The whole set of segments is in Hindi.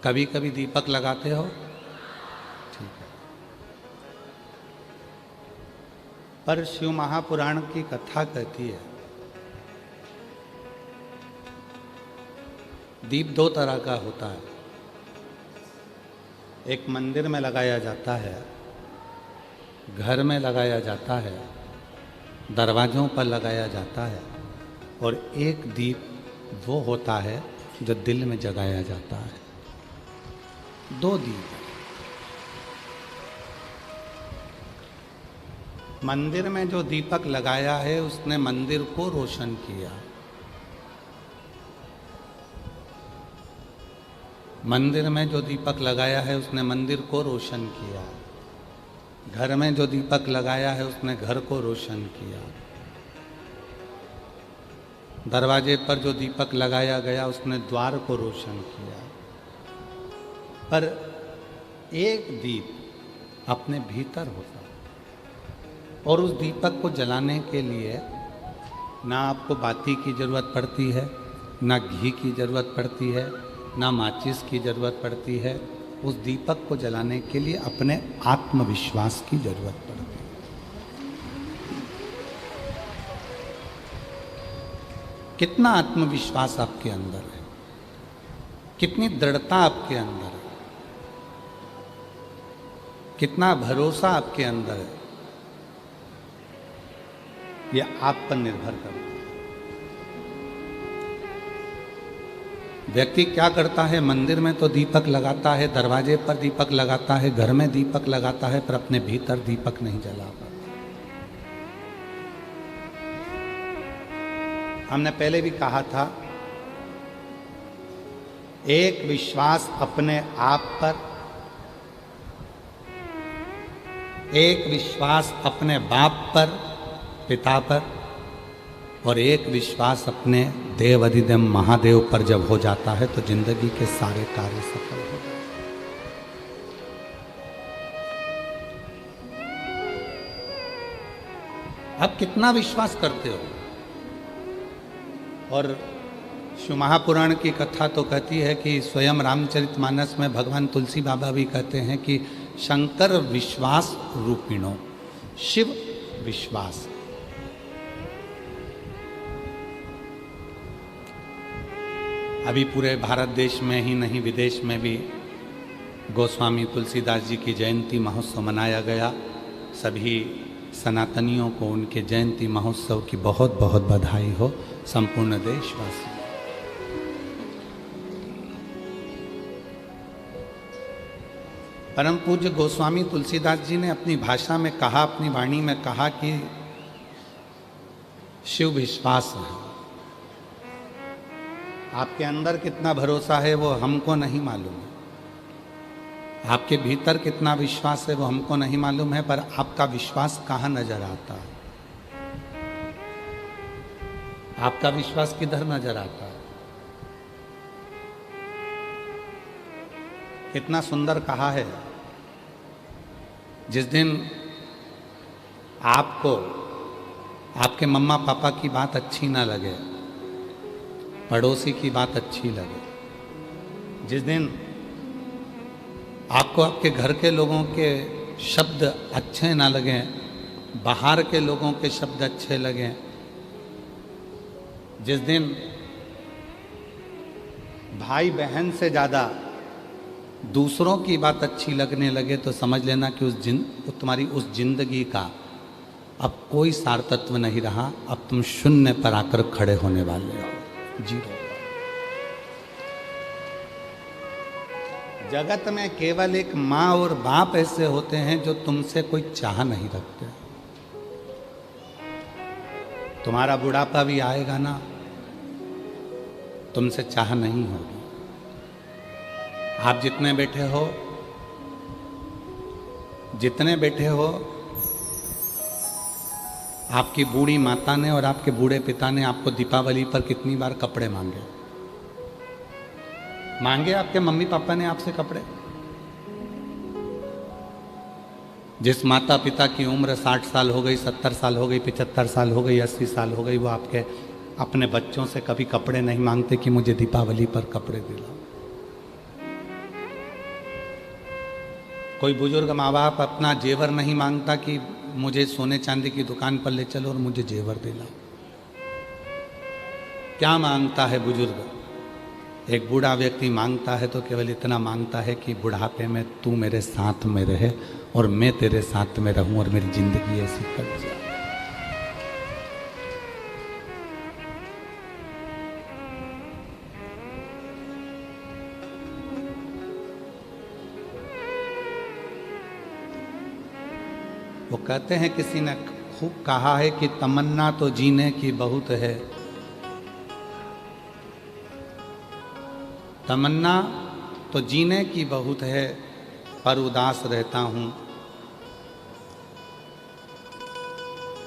कभी कभी दीपक लगाते हो? ठीक है। पर शिव महापुराण की कथा कहती है दीप दो तरह का होता है। एक मंदिर में लगाया जाता है, घर में लगाया जाता है, दरवाज़ों पर लगाया जाता है, और एक दीप वो होता है जो दिल में जगाया जाता है। दो दीप। मंदिर में जो दीपक लगाया है उसने मंदिर को रोशन किया। मंदिर में जो दीपक लगाया है उसने मंदिर को रोशन किया। घर में जो दीपक लगाया है उसने घर को रोशन किया। दरवाजे पर जो दीपक लगाया गया उसने द्वार को रोशन किया। पर एक दीप अपने भीतर होता है, और उस दीपक को जलाने के लिए ना आपको बाती की ज़रूरत पड़ती है, ना घी की ज़रूरत पड़ती है, ना माचिस की ज़रूरत पड़ती है। उस दीपक को जलाने के लिए अपने आत्मविश्वास की ज़रूरत पड़ती है। कितना आत्मविश्वास आपके अंदर है, कितनी दृढ़ता आपके अंदर है, कितना भरोसा आपके अंदर है, यह आप पर निर्भर करता है। व्यक्ति क्या करता है, मंदिर में तो दीपक लगाता है, दरवाजे पर दीपक लगाता है, घर में दीपक लगाता है, पर अपने भीतर दीपक नहीं जला पाता। हमने पहले भी कहा था, एक विश्वास अपने आप पर, एक विश्वास अपने बाप पर, पिता पर, और एक विश्वास अपने देव अधिदेव महादेव पर जब हो जाता है तो जिंदगी के सारे कार्य सफल हो जाते हैं। आप कितना विश्वास करते हो? और शिव महापुराण की कथा तो कहती है कि स्वयं रामचरितमानस में भगवान तुलसी बाबा भी कहते हैं कि शंकर विश्वास रूपिणो, शिव विश्वास। अभी पूरे भारत देश में ही नहीं, विदेश में भी गोस्वामी तुलसीदास जी की जयंती महोत्सव मनाया गया। सभी सनातनियों को उनके जयंती महोत्सव की बहुत बहुत बधाई हो, संपूर्ण देशवासी। परम पूज्य गोस्वामी तुलसीदास जी ने अपनी भाषा में कहा, अपनी वाणी में कहा कि शिव विश्वास है। आपके अंदर कितना भरोसा है वो हमको नहीं मालूम है, आपके भीतर कितना विश्वास है वो हमको नहीं मालूम है, पर आपका विश्वास कहाँ नजर आता है? आपका विश्वास किधर नजर आता है? कितना सुंदर कहा है, जिस दिन आपको आपके मम्मा पापा की बात अच्छी ना लगे, पड़ोसी की बात अच्छी लगे, जिस दिन आपको आपके घर के लोगों के शब्द अच्छे ना लगें, बाहर के लोगों के शब्द अच्छे लगें, जिस दिन भाई बहन से ज़्यादा दूसरों की बात अच्छी लगने लगे, तो समझ लेना कि तुम्हारी उस जिंदगी का अब कोई सार्थत्व नहीं रहा। अब तुम शून्य पर आकर खड़े होने वाले हो, जीरो। जगत में केवल एक माँ और बाप ऐसे होते हैं जो तुमसे कोई चाह नहीं रखते। तुम्हारा बुढ़ापा भी आएगा ना, तुमसे चाह नहीं होगी। आप जितने बैठे हो, आपकी बूढ़ी माता ने और आपके बूढ़े पिता ने आपको दीपावली पर कितनी बार कपड़े मांगे आपके मम्मी पापा ने आपसे कपड़े? जिस माता पिता की उम्र 60 साल हो गई, 70 साल हो गई, 75 साल हो गई, 80 साल हो गई, वो आपके अपने बच्चों से कभी कपड़े नहीं मांगते कि मुझे दीपावली पर कपड़े दिलाओ। कोई बुजुर्ग माँ बाप अपना जेवर नहीं मांगता कि मुझे सोने चांदी की दुकान पर ले चलो और मुझे जेवर दिलाओ। क्या मांगता है बुजुर्ग? एक बूढ़ा व्यक्ति मांगता है तो केवल इतना मांगता है कि बुढ़ापे में तू मेरे साथ में रहे और मैं तेरे साथ में रहूं और मेरी जिंदगी ऐसी कट जाए। वो कहते हैं, किसी ने खूब कहा है कि तमन्ना तो जीने की बहुत है, तमन्ना तो जीने की बहुत है, पर उदास रहता हूं।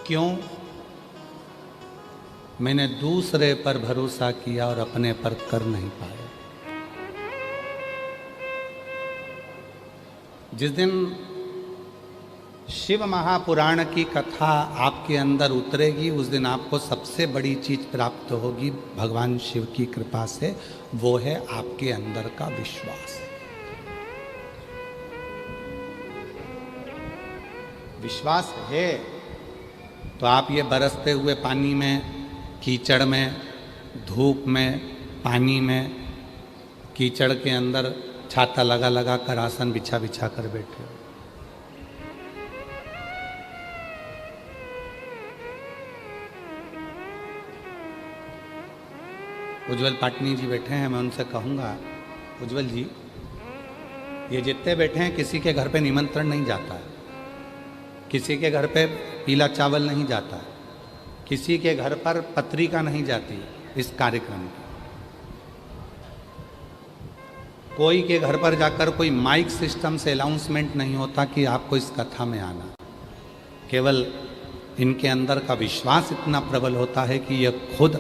क्यों? मैंने दूसरे पर भरोसा किया और अपने पर कर नहीं पाया। जिस दिन शिव महापुराण की कथा आपके अंदर उतरेगी, उस दिन आपको सबसे बड़ी चीज प्राप्त होगी भगवान शिव की कृपा से, वो है आपके अंदर का विश्वास। विश्वास है तो आप ये बरसते हुए पानी में, कीचड़ में, धूप में, पानी में, कीचड़ के अंदर छाता लगा लगा कर, आसन बिछा बिछा कर बैठे हो। उज्जवल पाटनी जी बैठे हैं, मैं उनसे कहूँगा, उज्जवल जी, ये जितने बैठे हैं किसी के घर पे निमंत्रण नहीं जाता है, किसी के घर पे पीला चावल नहीं जाता है, किसी के घर पर पत्रिका नहीं जाती इस कार्यक्रम की। कोई के घर पर जाकर कोई माइक सिस्टम से अनाउंसमेंट नहीं होता कि आपको इस कथा में आना। केवल इनके अंदर का विश्वास इतना प्रबल होता है कि ये खुद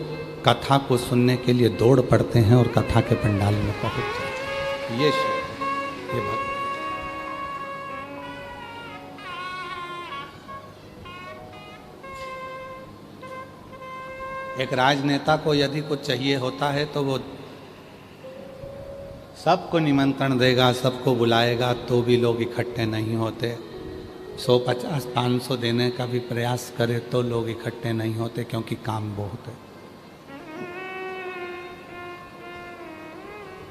कथा को सुनने के लिए दौड़ पड़ते हैं और कथा के पंडाल में पहुंच जाते हैं। ये शिव, ये भक्त। एक राजनेता को यदि कुछ चाहिए होता है तो वो सबको निमंत्रण देगा, सबको बुलाएगा, तो भी लोग इकट्ठे नहीं होते। 150, 500 देने का भी प्रयास करे तो लोग इकट्ठे नहीं होते, क्योंकि काम बहुत है।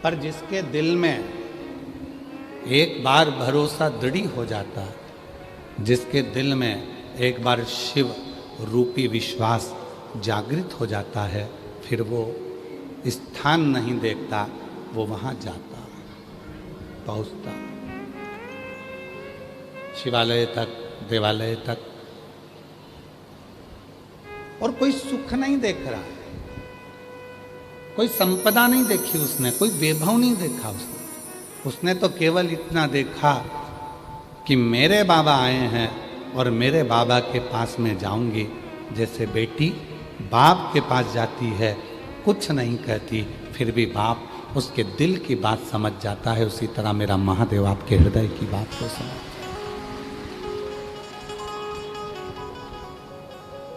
पर जिसके दिल में एक बार भरोसा दृढ़ हो जाता है, जिसके दिल में एक बार शिव रूपी विश्वास जागृत हो जाता है, फिर वो स्थान नहीं देखता, वो वहाँ जाता, पहुँचता, शिवालय तक, देवालय तक। और कोई सुख नहीं देख रहा है, कोई संपदा नहीं देखी उसने, कोई वैभव नहीं देखा उसने तो केवल इतना देखा कि मेरे बाबा आए हैं और मेरे बाबा के पास में जाऊंगी। जैसे बेटी बाप के पास जाती है, कुछ नहीं कहती, फिर भी बाप उसके दिल की बात समझ जाता है, उसी तरह मेरा महादेव आपके हृदय की बात को समझ,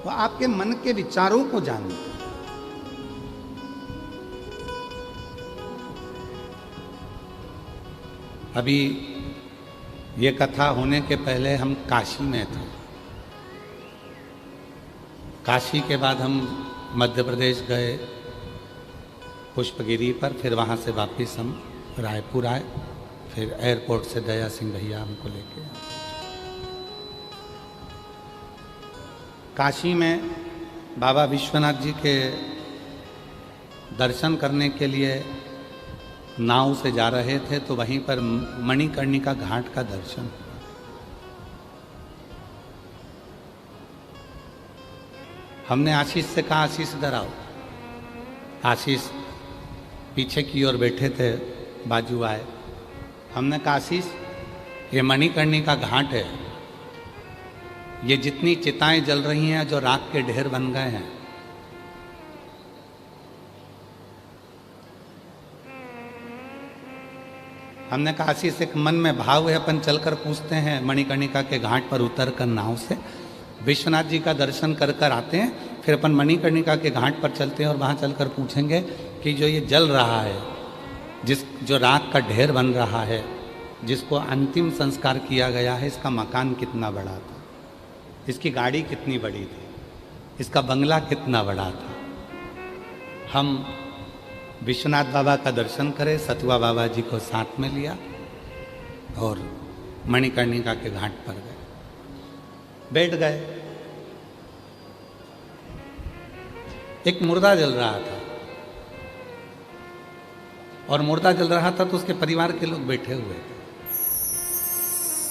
वो आपके मन के विचारों को जानता है। अभी ये कथा होने के पहले हम काशी में थे। काशी के बाद हम मध्य प्रदेश गए पुष्पगिरी पर, फिर वहाँ से वापस हम रायपुर आए, फिर एयरपोर्ट से दया सिंह भैया हमको लेके आए। काशी में बाबा विश्वनाथ जी के दर्शन करने के लिए नाव से जा रहे थे, तो वहीं पर मणिकर्णिका घाट का दर्शन हुआ। हमने आशीष से कहा, आशीष इधर आओ। आशीष पीछे की ओर बैठे थे, बाजू आए। हमने कहा, आशीष, ये मणिकर्णिका घाट है, ये जितनी चिताएं जल रही हैं, जो राख के ढेर बन गए हैं, हमने कहा, आशीष, एक मन में भाव है, अपन चलकर पूछते हैं मणिकर्णिका के घाट पर उतर कर नाव से, विश्वनाथ जी का दर्शन कर कर आते हैं, फिर अपन मणिकर्णिका के घाट पर चलते हैं और वहाँ चलकर पूछेंगे कि जो ये जल रहा है, जो राख का ढेर बन रहा है, जिसको अंतिम संस्कार किया गया है, इसका मकान कितना बड़ा था, इसकी गाड़ी कितनी बड़ी थी, इसका बंगला कितना बड़ा था। हम विश्वनाथ बाबा का दर्शन करें, सतुआ बाबा जी को साथ में लिया और मणिकर्णिका के घाट पर गए, बैठ गए। एक मुर्दा जल रहा था और मुर्दा जल रहा था तो उसके परिवार के लोग बैठे हुए थे।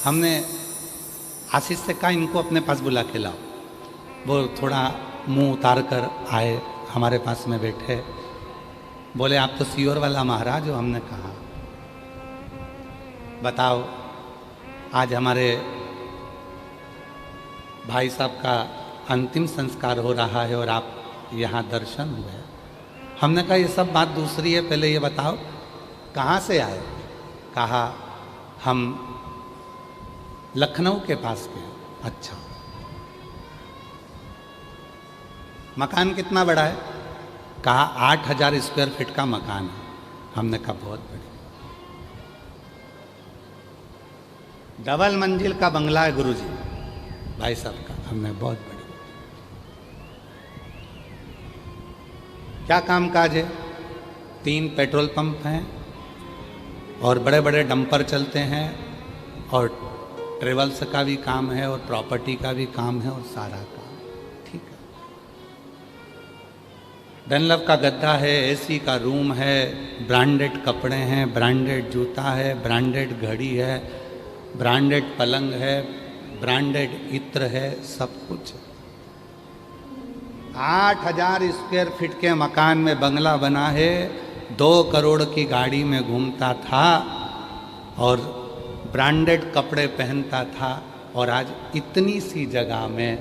हमने आशीष से कहा इनको अपने पास बुला के लाओ। वो थोड़ा मुंह उतार कर आए, हमारे पास में बैठे, बोले आप तो सीहोर वाला महाराज हो। हमने कहा बताओ, आज हमारे भाई साहब का अंतिम संस्कार हो रहा है और आप यहाँ दर्शन हुए। हमने कहा ये सब बात दूसरी है, पहले ये बताओ कहाँ से आए। कहा हम लखनऊ के पास के। अच्छा, मकान कितना बड़ा है। कहा 8000 स्क्वायर फीट का मकान है। हमने कहा बहुत बड़ी। डबल मंजिल का बंगला है गुरुजी भाई साहब का। हमने बहुत बड़ी। क्या काम काज है। 3 पेट्रोल पंप हैं और बड़े बड़े डंपर चलते हैं और ट्रेवल्स का भी काम है और प्रॉपर्टी का भी काम है और सारा काम ठीक है। डनलप का गद्दा है, एसी का रूम है, ब्रांडेड कपड़े हैं, ब्रांडेड जूता है, ब्रांडेड घड़ी है, ब्रांडेड पलंग है, ब्रांडेड इत्र है, सब कुछ। 8000 स्क्वायर फीट के मकान में बंगला बना है, 2 करोड़ की गाड़ी में घूमता था और ब्रांडेड कपड़े पहनता था। और आज इतनी सी जगह में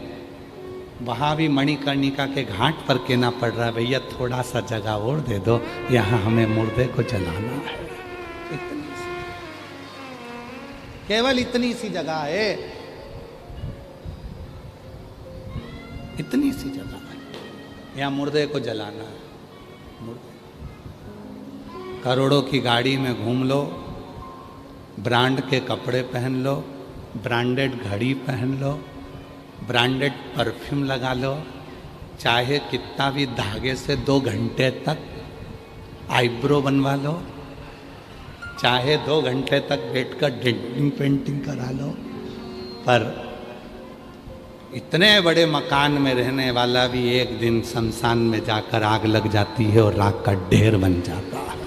वहाँ भी मणिकर्णिका के घाट पर कहना पड़ रहा है भैया थोड़ा सा जगह और दे दो, यहाँ हमें मुर्दे को जलाना है। इतनी सी, केवल इतनी सी जगह है, इतनी सी जगह है, यहाँ मुर्दे को जलाना है। मुर्दे करोड़ों की गाड़ी में घूम लो, ब्रांड के कपड़े पहन लो, ब्रांडेड घड़ी पहन लो, ब्रांडेड परफ्यूम लगा लो, चाहे कितना भी धागे से 2 घंटे तक आईब्रो बनवा लो, चाहे 2 घंटे तक बैठकर डेंटिंग पेंटिंग करा लो, पर इतने बड़े मकान में रहने वाला भी एक दिन शमशान में जाकर आग लग जाती है और राख का ढेर बन जाता है।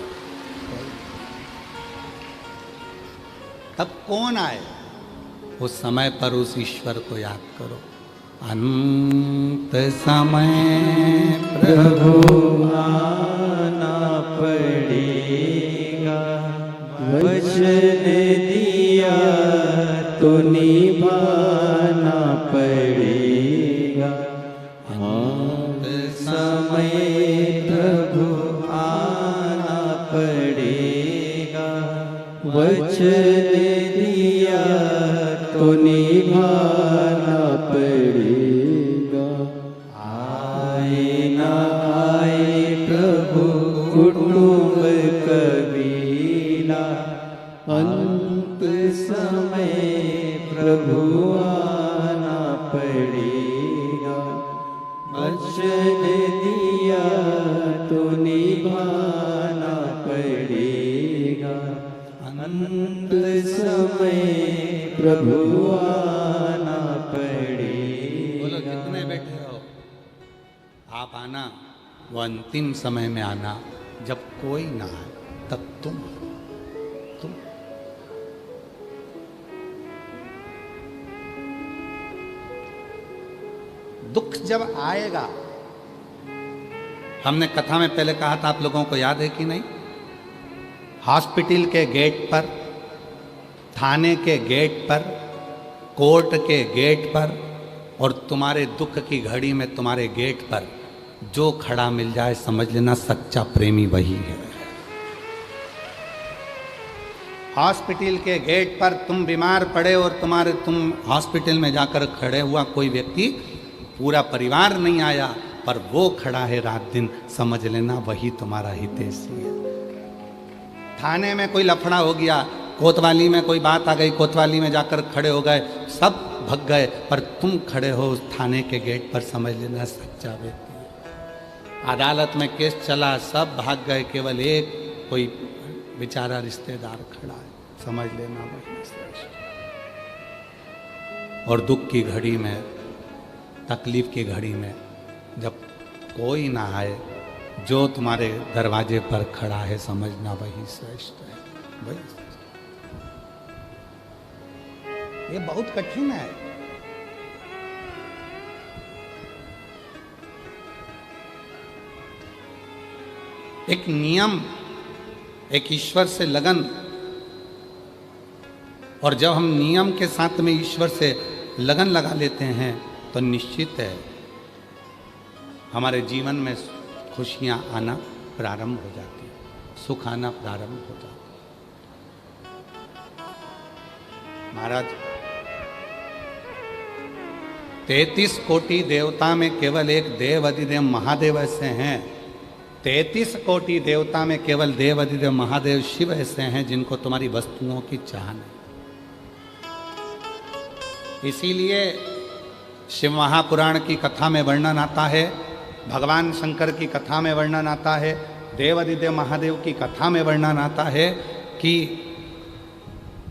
तब कौन आए। उस समय पर उस ईश्वर को याद करो। अंत समय प्रभु आना पड़ेगा, वचन दिया तो निभाना पड़ेगा। अंत समय प्रभु आना पड़ेगा, वचन दिया तो निभाना पड़ेगा। आए ना आए प्रभु कुटुंब कबीला, अंत समय प्रभु आना पड़ेगा। वचन दिया तो निभाना पड़ेगा। अंत समय प्रभु आना पड़ेगा। बोलो जितने बैठे हो आप आना, वो अंतिम समय में आना जब कोई ना आए, तब तुम दुख जब आएगा। हमने कथा में पहले कहा था, आप लोगों को याद है कि नहीं, हॉस्पिटल के गेट पर, थाने के गेट पर, कोर्ट के गेट पर और तुम्हारे दुख की घड़ी में तुम्हारे गेट पर जो खड़ा मिल जाए समझ लेना सच्चा प्रेमी वही है। हॉस्पिटल के गेट पर तुम बीमार पड़े और तुम हॉस्पिटल में जाकर खड़े हुआ कोई व्यक्ति, पूरा परिवार नहीं आया पर वो खड़ा है रात दिन, समझ लेना वही तुम्हारा हितैषी है। थाने में कोई लफड़ा हो गया, कोतवाली में कोई बात आ गई, कोतवाली में जाकर खड़े हो गए, सब भग गए, पर तुम खड़े हो उस थाने के गेट पर, समझ लेना सच्चा व्यक्ति है। अदालत में केस चला, सब भाग गए, केवल एक कोई बेचारा रिश्तेदार खड़ा है, समझ लेना वही श्रेष्ठ। और दुख की घड़ी में, तकलीफ की घड़ी में जब कोई ना आए, जो तुम्हारे दरवाजे पर खड़ा है, समझना वही श्रेष्ठ है, वही श्रेष्ठ। ये बहुत कठिन है। एक नियम, एक ईश्वर से लगन, और जब हम नियम के साथ में ईश्वर से लगन लगा लेते हैं तो निश्चित है हमारे जीवन में खुशियां आना प्रारंभ हो जाती है, सुख आना प्रारंभ हो जाता है। महाराज 33 कोटि देवता में केवल एक देव अधिदेव महादेव ऐसे हैं, 33 कोटि देवता में केवल देव अधिदेव महादेव शिव ऐसे हैं जिनको तुम्हारी वस्तुओं की चाह नहीं। इसीलिए शिव महापुराण की कथा में वर्णन आता है, भगवान शंकर की कथा में वर्णन आता है, देव अधिदेव महादेव की कथा में वर्णन आता है कि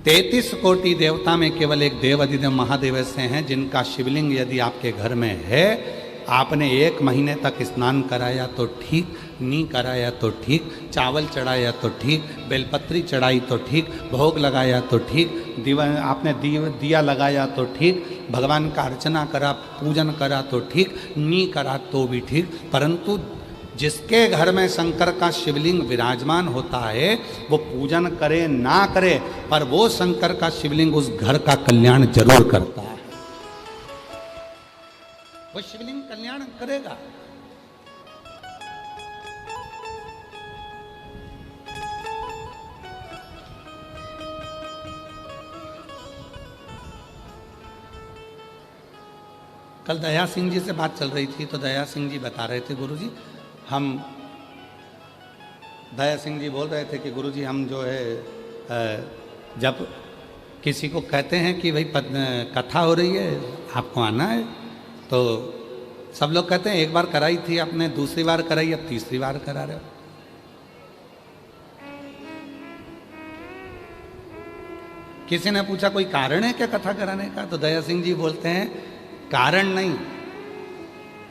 33 कोटि देवता में केवल एक देव अधिदेव महादेव ऐसे हैं जिनका शिवलिंग यदि आपके घर में है, आपने 1 महीने तक स्नान कराया तो ठीक, नी कराया तो ठीक, चावल चढ़ाया तो ठीक, बेलपत्री चढ़ाई तो ठीक, भोग लगाया तो ठीक, आपने दिया लगाया तो ठीक, भगवान का अर्चना करा, पूजन करा तो ठीक, नी करा तो भी ठीक। परंतु जिसके घर में शंकर का शिवलिंग विराजमान होता है, वो पूजन करे ना करे, पर वो शंकर का शिवलिंग उस घर का कल्याण जरूर करता है। वो शिवलिंग कल्याण करेगा। कल दया सिंह जी से बात चल रही थी तो दया सिंह जी बता रहे थे, गुरुजी हम, दया सिंह जी बोल रहे थे कि गुरुजी हम जो है जब किसी को कहते हैं कि भाई कथा हो रही है आपको आना है, तो सब लोग कहते हैं एक बार कराई थी आपने, दूसरी बार कराई, अब तीसरी बार करा रहे हो। किसी ने पूछा कोई कारण है क्या कथा कराने का, तो दया सिंह जी बोलते हैं कारण नहीं,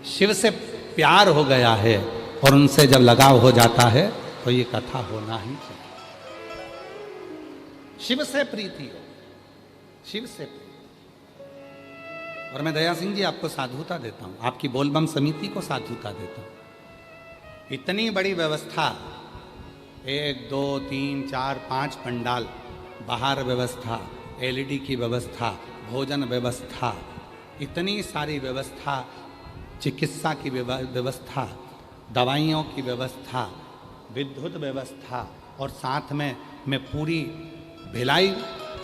शिव से प्यार हो गया है और उनसे जब लगाव हो जाता है तो ये कथा होना ही चाहिए। शिव से प्रीति हो, शिव से प्रीति। और मैं दया सिंह जी आपको साधुता देता हूं, आपकी बोलबम समिति को साधुता देता हूं। इतनी बड़ी व्यवस्था, 1 2 3 4 5 पंडाल, बाहर व्यवस्था, एलईडी की व्यवस्था, भोजन व्यवस्था, इतनी सारी व्यवस्था, चिकित्सा की व्यवस्था, दवाइयों की व्यवस्था, विद्युत व्यवस्था, और साथ में मैं पूरी भिलाई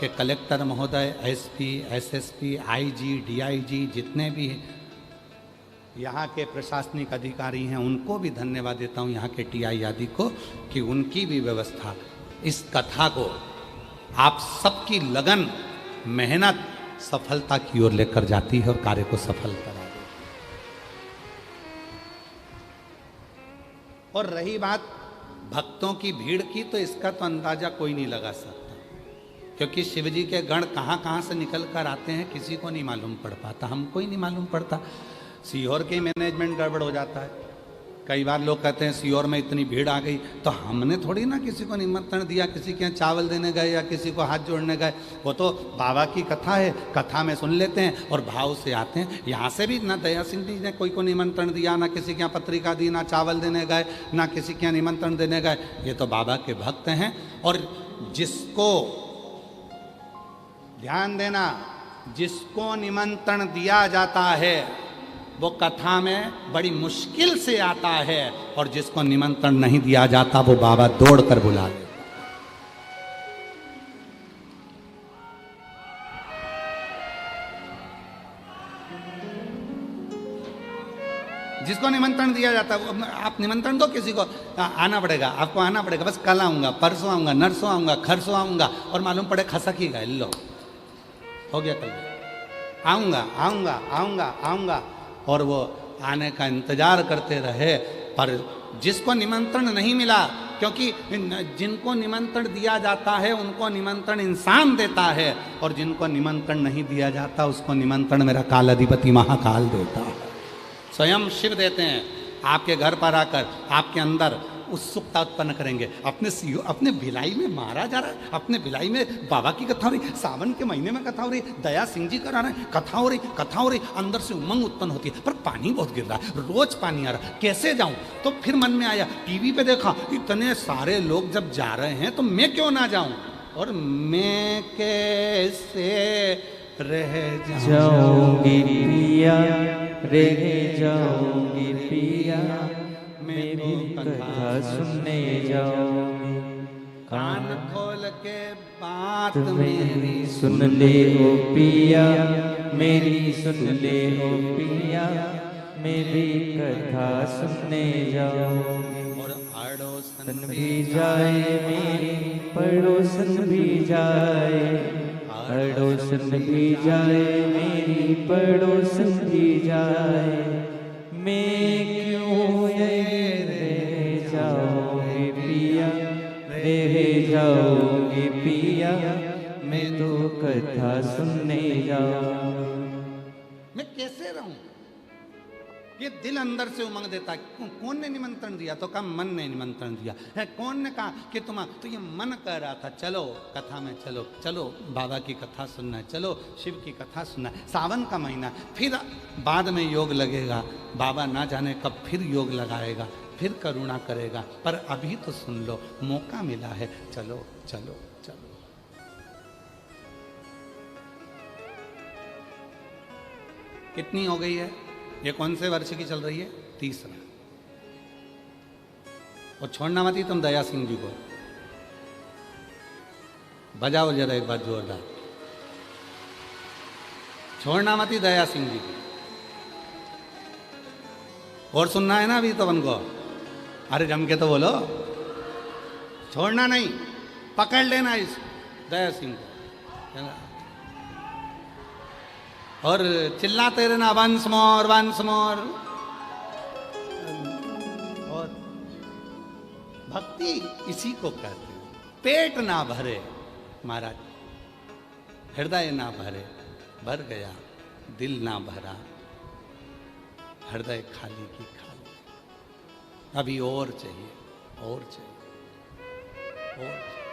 के कलेक्टर महोदय, एसपी, एसएसपी, आईजी, डीआईजी, जितने भी यहाँ के प्रशासनिक अधिकारी हैं उनको भी धन्यवाद देता हूँ, यहाँ के टीआई आदि को, कि उनकी भी व्यवस्था इस कथा को आप सबकी लगन, मेहनत सफलता की ओर लेकर जाती है और कार्य को सफल करा देती है। और रही बात भक्तों की भीड़ की, तो इसका तो अंदाजा कोई नहीं लगा सकता, क्योंकि शिव जी के गण कहाँ कहाँ से निकल कर आते हैं किसी को नहीं मालूम पड़ पाता, हमको ही नहीं मालूम पड़ता। सीहोर के मैनेजमेंट गड़बड़ हो जाता है, कई बार लोग कहते हैं सीहोर में इतनी भीड़ आ गई, तो हमने थोड़ी ना किसी को निमंत्रण दिया, किसी के यहाँ चावल देने गए या किसी को हाथ जोड़ने गए, वो तो बाबा की कथा है, कथा में सुन लेते हैं और भाव से आते हैं। यहाँ से भी ना दया सिंह जी ने कोई को निमंत्रण दिया, ना किसी के यहाँ पत्रिका दी, ना चावल देने गए, ना किसी के यहाँ निमंत्रण देने गए, ये तो बाबा के भक्त हैं। और जिसको ध्यान देना, जिसको निमंत्रण दिया जाता है वो कथा में बड़ी मुश्किल से आता है, और जिसको निमंत्रण नहीं दिया जाता वो बाबा दौड़ कर बुला लेता। जिसको निमंत्रण दिया जाता है, आप निमंत्रण दो किसी को, आना पड़ेगा, आपको आना पड़ेगा, बस कल आऊँगा, परसों आऊँगा, नरसों आऊँगा, खरसों आऊँगा, और मालूम पड़े खसक ही गए, लो हो गया कल, आऊँगा आऊँगा आऊँगा आऊँगा, और वो आने का इंतजार करते रहे। पर जिसको निमंत्रण नहीं मिला, क्योंकि जिनको निमंत्रण दिया जाता है उनको निमंत्रण इंसान देता है, और जिनको निमंत्रण नहीं दिया जाता उसको निमंत्रण मेरा काल अधिपति महाकाल देता है, स्वयं शिव देते हैं। आपके घर पर आकर आपके अंदर उत्सुकता उत्पन्न करेंगे। अपने भिलाई में मारा जा रहा है, अपने भिलाई में बाबा की कथा हो रही, सावन के महीने में कथा हो रही, दया सिंह जी करा रहे हैं, कथा हो रही, अंदर से उमंग उत्पन्न होती है, पर पानी बहुत गिर रहा है, रोज पानी आ रहा है, कैसे जाऊं? तो फिर मन में आया, टीवी पे देखा, इतने सारे लोग जब जा रहे हैं तो मैं क्यों ना जाऊं, और मैं कैसे रह जाऊंगी पिया, रह जाऊंगी पिया, मेरी कथा सुनने जाऊंगी। कान खोल के बात मेरी सुन ले ओ पिया, मेरी सुन ले ओ पिया, मेरी कथा सुनने जाऊंगी। और अड़ोसन भी जाए मेरी, पड़ोसन भी जाए, अड़ोसन भी जाए मेरी, पड़ोसन भी जाए, मैं क्यों रह जाऊंगी पिया, रह जाऊंगी पिया, मैं तो कथा सुनने जाऊं। मैं कैसे रहूं? ये दिल अंदर से उमंग देता है। कौन ने निमंत्रण दिया? तो कहा मन ने निमंत्रण दिया है। कौन ने कहा कि तुम? तो ये मन कह रहा था चलो कथा में, चलो चलो बाबा की कथा सुनना है, चलो शिव की कथा सुनना है, सावन का महीना, फिर बाद में योग लगेगा, बाबा ना जाने कब फिर योग लगाएगा, फिर करुणा करेगा, पर अभी तो सुन लो, मौका मिला है, चलो चलो चलो। कितनी हो गई है? ये कौन से वर्ष की चल रही है? तीसरा। और छोड़ना मत ही तुम दया सिंह जी को, बजाओ जरा एक बार जोरदार, छोड़ना मत ही दया सिंह जी को। और सुनना है ना अभी तो उनको, अरे जम के तो बोलो, छोड़ना नहीं, पकड़ लेना इस दया सिंह को और चिल्लाते रहना वंस मोर वंस मोर। और भक्ति इसी को कहते हैं। पेट ना भरे महाराज, हृदय ना भरे, भर गया दिल ना भरा, हृदय खाली की खाली, अभी और चाहिए, और चाहिए, और चाहिए।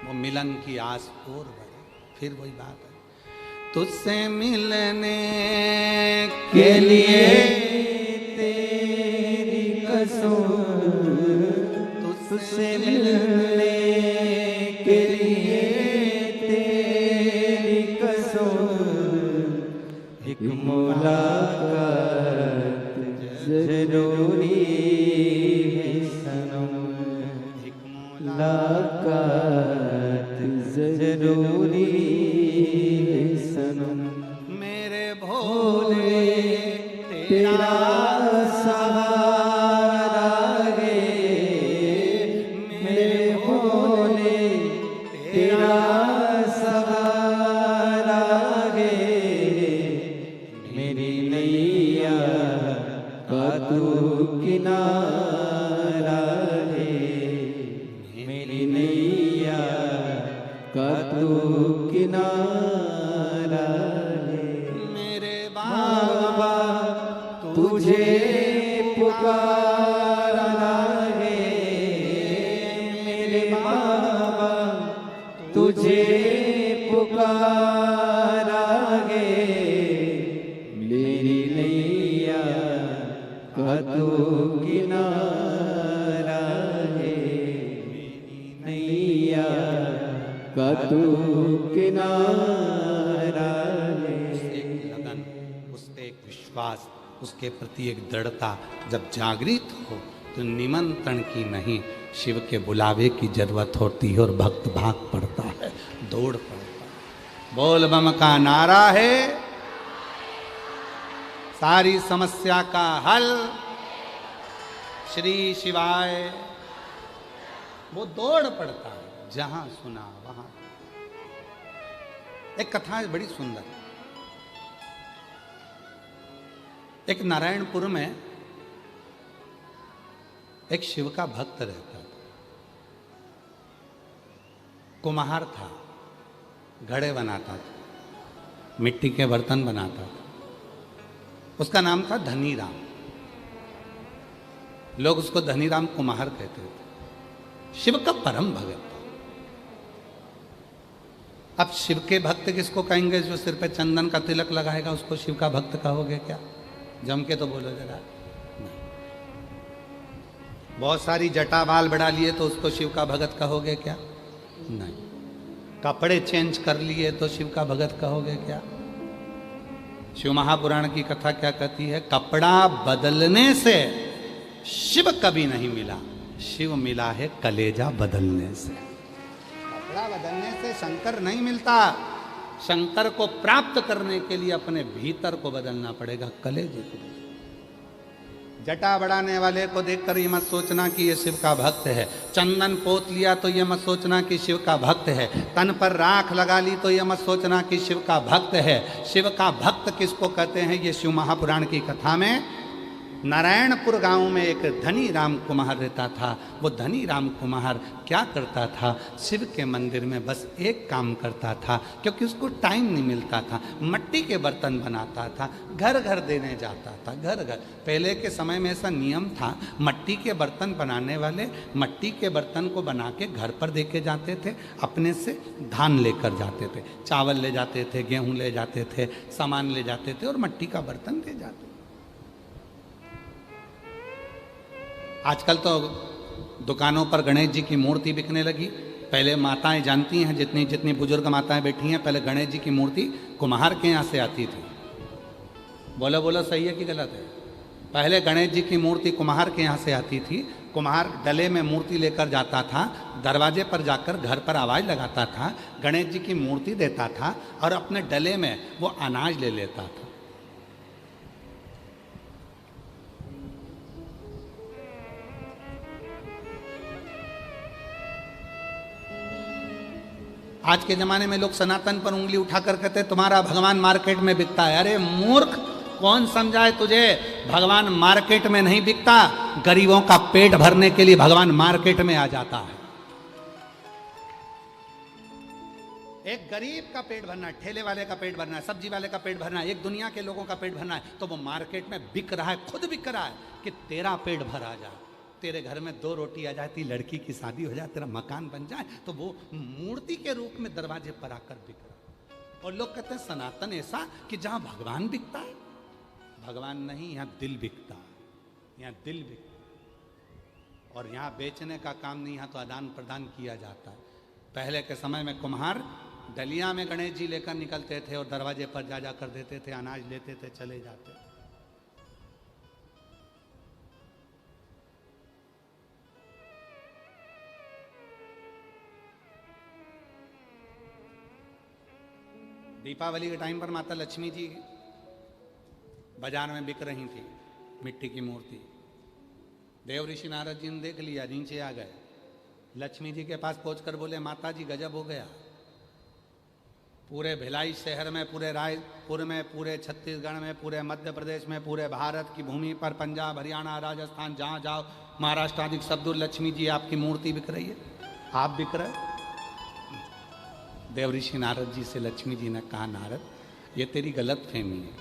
वो मिलन की आस और बढ़े। फिर वही बात है, तुझसे मिलने के लिए तेरी कसम, तुझसे मिलने के लिए तेरी कसम, एक मुलाकात जरूरी है सनम, एक मुलाकात जरूरी है सनम। मेरे भोले तेरा सहारा है, मेरे भोले तेरा सहारा है, मेरी नैया का तू किनारा है, मेरी नैया का तू किनारा है। मेरे बाबा तुझे पुकारा है, मेरे बाबा तुझे पुकारा है, मेरी नैया का तू किनारा है, मेरी नैया का तू किनारा है। एक लगन, उस पे एक विश्वास, उसके प्रति एक दृढ़ता जब जागृत हो तो निमंत्रण की नहीं, शिव के बुलावे की जरूरत होती है और भक्त भाग पड़ता है, दौड़ पड़ता है। बोल बम का नारा है, सारी समस्या का हल श्री शिवाय। वो दौड़ पड़ता है जहां सुना वहां। एक कथा है बड़ी सुंदर। एक नारायणपुर में एक शिव का भक्त रहता था। कुम्हार था, घड़े बनाता था, मिट्टी के बर्तन बनाता था। उसका नाम था धनीराम। लोग उसको धनीराम कुम्हार कहते थे। शिव का परम भगत था। अब शिव के भक्त किसको कहेंगे? जो सिर पे चंदन का तिलक लगाएगा उसको शिव का भक्त कहोगे क्या? जम के तो बोलो जरा। नहीं। बहुत सारी जटा बाल बढ़ा लिए तो उसको शिव का भगत कहोगे क्या? नहीं। कपड़े चेंज कर लिए तो शिव का भगत कहोगे क्या? शिव महापुराण की कथा क्या कहती है? कपड़ा बदलने से शिव कभी नहीं मिला, शिव मिला है कलेजा बदलने से। कपड़ा बदलने से शंकर नहीं मिलता। शंकर को प्राप्त करने के लिए अपने भीतर को बदलना पड़ेगा, कलेजे को। जटा बढ़ाने वाले को देखकर ये मत सोचना कि ये शिव का भक्त है। चंदन पोत लिया तो ये मत सोचना कि शिव का भक्त है। तन पर राख लगा ली तो ये मत सोचना कि शिव का भक्त है। शिव का भक्त किसको कहते हैं? ये शिव महापुराण की कथा में नारायणपुर गांव में एक धनी राम कुम्हार रहता था। वो धनी राम कुम्हार क्या करता था? शिव के मंदिर में बस एक काम करता था, क्योंकि उसको टाइम नहीं मिलता था। मट्टी के बर्तन बनाता था, घर घर देने जाता था, घर घर। पहले के समय में ऐसा नियम था, मट्टी के बर्तन बनाने वाले मट्टी के बर्तन को बना के घर पर दे के जाते थे, अपने से धान लेकर जाते थे, चावल ले जाते थे, गेहूँ ले जाते थे, सामान ले जाते थे और मट्टी का बर्तन दे जाते थे। आजकल तो दुकानों पर गणेश जी की मूर्ति बिकने लगी। पहले माताएं जानती हैं, जितनी जितनी बुजुर्ग माताएं बैठी हैं, पहले गणेश जी की मूर्ति कुम्हार के यहाँ से आती थी। बोलो बोलो, सही है कि गलत है? पहले गणेश जी की मूर्ति कुम्हार के यहाँ से आती थी। कुम्हार डले में मूर्ति लेकर जाता था, दरवाजे पर जाकर घर पर आवाज़ लगाता था, गणेश जी की मूर्ति देता था और अपने डले में वो अनाज ले लेता था। आज के ज़माने में लोग सनातन पर उंगली उठाकर कहते तुम्हारा भगवान मार्केट में बिकता है। अरे मूर्ख, कौन समझाए तुझे? भगवान मार्केट में नहीं बिकता, गरीबों का पेट भरने के लिए भगवान मार्केट में आ जाता है। एक गरीब का पेट भरना है, ठेले वाले का पेट भरना है, सब्जी वाले का पेट भरना है, एक दुनिया के लोगों का पेट भरना है, तो वो मार्केट में बिक रहा है, खुद बिक रहा है कि तेरा पेट भरा जाए, तेरे घर में 2 रोटी आ जाती, लड़की की शादी हो जाए, तेरा मकान बन जाए, तो वो मूर्ति के रूप में दरवाजे पर आकर बिक रहा। और लोग कहते हैं सनातन ऐसा कि जहां भगवान बिकता है। भगवान नहीं, यहाँ दिल बिकता है, यहाँ दिल बिकता है। और यहाँ बेचने का काम नहीं, यहाँ तो आदान प्रदान किया जाता है। पहले के समय में कुम्हार डलिया में गणेश जी लेकर निकलते थे और दरवाजे पर जा कर देते थे, अनाज लेते थे, चले जाते थे। दीपावली के टाइम पर माता लक्ष्मी जी बाजार में बिक रही थी, मिट्टी की मूर्ति। देव ऋषि नारद जी ने देख लिया, नीचे आ गए। लक्ष्मी जी के पास पहुंचकर बोले माता जी गजब हो गया, पूरे भिलाई शहर में, पूरे रायपुर में, पूरे छत्तीसगढ़ में, पूरे मध्य प्रदेश में, पूरे भारत की भूमि पर, पंजाब, हरियाणा, राजस्थान, जहाँ जाओ, महाराष्ट्र आदि सब दूर लक्ष्मी जी आपकी मूर्ति बिक रही है, आप बिक रहे हो। देव ऋषि नारद जी से लक्ष्मी जी ने कहा, नारद ये तेरी गलत फहमी है,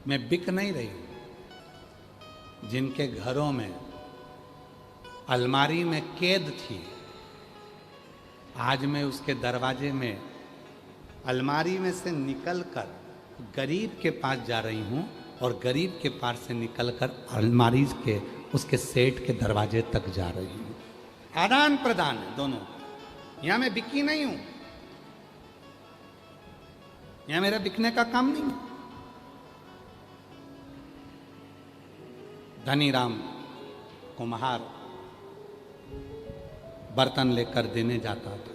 मैं बिक नहीं रही हूं। जिनके घरों में अलमारी में कैद थी, आज मैं उसके दरवाजे में अलमारी में से निकलकर गरीब के पास जा रही हूं और गरीब के पास से निकलकर अलमारी के उसके सेठ के दरवाजे तक जा रही हूं। आदान प्रदान है दोनों। यहां मैं बिकी नहीं हूं, यहां मेरा बिकने का काम नहीं है। धनीराम कुम्हार बर्तन लेकर देने जाता था।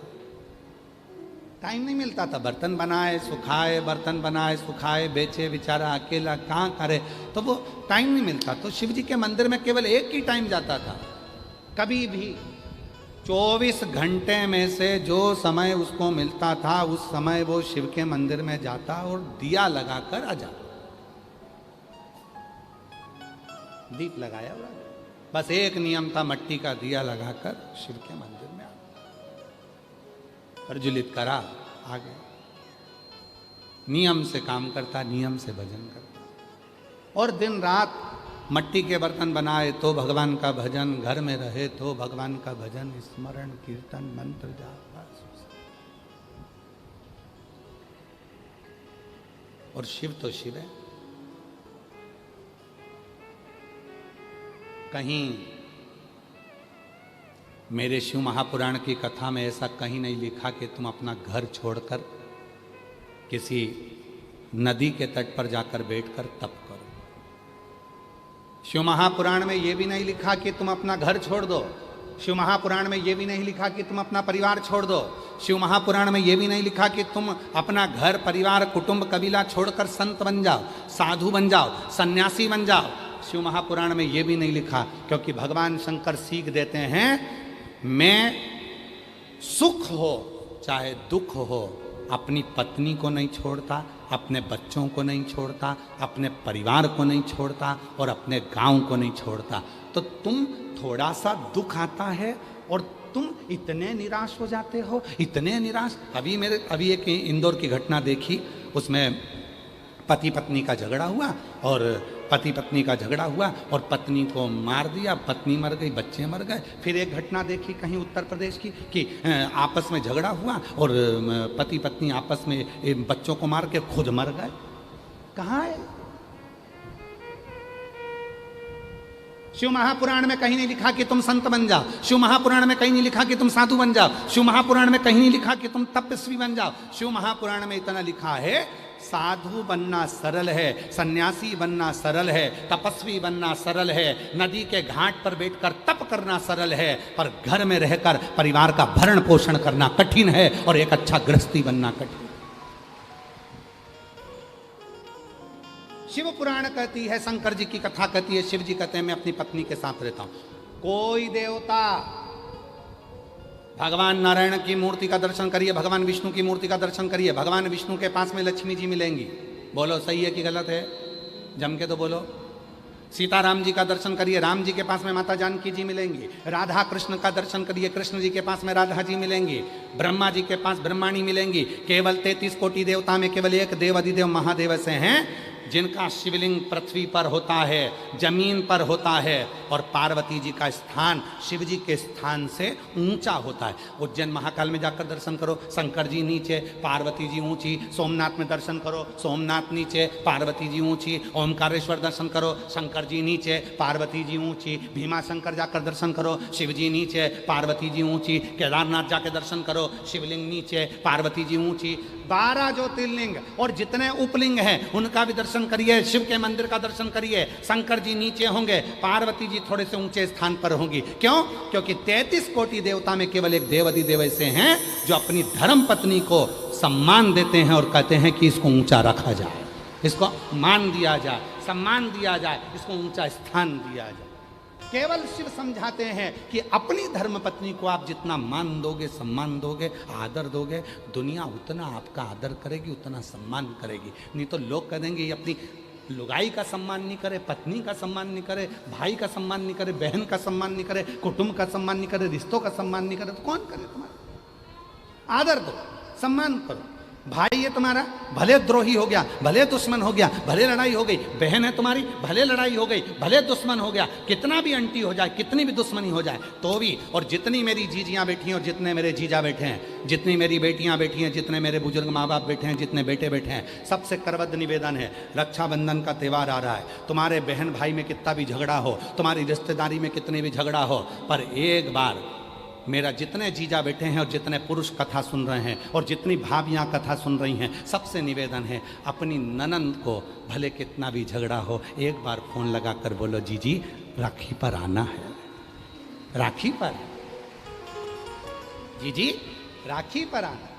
टाइम नहीं मिलता था, बर्तन बनाए सुखाए, बर्तन बनाए सुखाए, बेचे, बेचारा अकेला कहाँ करे, तो वो टाइम नहीं मिलता। तो शिव जी के मंदिर में केवल एक ही टाइम जाता था, कभी भी 24 घंटे में से जो समय उसको मिलता था उस समय वो शिव के मंदिर में जाता और दिया लगाकर आ जाता। दीप लगाया हुआ, बस एक नियम था, मट्टी का दिया लगाकर शिव के मंदिर में प्रज्वलित करा, आ गया। नियम से काम करता, नियम से भजन करता, और दिन रात मट्टी के बर्तन बनाए तो भगवान का भजन, घर में रहे तो भगवान का भजन, स्मरण, कीर्तन, मंत्र, जाप, बस। और शिव तो शिव है। कहीं मेरे शिव महापुराण की कथा में ऐसा कहीं नहीं लिखा कि तुम अपना घर छोड़कर किसी नदी के तट पर जाकर बैठकर तप करो। शिव महापुराण में यह भी नहीं लिखा कि तुम अपना घर छोड़ दो। शिव महापुराण में यह भी नहीं लिखा कि तुम अपना परिवार छोड़ दो। शिव महापुराण में यह भी नहीं लिखा कि तुम अपना घर, परिवार, कुटुंब, कबीला छोड़कर संत बन जाओ, साधु बन जाओ, सन्यासी बन जाओ। शिव महापुराण में यह भी नहीं लिखा, क्योंकि भगवान शंकर सीख देते हैं, मैं सुख हो चाहे दुख हो अपनी पत्नी को नहीं छोड़ता, अपने बच्चों को नहीं छोड़ता, अपने परिवार को नहीं छोड़ता और अपने गांव को नहीं छोड़ता। तो तुम थोड़ा सा दुख आता है और तुम इतने निराश हो जाते हो, इतने निराश। अभी एक इंदौर की घटना देखी, उसमें पति पत्नी का झगड़ा हुआ और पत्नी को मार दिया, पत्नी मर गई, बच्चे मर गए। फिर एक घटना देखी कहीं उत्तर प्रदेश की कि आपस में झगड़ा हुआ और पति पत्नी आपस में बच्चों को मार के खुद मर गए। कहाँ है? शिव महापुराण में कहीं नहीं लिखा कि तुम संत बन जाओ। शिव महापुराण में कहीं नहीं लिखा कि तुम साधु बन जाओ। शिव महापुराण में कहीं नहीं लिखा कि तुम तपस्वी बन जाओ। शिव महापुराण में इतना लिखा है, साधु बनना सरल है, सन्यासी बनना सरल है, तपस्वी बनना सरल है, नदी के घाट पर बैठकर तप करना सरल है, पर घर में रहकर परिवार का भरण पोषण करना कठिन है और एक अच्छा गृहस्थी बनना कठिन। शिव पुराण कहती है, शंकर जी की कथा कहती है, शिव जी कहते हैं मैं अपनी पत्नी के साथ रहता हूं। कोई देवता, भगवान नारायण की मूर्ति का दर्शन करिए, भगवान विष्णु की मूर्ति का दर्शन करिए, भगवान विष्णु के पास में लक्ष्मी जी मिलेंगी। बोलो सही है कि गलत है? जम के तो बोलो। सीताराम जी का दर्शन करिए, राम जी के पास में माता जानकी जी मिलेंगी। राधा कृष्ण का दर्शन करिए, कृष्ण जी के पास में राधा जी मिलेंगी। ब्रह्मा जी के पास ब्रह्माणी मिलेंगी। केवल 33 कोटि देवता में केवल एक देव अधिदेव महादेव से हैं जिनका शिवलिंग पृथ्वी पर होता है, जमीन पर होता है, और पार्वती जी का स्थान शिव जी के स्थान से ऊंचा होता है। उज्जैन महाकाल में जाकर दर्शन करो, शंकर जी नीचे, पार्वती जी ऊंची। सोमनाथ में दर्शन करो, सोमनाथ नीचे, पार्वती जी ऊंची। ओमकारेश्वर दर्शन करो, शंकर जी नीचे, पार्वती जी ऊंची। भीमा शंकर जाकर दर्शन करो, शिव जी नीचे, पार्वती जी ऊंची। केदारनाथ जाकर दर्शन करो, शिवलिंग नीचे, पार्वती जी ऊंची। 12 ज्योतिर्लिंग और जितने उपलिंग हैं उनका भी दर्शन करिए, शिव के मंदिर का दर्शन करिए। शंकर जी नीचे होंगे, पार्वती जी थोड़े से ऊंचे स्थान पर होंगी। क्यों? क्योंकि 33 कोटि देवता में केवल एक देव अधिदेव ऐसे हैं जो अपनी धर्म पत्नी को सम्मान देते हैं और कहते हैं कि इसको ऊंचा रखा जाए, इसको मान दिया जाए, सम्मान दिया जाए, इसको ऊंचा स्थान दिया जाए। केवल शिव समझाते हैं कि अपनी धर्म पत्नी को आप जितना मान दोगे, सम्मान दोगे, आदर दोगे, दुनिया उतना आपका आदर करेगी, उतना सम्मान करेगी। नहीं तो लोग कह देंगे ये अपनी लुगाई का सम्मान नहीं करे, पत्नी का सम्मान नहीं करे, भाई का सम्मान नहीं करे, बहन का सम्मान नहीं करे, कुटुंब का सम्मान नहीं करे, रिश्तों का सम्मान नहीं करे, तो कौन करे? तुम्हारा आदर दो, सम्मान करो। भाई है तुम्हारा, भले द्रोही हो गया, भले दुश्मन हो गया, भले लड़ाई हो गई। बहन है तुम्हारी, भले लड़ाई हो गई, भले दुश्मन हो गया, कितना भी अंटी हो जाए, कितनी भी दुश्मनी हो जाए तो भी। और जितनी मेरी जीजियाँ बैठी हैं और जितने मेरे जीजा बैठे हैं, जितनी मेरी बेटियाँ बैठी हैं, जितने मेरे बुजुर्ग माँ बाप बैठे हैं, जितने बेटे बैठे हैं, सबसे करबद्ध निवेदन है, रक्षाबंधन का त्यौहार आ रहा है। तुम्हारे बहन भाई में कितना भी झगड़ा हो, तुम्हारी रिश्तेदारी में कितने भी झगड़ा हो, पर एक बार मेरा जितने जीजा बैठे हैं और जितने पुरुष कथा सुन रहे हैं और जितनी भाभियाँ कथा सुन रही हैं, सबसे निवेदन है, अपनी ननंद को भले कितना भी झगड़ा हो, एक बार फोन लगा कर बोलो, जीजी राखी पर आना है, राखी पर, जीजी राखी पर आना।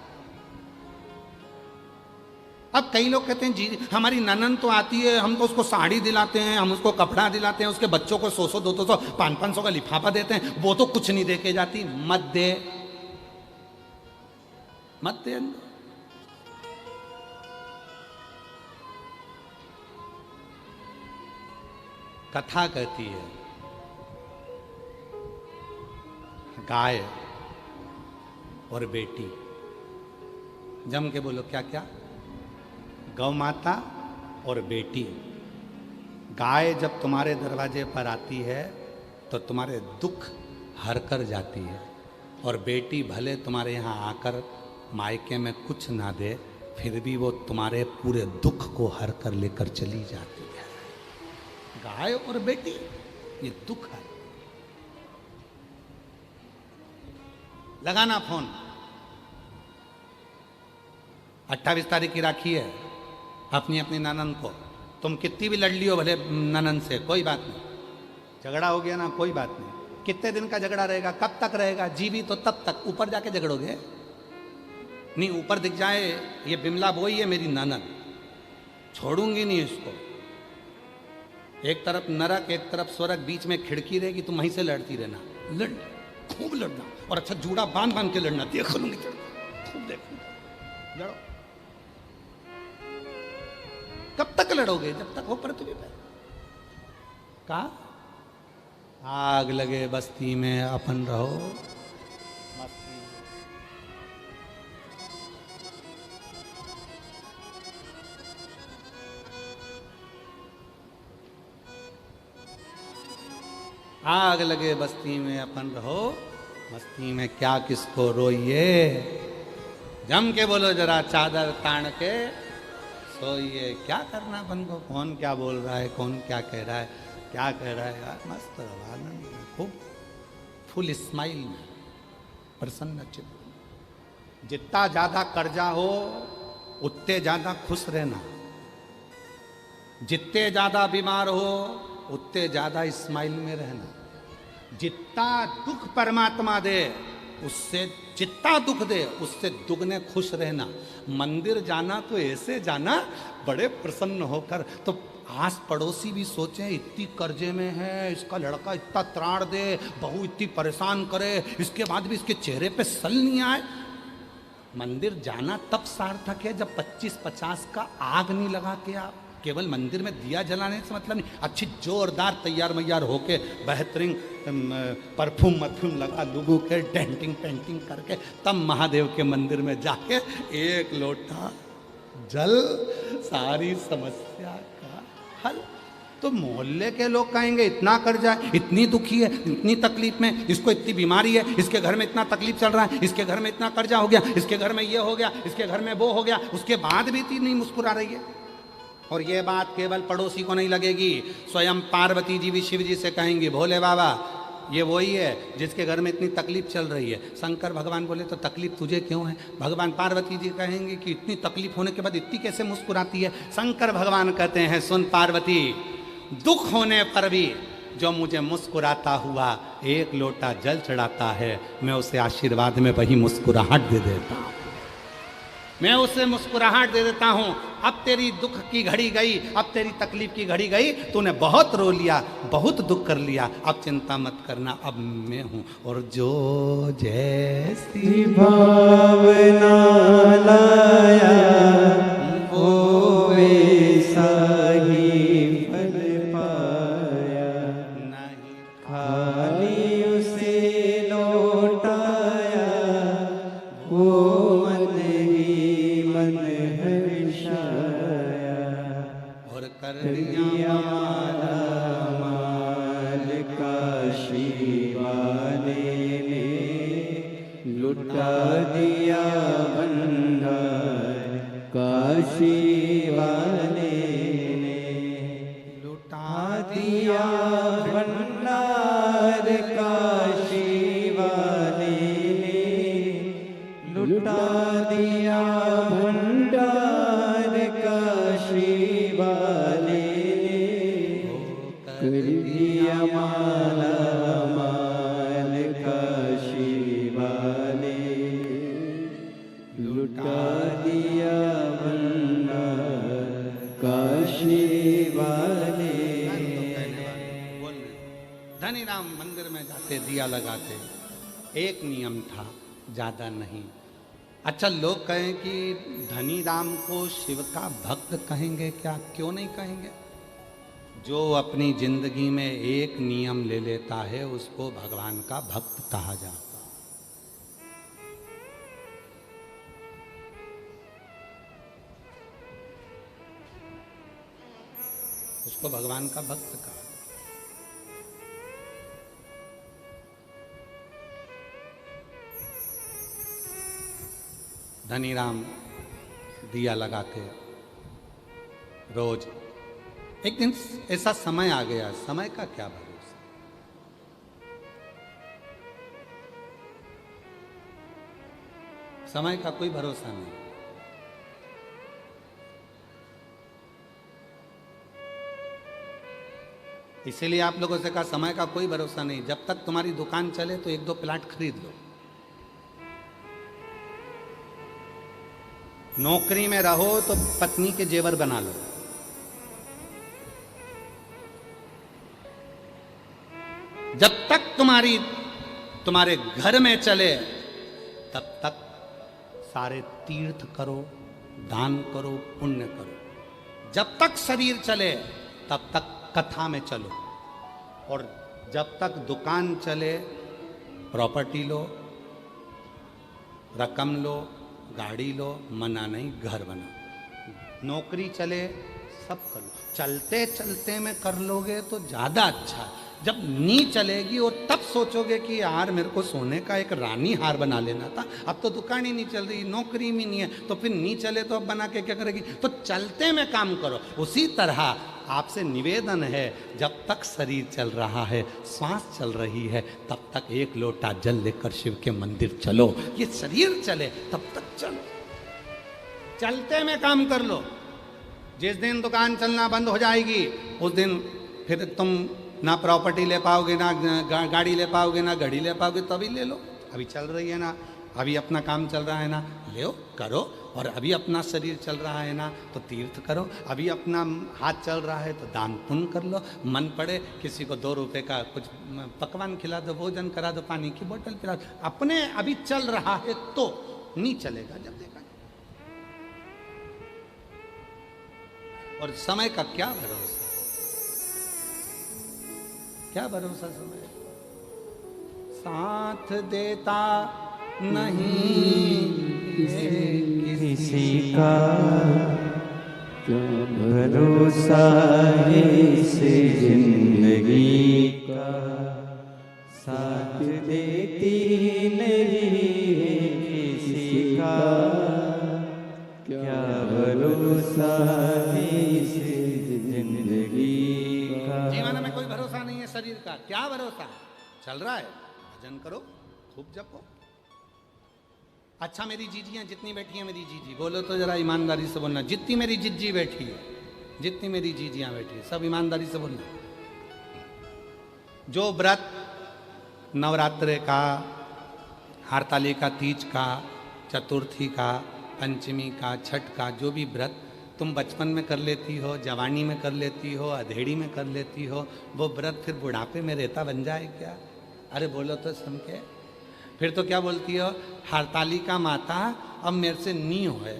अब कई लोग कहते हैं जी हमारी ननन तो आती है, हम तो उसको साड़ी दिलाते हैं, हम उसको कपड़ा दिलाते हैं, उसके बच्चों को 100 200 500 का लिफाफा देते हैं, वो तो कुछ नहीं दे के जाती। मत दे, मत दे। कथा कहती है गाय और बेटी। जम के बोलो क्या क्या? गौ माता और बेटी। गाय जब तुम्हारे दरवाजे पर आती है तो तुम्हारे दुख हर कर जाती है, और बेटी भले तुम्हारे यहाँ आकर मायके में कुछ ना दे, फिर भी वो तुम्हारे पूरे दुख को हर कर लेकर चली जाती है। गाय और बेटी, ये दुख है। लगाना फोन। 28 तारीख की राखी है, अपनी अपनी ननन को, तुम कितनी भी लड़ लियो भले ननन से, कोई बात नहीं। झगड़ा हो गया ना, कोई बात नहीं। कितने दिन का झगड़ा रहेगा, कब तक रहेगा? जीवी तो तब तक। ऊपर जाके झगड़ोगे नहीं। ऊपर दिख जाए ये बिमला बोई है मेरी ननन, छोड़ूंगी नहीं इसको। एक तरफ नरक एक तरफ स्वर्ग, बीच में खिड़की रहेगी, तुम वहीं से लड़ती रहना। लड़, खूब लड़ना, और अच्छा जूड़ा बांध बांध के लड़ना। देख लूंगी, खूब देखो, लड़ो। कब तक लड़ोगे? जब तक हो पृथ्वी पर। कहा आग लगे बस्ती में अपन रहो मस्ती। आग लगे बस्ती में अपन रहो मस्ती में, क्या किसको रोइए। जम के बोलो जरा चादर तान के सोइए। क्या करना अपन को? कौन क्या बोल रहा है, कौन क्या कह रहा है, क्या कह रहा है यार। मस्त रहो, आनंद में, खूब फुल स्माइल में, प्रसन्न चित्त। जितना ज्यादा कर्जा हो उतने ज्यादा खुश रहना, जितने ज्यादा बीमार हो उतने ज्यादा स्माइल में रहना। जितना दुख परमात्मा दे उससे, जितना दुख दे उससे दुगने खुश रहना। मंदिर जाना तो ऐसे जाना बड़े प्रसन्न होकर, तो आस पड़ोसी भी सोचें इतनी कर्जे में है, इसका लड़का इतना त्राण दे, बहू इतनी परेशान करे, इसके बाद भी इसके चेहरे पे सल नहीं आए। मंदिर जाना तब सार्थक है जब 25-50 का आग नहीं लगा के आप। केवल मंदिर में दिया जलाने से मतलब नहीं, अच्छी जोरदार तैयार मैयार होके बेहतरीन परफ्यूम मरफ्यूम लगा लोगों के डेंटिंग पेंटिंग करके तब महादेव के मंदिर में जाके एक लोटा जल, सारी समस्या का हल। तो मोहल्ले के लोग कहेंगे इतना कर्जा है, इतनी दुखी है, इतनी तकलीफ में, इसको इतनी बीमारी है, इसके घर में इतना तकलीफ चल रहा है, इसके घर में इतना कर्जा हो गया, इसके घर में ये हो गया, इसके घर में वो हो गया, उसके बाद भी इतनी नहीं मुस्कुरा रही है। और ये बात केवल पड़ोसी को नहीं लगेगी, स्वयं पार्वती जी भी शिव जी से कहेंगे भोले बाबा ये वही है जिसके घर में इतनी तकलीफ चल रही है। शंकर भगवान बोले तो तकलीफ तुझे क्यों है? भगवान पार्वती जी कहेंगे कि इतनी तकलीफ होने के बाद इतनी कैसे मुस्कुराती है? शंकर भगवान कहते हैं सुन पार्वती, दुख होने पर भी जो मुझे मुस्कुराता हुआ एक लोटा जल चढ़ाता है, मैं उसे आशीर्वाद में वही मुस्कुराहट दे देता हूँ, मैं उसे मुस्कुराहट दे देता हूँ। अब तेरी दुख की घड़ी गई, अब तेरी तकलीफ की घड़ी गई, तूने बहुत रो लिया, बहुत दुख कर लिया, अब चिंता मत करना, अब मैं हूँ। और जो जैसी भावना लाया वो वैसा ही फल पाया, नहीं खाली उसे लौटाया वो मन ही मन हर्षाया। और कर दिया माला माल काशी वाले ने, लुटा दिया भंडार काशी वाले ने, लुटा दिया भंडार काशी वाले ने, लुटा दिया भंडार काशी वाले ने, कर दिया माला में जाते, दिया लगाते। एक नियम था, ज़्यादा नहीं। अच्छा, लोग कहें कि धनी राम को शिव का भक्त कहेंगे क्या? क्यों नहीं कहेंगे? जो अपनी जिंदगी में एक नियम ले लेता है उसको भगवान का भक्त कहा जाता है। उसको भगवान का भक्त कहा। धनी राम दिया लगा के रोज। एक दिन ऐसा समय आ गया, समय का क्या भरोसा। समय का कोई भरोसा नहीं। इसीलिए आप लोगों से कहा समय का कोई भरोसा नहीं। जब तक तुम्हारी दुकान चले तो एक दो प्लाट खरीद लो। नौकरी में रहो तो पत्नी के जेवर बना लो। जब तक तुम्हारे घर में चले तब तक सारे तीर्थ करो, दान करो, पुण्य करो। जब तक शरीर चले तब तक कथा में चलो, और जब तक दुकान चले प्रॉपर्टी लो, रकम लो, गाड़ी लो, मना नहीं, घर बनाओ। नौकरी चले सब करो। चलते चलते में कर लोगे तो ज़्यादा अच्छा। जब नी चलेगी और तब सोचोगे कि यार मेरे को सोने का एक रानी हार बना लेना था, अब तो दुकान ही नहीं चल रही, नौकरी भी नहीं है, तो फिर नी चले तो अब बना के क्या करेगी। तो चलते में काम करो। उसी तरह आपसे निवेदन है, जब तक शरीर चल रहा है, सांस चल रही है, तब तक एक लोटा जल लेकर शिव के मंदिर चलो। ये शरीर चले तब तक चलो, चलते में काम कर लो। जिस दिन दुकान चलना बंद हो जाएगी उस दिन फिर तुम ना प्रॉपर्टी ले पाओगे, ना गाड़ी ले पाओगे, ना घड़ी ले पाओगे। तो अभी ले लो, अभी चल रही है ना, अभी अपना काम चल रहा है ना, ले करो। और अभी अपना शरीर चल रहा है ना तो तीर्थ करो। अभी अपना हाथ चल रहा है तो दान पुण्य कर लो। मन पड़े किसी को 2 रुपए का कुछ पकवान खिला दो, भोजन करा दो, पानी की बोतल पिला दो। अपने अभी चल रहा है तो नहीं चलेगा जब देखा। और समय का क्या भरोसा, क्या भरोसा समय। साथ देता नहीं किसी का, क्या भरोसा है इस जिंदगी का। साथ देती नहीं किसी का, क्या भरोसा है इस जिंदगी का। जीवन में कोई भरोसा नहीं है शरीर का, क्या भरोसा। चल रहा है, भजन करो, खूब जपो। अच्छा, मेरी जीजियां जितनी बैठी हैं, मेरी जीजी बोलो तो जरा ईमानदारी से बोलना। जितनी मेरी जिज्जी बैठी है, जितनी मेरी जीजियां बैठी है, सब ईमानदारी से बोलना। जो व्रत नवरात्रे का, हरतालिका तीज का, चतुर्थी का, पंचमी का, छठ का, जो भी व्रत तुम बचपन में कर लेती हो, जवानी में कर लेती हो, अधेड़ी में कर लेती हो, वो व्रत फिर बुढ़ापे में रहता बन जाए क्या? अरे बोलो तो सुन के। फिर तो क्या बोलती हो, हरतालिका माता अब मेरे से नी होए।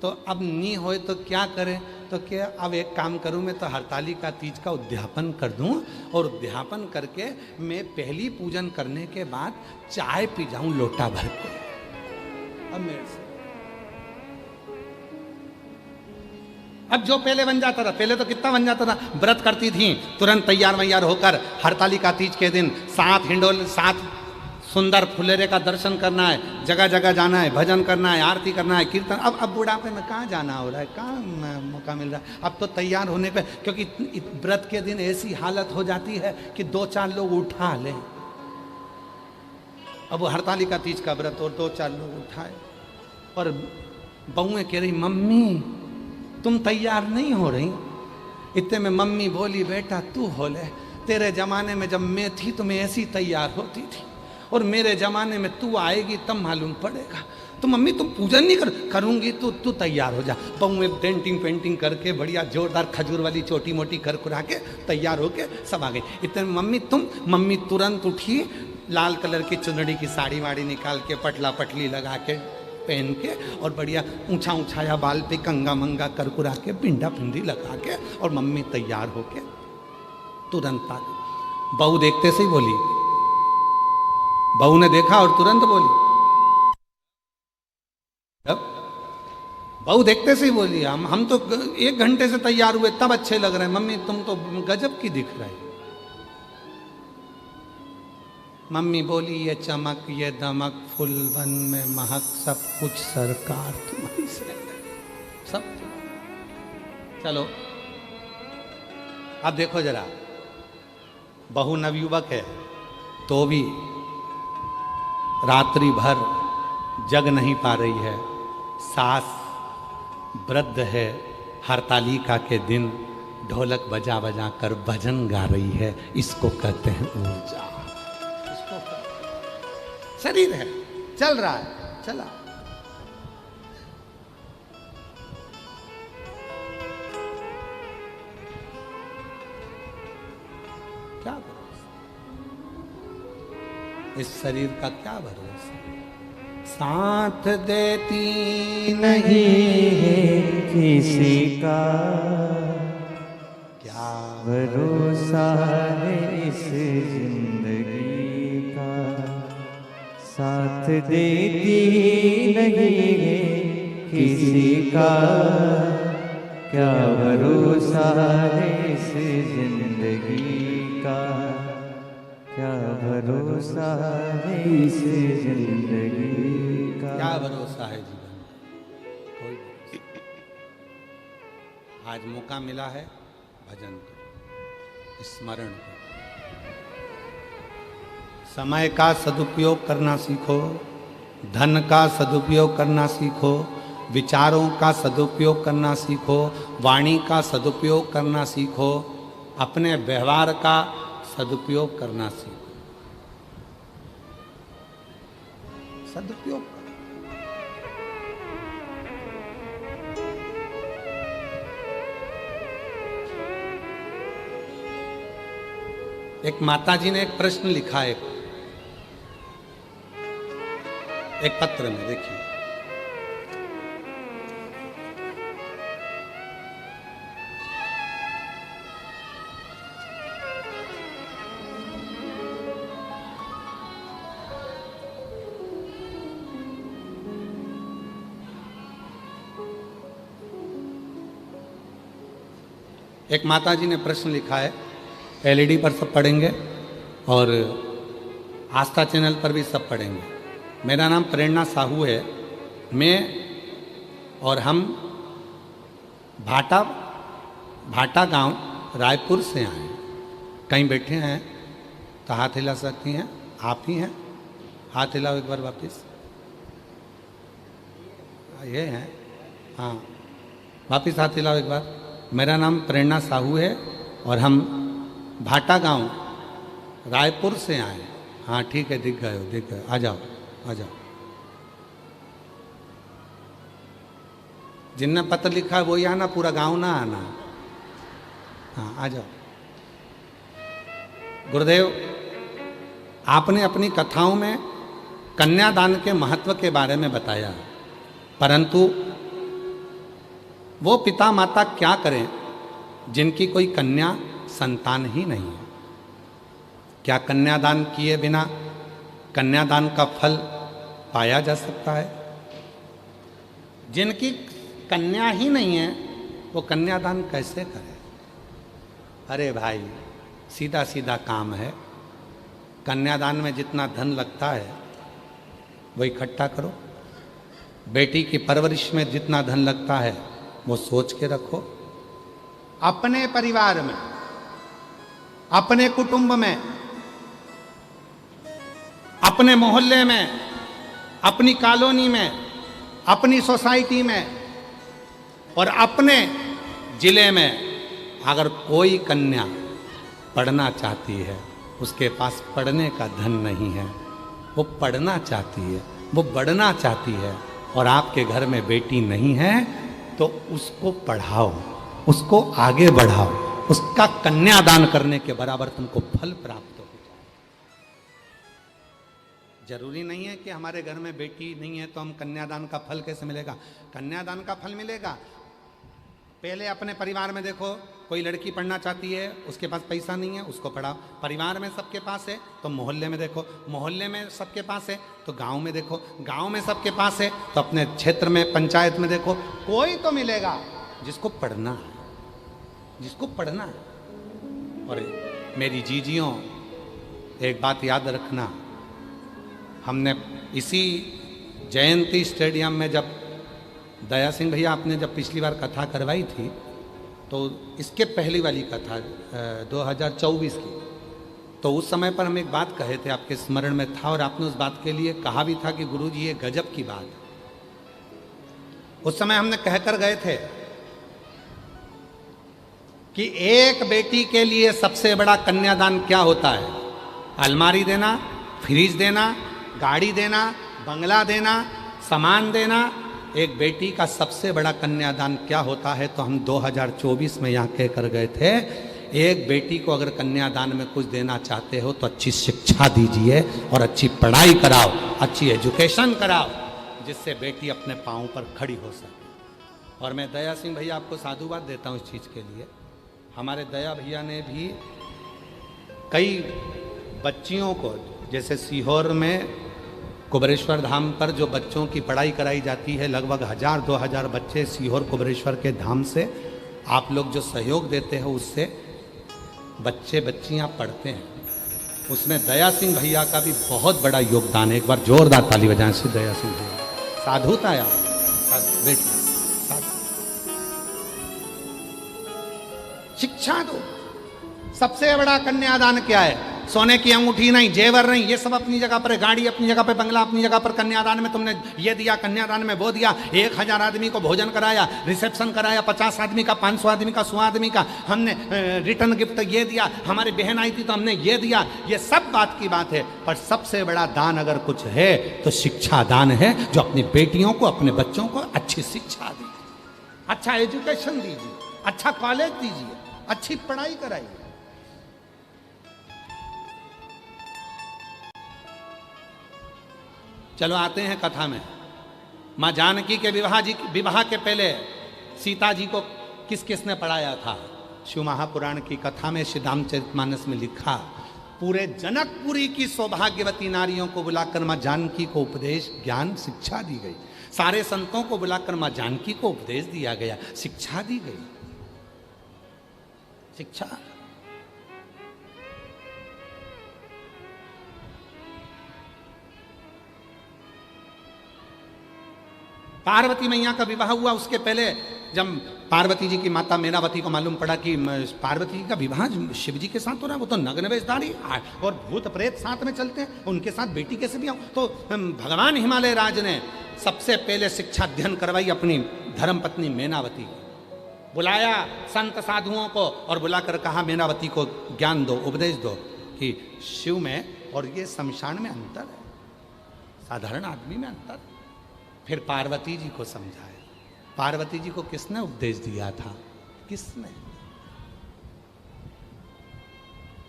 तो अब नी होए तो क्या करें? तो क्या अब एक काम करूं, मैं तो हरतालिका तीज का उद्यापन कर दूं, और उद्यापन करके मैं पहली पूजन करने के बाद चाय पी जाऊं लोटा भर के। अब मेरे से अब जो पहले बन जाता था, पहले तो कितना बन जाता था, व्रत करती थी तुरंत तैयार वैयार होकर हरतालिका तीज के दिन 7 हिंडोल 7 सुंदर फुलेरे का दर्शन करना है, जगह जगह जाना है, भजन करना है, आरती करना है, कीर्तन। अब बुढ़ापे में कहाँ जाना हो रहा है, कहाँ मौका मिल रहा है। अब तो तैयार होने पे, क्योंकि व्रत के दिन ऐसी हालत हो जाती है कि 2-4 लोग उठा लें। अब वो हरतालिका तीज का व्रत और 2-4 लोग उठाए, और बहुएं कह रही मम्मी तुम तैयार नहीं हो रही। इतने में मम्मी बोली बेटा तू हो ले, तेरे जमाने में जब मैं थी तो मैं ऐसी तैयार होती थी, और मेरे जमाने में तू आएगी तब मालूम पड़ेगा। तो मम्मी तुम पूजन नहीं करूंगी तो तू तैयार हो जा। बहू में डेंटिंग पेंटिंग करके बढ़िया जोरदार खजूर वाली छोटी मोटी कर कुरा के तैयार होके सब आ गई। इतने मम्मी तुरंत उठी, लाल कलर की चुनरी की साड़ी वाड़ी निकाल के पटला पटली लगा के पहन के और बढ़िया ऊंचा ऊंचाया बाल पे कंगा मंगा कर कुरा के पिंडा पिंडी लगा के और मम्मी तैयार होके तुरंत आ गई। बहू देखते से ही बोली, बहू ने देखा और तुरंत बोली, बहू देखते से ही बोली, हम तो 1 घंटे से तैयार हुए तब अच्छे लग रहे हैं, मम्मी तुम तो गजब की दिख रही। मम्मी बोली, ये चमक ये दमक फूल बन में महक सब कुछ सरकार तुम्हारी से सब। चलो अब देखो जरा, बहू नवयुवक है तो भी रात्रि भर जग नहीं पा रही है। सास वृद्ध है, हरतालिका के दिन ढोलक बजा बजा कर भजन गा रही है। इसको कहते हैं ऊर्जा। शरीर है, चल रहा है, चला। क्या भरोसा, इस शरीर का क्या भरोसा। साथ देती नहीं है किसी का, क्या भरोसा है इस जिंदगी का। साथ देती नहीं है किसी का, क्या भरोसा है इस जिंदगी का। क्या भरोसा है इस जिंदगी का। क्या भरोसा है जीवन में, कोई भरोसा। आज मौका मिला है, भजन करो, स्मरण करो। समय का सदुपयोग करना सीखो, धन का सदुपयोग करना सीखो, विचारों का सदुपयोग करना सीखो, वाणी का सदुपयोग करना सीखो, अपने व्यवहार का सदुपयोग करना सीखो। सदुपयोग करो। एक माता जी ने एक प्रश्न लिखा है एक पत्र में, देखिए। एक माता जी ने प्रश्न लिखा है, एलईडी पर सब पढ़ेंगे और आस्था चैनल पर भी सब पढ़ेंगे। मेरा नाम प्रेरणा साहू है। मैं और हम भाटा गांव रायपुर से आए हैं। कहीं बैठे हैं तो हाथ हिला सकती हैं, आप ही हैं, हाथ हिलाओ एक बार वापस। ये हैं, हाँ वापस हाथ हिलाओ एक बार। मेरा नाम प्रेरणा साहू है और हम भाटा गांव रायपुर से आए। हाँ ठीक है, दिख गए हो, दिख गए, आ जाओ आ जाओ। जिनने पत्र लिखा है वही आना, पूरा गांव ना आना। हाँ आ जाओ। गुरुदेव, आपने अपनी कथाओं में कन्यादान के महत्व के बारे में बताया, परंतु वो पिता माता क्या करें जिनकी कोई कन्या संतान ही नहीं है। क्या कन्यादान किए बिना कन्यादान का फल पाया जा सकता है? जिनकी कन्या ही नहीं है वो कन्यादान कैसे करे? अरे भाई, सीधा सीधा काम है। कन्यादान में जितना धन लगता है वो इकट्ठा करो। बेटी की परवरिश में जितना धन लगता है वो सोच के रखो। अपने परिवार में, अपने कुटुंब में, अपने मोहल्ले में, अपनी कॉलोनी में, अपनी सोसाइटी में और अपने जिले में अगर कोई कन्या पढ़ना चाहती है, उसके पास पढ़ने का धन नहीं है, वो पढ़ना चाहती है, वो बढ़ना चाहती है, और आपके घर में बेटी नहीं है तो उसको पढ़ाओ, उसको आगे बढ़ाओ, उसका कन्यादान करने के बराबर तुमको फल प्राप्त हो जाए। जरूरी नहीं है कि हमारे घर में बेटी नहीं है तो हम कन्यादान का फल कैसे मिलेगा। कन्यादान का फल मिलेगा, पहले अपने परिवार में देखो, कोई लड़की पढ़ना चाहती है, उसके पास पैसा नहीं है, उसको पढ़ाओ। परिवार में सबके पास है तो मोहल्ले में देखो, मोहल्ले में सबके पास है तो गांव में देखो, गांव में सबके पास है तो अपने क्षेत्र में, पंचायत में देखो, कोई तो मिलेगा जिसको पढ़ना है, जिसको पढ़ना है। और मेरी जीजियों, एक बात याद रखना, हमने इसी जयंती स्टेडियम में जब दया सिंह भैया आपने जब पिछली बार कथा करवाई थी तो इसके पहली वाली कथा 2024 की, तो उस समय पर हम एक बात कहे थे, आपके स्मरण में था और आपने उस बात के लिए कहा भी था कि गुरुजी ये गजब की बात है। उस समय हमने कहकर गए थे कि एक बेटी के लिए सबसे बड़ा कन्यादान क्या होता है? अलमारी देना, फ्रिज देना, गाड़ी देना, बंगला देना, सामान देना। एक बेटी का सबसे बड़ा कन्यादान क्या होता है? तो हम 2024 में यहाँ कह कर गए थे, एक बेटी को अगर कन्यादान में कुछ देना चाहते हो तो अच्छी शिक्षा दीजिए और अच्छी पढ़ाई कराओ, अच्छी एजुकेशन कराओ, जिससे बेटी अपने पाँव पर खड़ी हो सके। और मैं दया सिंह भैया आपको साधुवाद देता हूँ इस चीज़ के लिए। हमारे दया भैया ने भी कई बच्चियों को, जैसे सीहोर में कुबरेश्वर धाम पर जो बच्चों की पढ़ाई कराई जाती है, लगभग 1000-2000 बच्चे सीहोर कुबरेश्वर के धाम से आप लोग जो सहयोग देते हो उससे बच्चे बच्चियां पढ़ते हैं। उसमें दया सिंह भैया का भी बहुत बड़ा योगदान है। एक बार जोरदार ताली बजाएं श्री दया सिंह भैया। साधुता है बेटी, शिक्षा दो। सबसे बड़ा कन्यादान क्या है? सोने की अंगूठी नहीं, जेवर नहीं, ये सब अपनी जगह पर है, गाड़ी अपनी जगह पर, बंगला अपनी जगह पर। कन्यादान में तुमने ये दिया, कन्यादान में वो दिया, 1000 आदमी को भोजन कराया, रिसेप्शन कराया, 50 आदमी का, 500 आदमी का, 100 आदमी का, हमने रिटर्न गिफ्ट ये दिया, हमारी बहन आई थी तो हमने ये दिया। ये सब बात की बात है, पर सबसे बड़ा दान अगर कुछ है तो शिक्षा दान है, जो अपनी बेटियों को, अपने बच्चों को अच्छी शिक्षा दीजिए, अच्छा एजुकेशन दीजिए, अच्छा कॉलेज दीजिए, अच्छी पढ़ाई कराइए। चलो आते हैं कथा में। माँ जानकी के विवाह के पहले सीता जी को किस किसने पढ़ाया था? शिव महापुराण की कथा में, श्री रामचरितमानस में लिखा, पूरे जनकपुरी की सौभाग्यवती नारियों को बुलाकर माँ जानकी को उपदेश, ज्ञान, शिक्षा दी गई। सारे संतों को बुलाकर माँ जानकी को उपदेश दिया गया, शिक्षा दी गई। शिक्षा पार्वती मैया का विवाह हुआ, उसके पहले जब पार्वती जी की माता मेनावती को मालूम पड़ा कि पार्वती जी का विवाह शिव जी के साथ हो रहा है, वो तो नग्न वेशधारी और भूत प्रेत साथ में चलते हैं, उनके साथ बेटी कैसे भी आओ? तो भगवान हिमालय राज ने सबसे पहले शिक्षा अध्ययन करवाई अपनी धर्मपत्नी मेनावती को। बुलाया संत साधुओं को और बुलाकर कहा, मेनावती को ज्ञान दो, उपदेश दो कि शिव में और ये शमशान में अंतर है, साधारण आदमी में अंतर है। फिर पार्वती जी को समझाया। पार्वती जी को किसने उपदेश दिया था? किसने?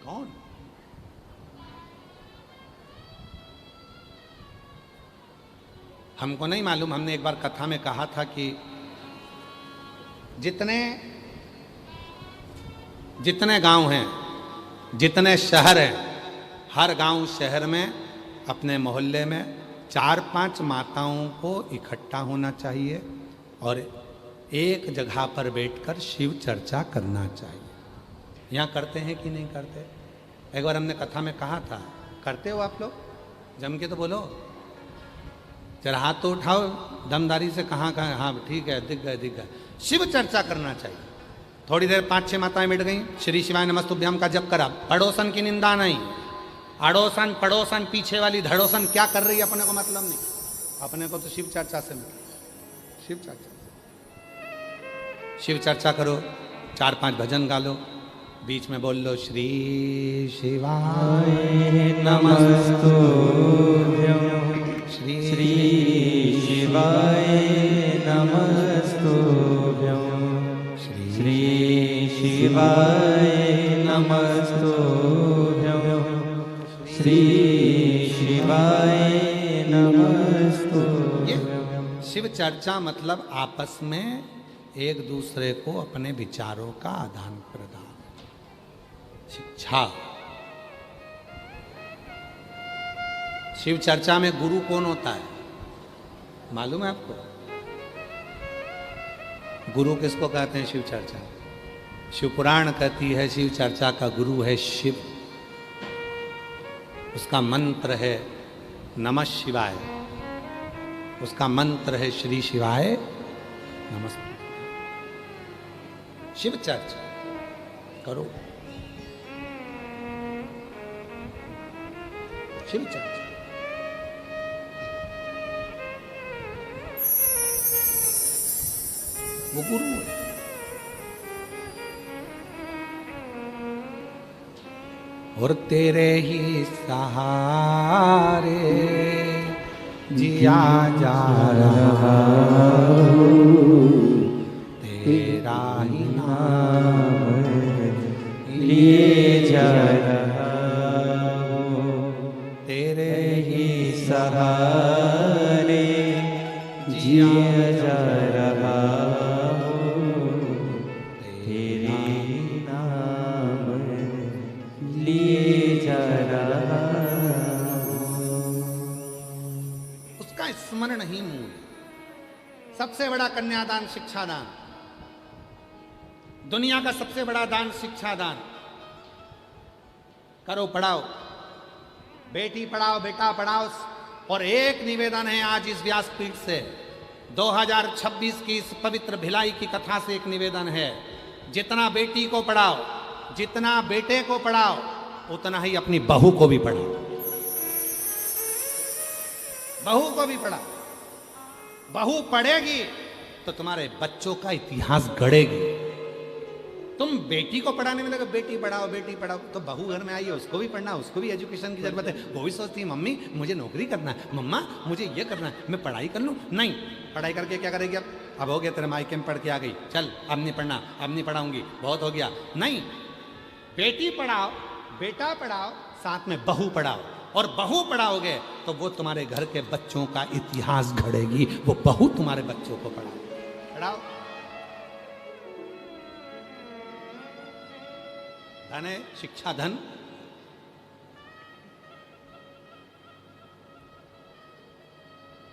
कौन? हमको नहीं मालूम। हमने एक बार कथा में कहा था कि जितने गांव हैं, जितने शहर हैं, हर गांव शहर में, अपने मोहल्ले में 4-5 माताओं को इकट्ठा होना चाहिए और एक जगह पर बैठकर शिव चर्चा करना चाहिए। यहाँ करते हैं कि नहीं करते? एक बार हमने कथा में कहा था, करते हो आप लोग? जम के तो बोलो, जरा हाथ तो उठाओ दमदारी से। कहाँ? हाँ ठीक है, दिख गए। शिव चर्चा करना चाहिए। थोड़ी देर 5-6 माताएं बैठ गई, श्री शिवाय नमस्तुभ्यम का जप करा। पड़ोसन की निंदा नहीं, अड़ोसन पड़ोसन पीछे वाली धड़ोसन क्या कर रही है अपने को मतलब नहीं, अपने को तो शिव चर्चा से मतलब। शिव चर्चा, शिव चर्चा करो, 4-5 भजन गा लो, बीच में बोल लो श्री शिवाय नमस्तुभ्यं, श्री शिवाय शिवाय नमस्तुभ्यं श्री शिवाय नमस्तुभ्यं। शिव चर्चा मतलब आपस में एक दूसरे को अपने विचारों का आदान प्रदान, शिक्षा। शिव चर्चा में गुरु कौन होता है मालूम है आपको? गुरु किसको कहते हैं शिव चर्चा? शिव पुराण कहती है शिव चर्चा का गुरु है शिव। उसका मंत्र है नमः शिवाय, उसका मंत्र है श्री शिवाय नमस्ते। शिव चर्चा करो, शिव चर्चा। वो गुरु है। और तेरे ही सहारे जिया जा रहा, तेरा ही नाम लिए जा रहा, तेरे ही सहारे जिया जा रहा, तेरे नाम लिए जा रहा। उसका स्मरण ही मूल। सबसे बड़ा कन्यादान शिक्षादान, दुनिया का सबसे बड़ा दान शिक्षादान। करो, पढ़ाओ, बेटी पढ़ाओ, बेटा पढ़ाओ। और एक निवेदन है आज इस व्यासपीठ से, 2026 की इस पवित्र भिलाई की कथा से एक निवेदन है, जितना बेटी को पढ़ाओ, जितना बेटे को पढ़ाओ, उतना ही अपनी बहू को भी पढ़ाओ। बहू को भी पढ़ाओ। बहू पढ़ेगी तो तुम्हारे बच्चों का इतिहास गढ़ेगी। तुम बेटी को पढ़ाने में लगे, बेटी पढ़ाओ, बेटी पढ़ाओ, तो बहू घर में आई है, उसको भी पढ़ना, उसको भी एजुकेशन की जरूरत है। वो भी सोचती है मम्मी मुझे नौकरी करना है, मम्मा मुझे ये करना है, मैं पढ़ाई कर लूँ। नहीं, पढ़ाई करके क्या करेगी? अब हो गया तेरे मायके में पढ़ के आ गई, चल अब नहीं पढ़ना, अब नहीं पढ़ाऊंगी, बहुत हो गया। नहीं, बेटी पढ़ाओ, बेटा पढ़ाओ, साथ में बहू पढ़ाओ। और बहू पढ़ाओगे तो वो तुम्हारे घर के बच्चों का इतिहास गढ़ेगी। वो बहू तुम्हारे बच्चों को पढ़ाओ। धन है, शिक्षा धन।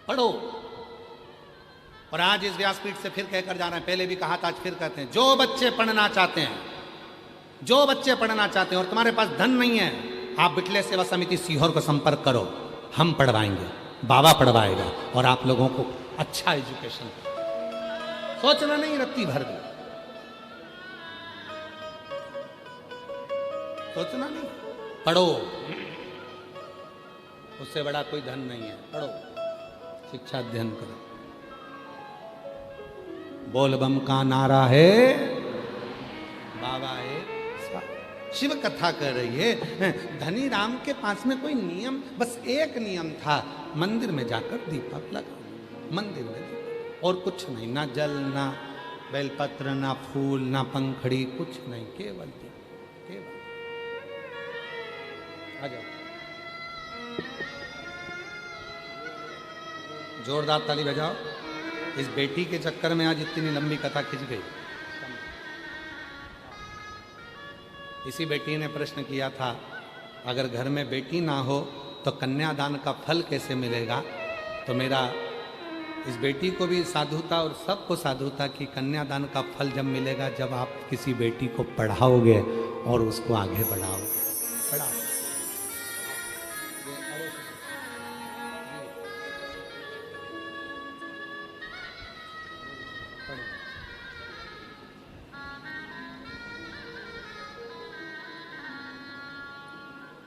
पढ़ो। और आज इस व्यासपीठ से फिर कहकर जा रहे हैं, पहले भी कहा था, आज फिर कहते हैं, जो बच्चे पढ़ना चाहते हैं, जो बच्चे पढ़ना चाहते हैं और तुम्हारे पास धन नहीं है, आप बिटले सेवा समिति सीहोर को संपर्क करो, हम पढ़वाएंगे, बाबा पढ़वाएगा और आप लोगों को अच्छा एजुकेशन। सोचना नहीं रत्ती भर भी, सोचना नहीं, पढ़ो। उससे बड़ा कोई धन नहीं है। पढ़ो, शिक्षा अध्ययन करो। बोल बम का नारा है, बाबा है, शिव कथा कर रही है। धनी राम के पास में कोई नियम, बस एक नियम था, मंदिर में जाकर दीपक लगा, मंदिर में दीपक, और कुछ नहीं, ना जल, ना बेलपत्र, ना फूल, ना पंखड़ी, कुछ नहीं, केवल दीपक, केवल। आ जाओ, जोरदार ताली बजाओ। इस बेटी के चक्कर में आज इतनी लंबी कथा खिंच गई। इसी बेटी ने प्रश्न किया था, अगर घर में बेटी ना हो तो कन्यादान का फल कैसे मिलेगा? तो मेरा इस बेटी को भी साधुता और सबको साधुता कि कन्यादान का फल जब मिलेगा जब आप किसी बेटी को पढ़ाओगे और उसको आगे बढ़ाओगे। पढ़ाओ।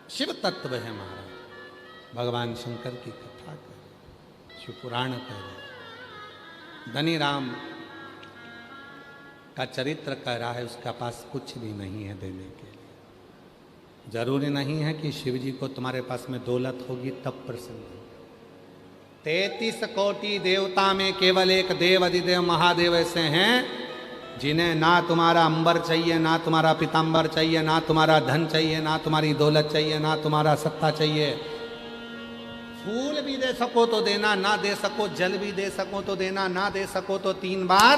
शिव तत्व है महाराज, भगवान शंकर की कथा कर, शिव पुराण कर, धनी राम का चरित्र कह रहा है, उसका पास कुछ भी नहीं है देने के लिए। जरूरी नहीं है कि शिव जी को तुम्हारे पास में दौलत होगी तब प्रसन्न हो। 33 कोटि देवता में केवल एक देव अधिदेव महादेव ऐसे हैं जिन्हें ना तुम्हारा अंबर चाहिए, ना तुम्हारा पीताम्बर चाहिए, ना तुम्हारा धन चाहिए, ना तुम्हारी दौलत चाहिए, ना तुम्हारा सत्ता चाहिए। फूल भी दे सको तो देना, ना दे सको जल भी दे सको तो देना, ना दे सको तो 3 बार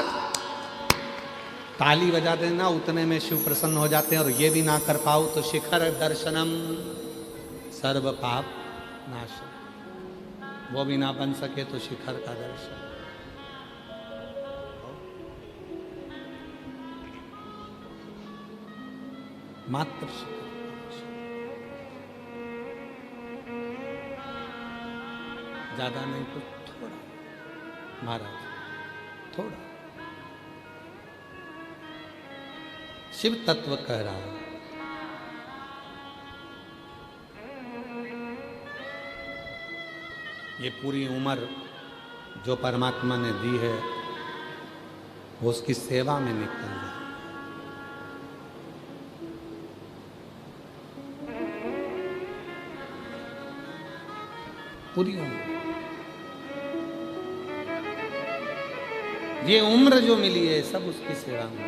ताली बजा देना, उतने में शिव प्रसन्न हो जाते हैं। और ये भी ना कर पाओ तो शिखर दर्शनम सर्व पाप नाश, वो भी ना बन सके तो शिखर का दर्शन। मात्र शिखर, ज्यादा नहीं तो थोड़ा महाराज, थोड़ा। शिव तत्व कह रहा है, ये पूरी उम्र जो परमात्मा ने दी है वो उसकी सेवा में निकल जाए। पूरी उम्र, ये उम्र जो मिली है सब उसकी सेवा में।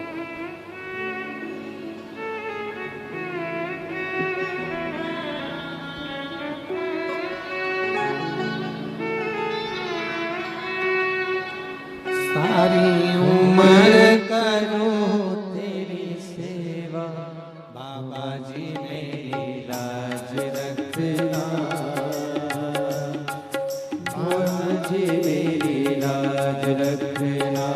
सारी उम्र करो तेरी सेवा, बाबा जी मेरी लाज रखना, बाबा जी मेरी लाज रखना,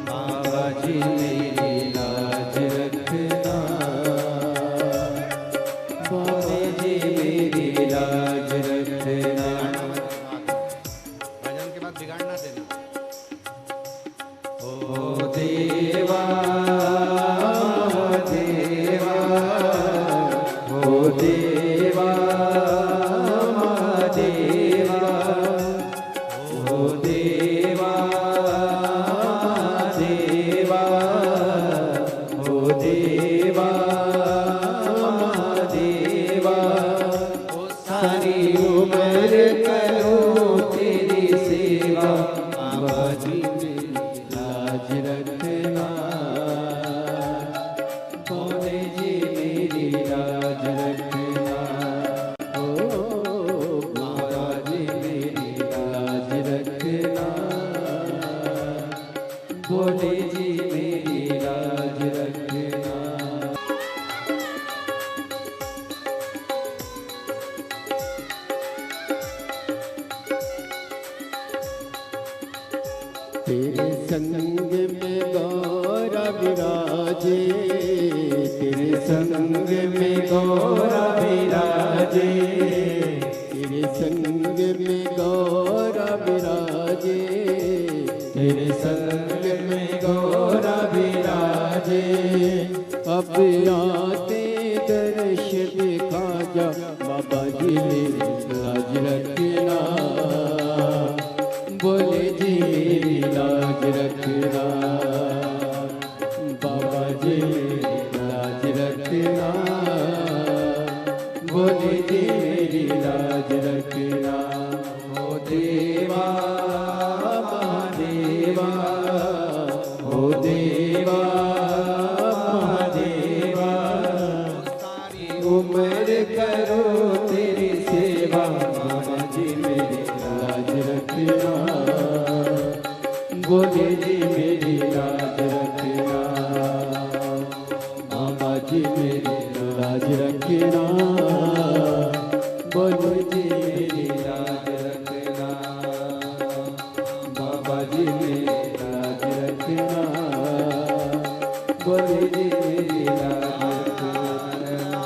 बाबा जी मेरी लाज रखना, बाबा जी मेरी लाज रखना। भजन के बाद बिगाड़ना देना। ओ देवा देवा, ओ देवा देवा, ओ देवा देवा, ओ देवा देवा, ओ सारी उम्र करो तेरी सेवा, बाबा जी मेरी लाज रखना, भोले जी मेरी लाज रखना, ओ बाबा जी मेरी लाज रखना, भोले जी मेरी लाज रखना। तेरे संग में गौरा विराजे, तेरे संग में गौरा विराजे, तेरे संग में गौरा विराजे, तेरे संग में गौरा विराजे। अब आते दर्श दिखा जा, बाबा जी मेरी लाज रखना, बोले जी मेरी लाज रखना, बाबा जी मेरी लाज रखना, बोले जी मेरी लाज रखना। ओ देवा महादेवा, ओ देवा महादेवा, सारी उम्र करो तेरी सेवा, बाबा जी मेरी लाज रखना, बोले जी मेरी लाज रखना, बाबा जी मेरी लाज रखना, बोले जी मेरी लाज रखना, बाबा जी मेरी लाज रखना, बोले जी मेरी लाज रखना।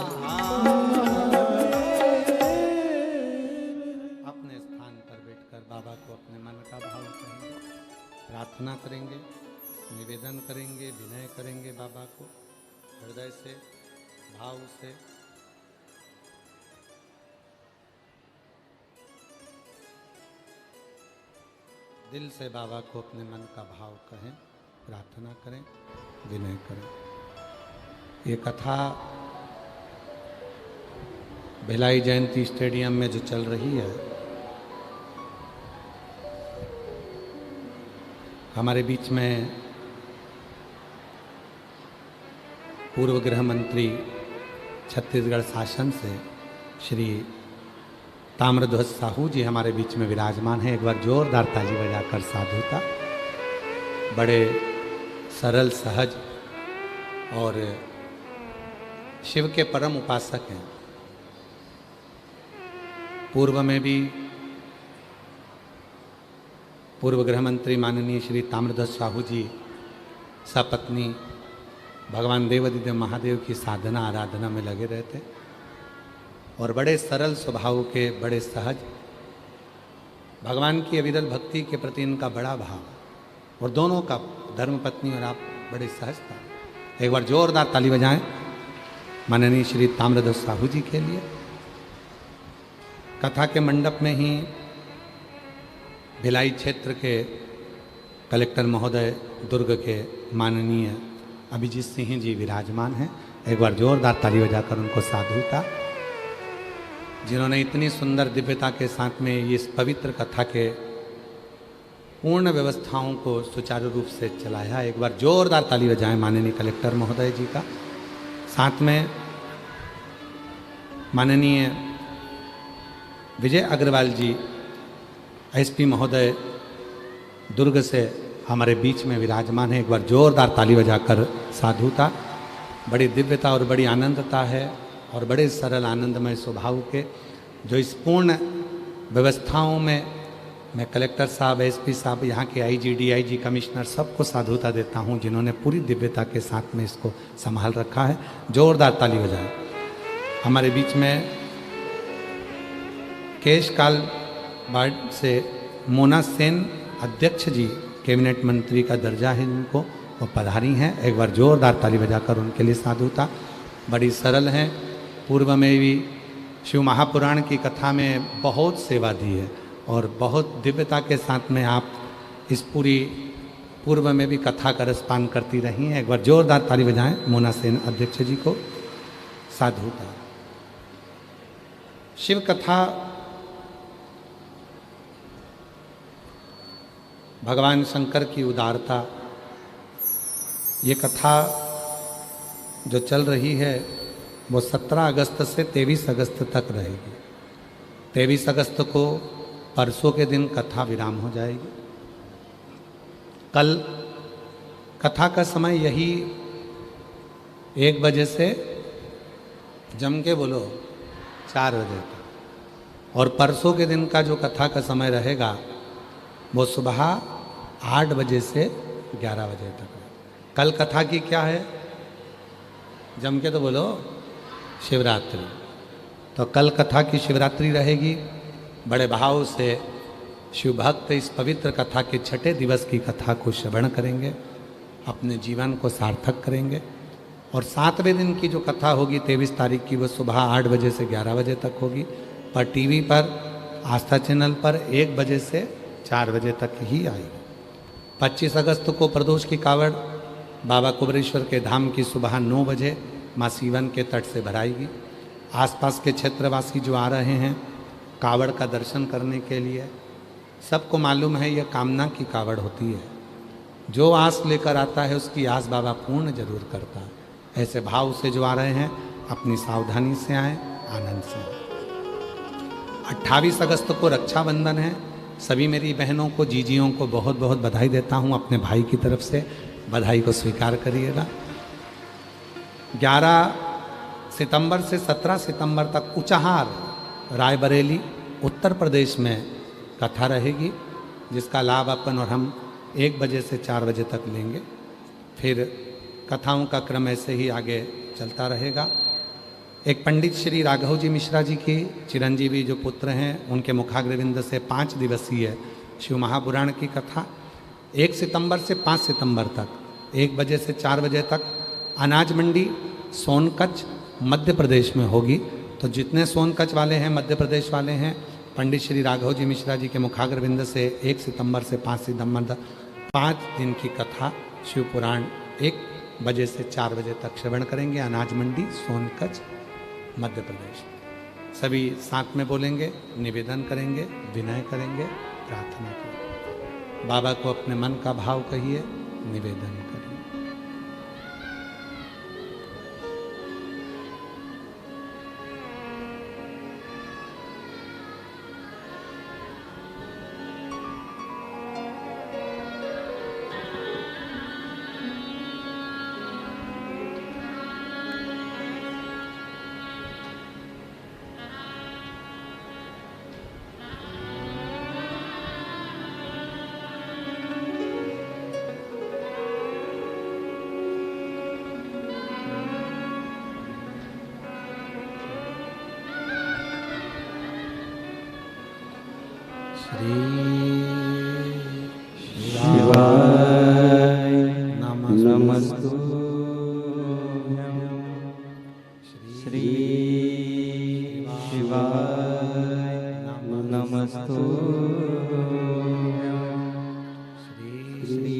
अपने स्थान पर बैठकर बाबा को अपने मन का भाव करेंगे, प्रार्थना करेंगे, निवेदन करेंगे, विनय करेंगे बाबा को हृदय से, भाव से। दिल से बाबा को अपने मन का भाव कहें, प्रार्थना करें, विनय करें। ये कथा भिलाई जयंती स्टेडियम में जो चल रही है, हमारे बीच में पूर्व गृह मंत्री छत्तीसगढ़ शासन से श्री ताम्रध्वज साहू जी हमारे बीच में विराजमान हैं। एक बार जोरदार ताली बजाकर साधुता। बड़े सरल सहज और शिव के परम उपासक हैं। पूर्व में भी पूर्व गृह मंत्री माननीय श्री ताम्रध्वज साहू जी सपत्नी भगवान देवादिदेव महादेव की साधना आराधना में लगे रहते और बड़े सरल स्वभाव के, बड़े सहज, भगवान की अविरल भक्ति के प्रति इनका बड़ा भाव और दोनों का धर्मपत्नी और आप बड़े सहजता। एक बार जोरदार ताली बजाएं माननीय श्री ताम्रध्वज साहू जी के लिए। कथा के मंडप में ही भिलाई क्षेत्र के कलेक्टर महोदय दुर्ग के माननीय अभिजीत सिंह जी विराजमान हैं। एक बार जोरदार ताली बजाकर उनको साधुता, जिन्होंने इतनी सुंदर दिव्यता के साथ में इस पवित्र कथा के पूर्ण व्यवस्थाओं को सुचारू रूप से चलाया। एक बार जोरदार ताली बजाएं माननीय कलेक्टर महोदय जी का। साथ में माननीय विजय अग्रवाल जी एसपी महोदय दुर्ग से हमारे बीच में विराजमान है। एक बार जोरदार ताली बजाकर साधुता। बड़ी दिव्यता और बड़ी आनंदता है और बड़े सरल आनंदमय स्वभाव के, जो इस पूर्ण व्यवस्थाओं में मैं कलेक्टर साहब, एसपी साहब, यहाँ के आईजी, डीआईजी, कमिश्नर सबको साधुता देता हूँ, जिन्होंने पूरी दिव्यता के साथ में इसको संभाल रखा है। जोरदार ताली बजाएं। हमारे बीच में केशकाल वार्ड से मोना सेन अध्यक्ष जी, कैबिनेट मंत्री का दर्जा है जिनको, वो पधारी हैं। एक बार जोरदार ताली बजाकर उनके लिए साधुता। बड़ी सरल हैं। पूर्व में भी शिव महापुराण की कथा में बहुत सेवा दी है और बहुत दिव्यता के साथ में आप इस पूरी पूर्व में भी कथा का रसपान करती रही हैं। एक बार जोरदार ताली बजाएं मोना सेन अध्यक्ष जी को साधुता। शिव कथा भगवान शंकर की उदारता, ये कथा जो चल रही है वो 17 अगस्त से 23 अगस्त तक रहेगी। 23 अगस्त को परसों के दिन कथा विराम हो जाएगी। कल कथा का समय यही 1 बजे से जम के बोलो 4 बजे तक, और परसों के दिन का जो कथा का समय रहेगा वो सुबह 8 बजे से 11 बजे तक है। कल कथा की क्या है? जम के तो बोलो शिवरात्रि। तो कल कथा की शिवरात्रि रहेगी। बड़े भाव से शिव भक्त इस पवित्र कथा के 6ठे दिवस की कथा को श्रवण करेंगे, अपने जीवन को सार्थक करेंगे। और 7वें दिन की जो कथा होगी 23 तारीख की, वो सुबह 8 बजे से 11 बजे तक होगी। पर टीवी पर आस्था चैनल पर 1 बजे से 4 बजे तक ही आएगी। 25 अगस्त को प्रदोष की कावड़ बाबा कुबरेश्वर के धाम की सुबह 9 बजे माँ सीवन के तट से भराएगी। आसपास के क्षेत्रवासी जो आ रहे हैं कावड़ का दर्शन करने के लिए, सबको मालूम है यह कामना की कावड़ होती है। जो आस लेकर आता है उसकी आस बाबा पूर्ण जरूर करता है। ऐसे भाव से जो आ रहे हैं अपनी सावधानी से आएँ, आनंद से आएँ। 28 अगस्त को रक्षाबंधन है। सभी मेरी बहनों को, जीजियों को बहुत बहुत बधाई देता हूँ। अपने भाई की तरफ से बधाई को स्वीकार करिएगा। 11 सितंबर से 17 सितंबर तक ऊंचाहार रायबरेली उत्तर प्रदेश में कथा रहेगी, जिसका लाभ अपन और हम 1 बजे से 4 बजे तक लेंगे। फिर कथाओं का क्रम ऐसे ही आगे चलता रहेगा। एक पंडित श्री राघव जी मिश्रा जी की चिरंजीवी जो पुत्र हैं, उनके मुखाग्रविंद से 5 दिवसीय शिव महापुराण की कथा 1 सितंबर से 5 सितंबर तक 1 बजे से 4 बजे तक अनाज मंडी सोनकच्छ मध्य प्रदेश में होगी। तो जितने सोनकच्छ वाले हैं, मध्य प्रदेश वाले हैं, पंडित श्री राघव जी मिश्रा जी के मुखाग्रविंद से 1 सितंबर से 5 सितंबर तक 5 दिन की कथा शिव पुराण 1 बजे से 4 बजे तक श्रवण करेंगे। अनाज मंडी सोनकच्छ मध्य प्रदेश। सभी साथ में बोलेंगे, निवेदन करेंगे, विनय करेंगे, प्रार्थना करेंगे। बाबा को अपने मन का भाव कहिए, निवेदन करिए। श्री शिवाय नमस्तु। श्री शिवाय नमस्तु। श्री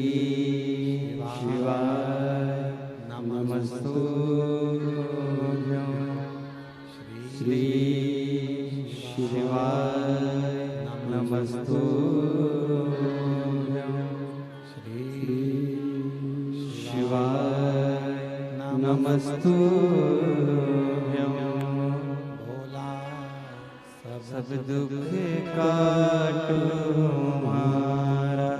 शिवाय नमस्तु। श्री शिवाय नमस्तु। श्री शिवाय नमस्तु। भोला सब दुख काटो हमारा,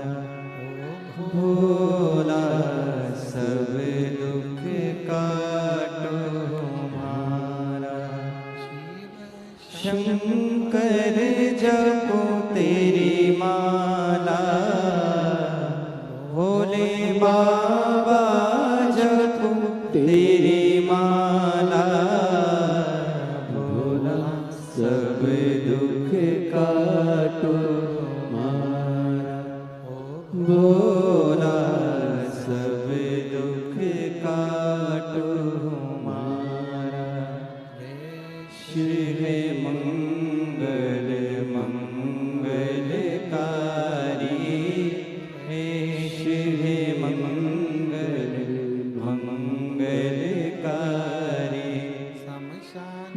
भोला सब दुख काटो हमारा। शंकर जपो तेरी माला, भोले बाबा जपो तेरी माला। भोला सब दुख काटो हमारा, भोला सब दुख काटो हमारा। शिव मंगल मंगलकारी, हे शिव मंगल मंगलकारी।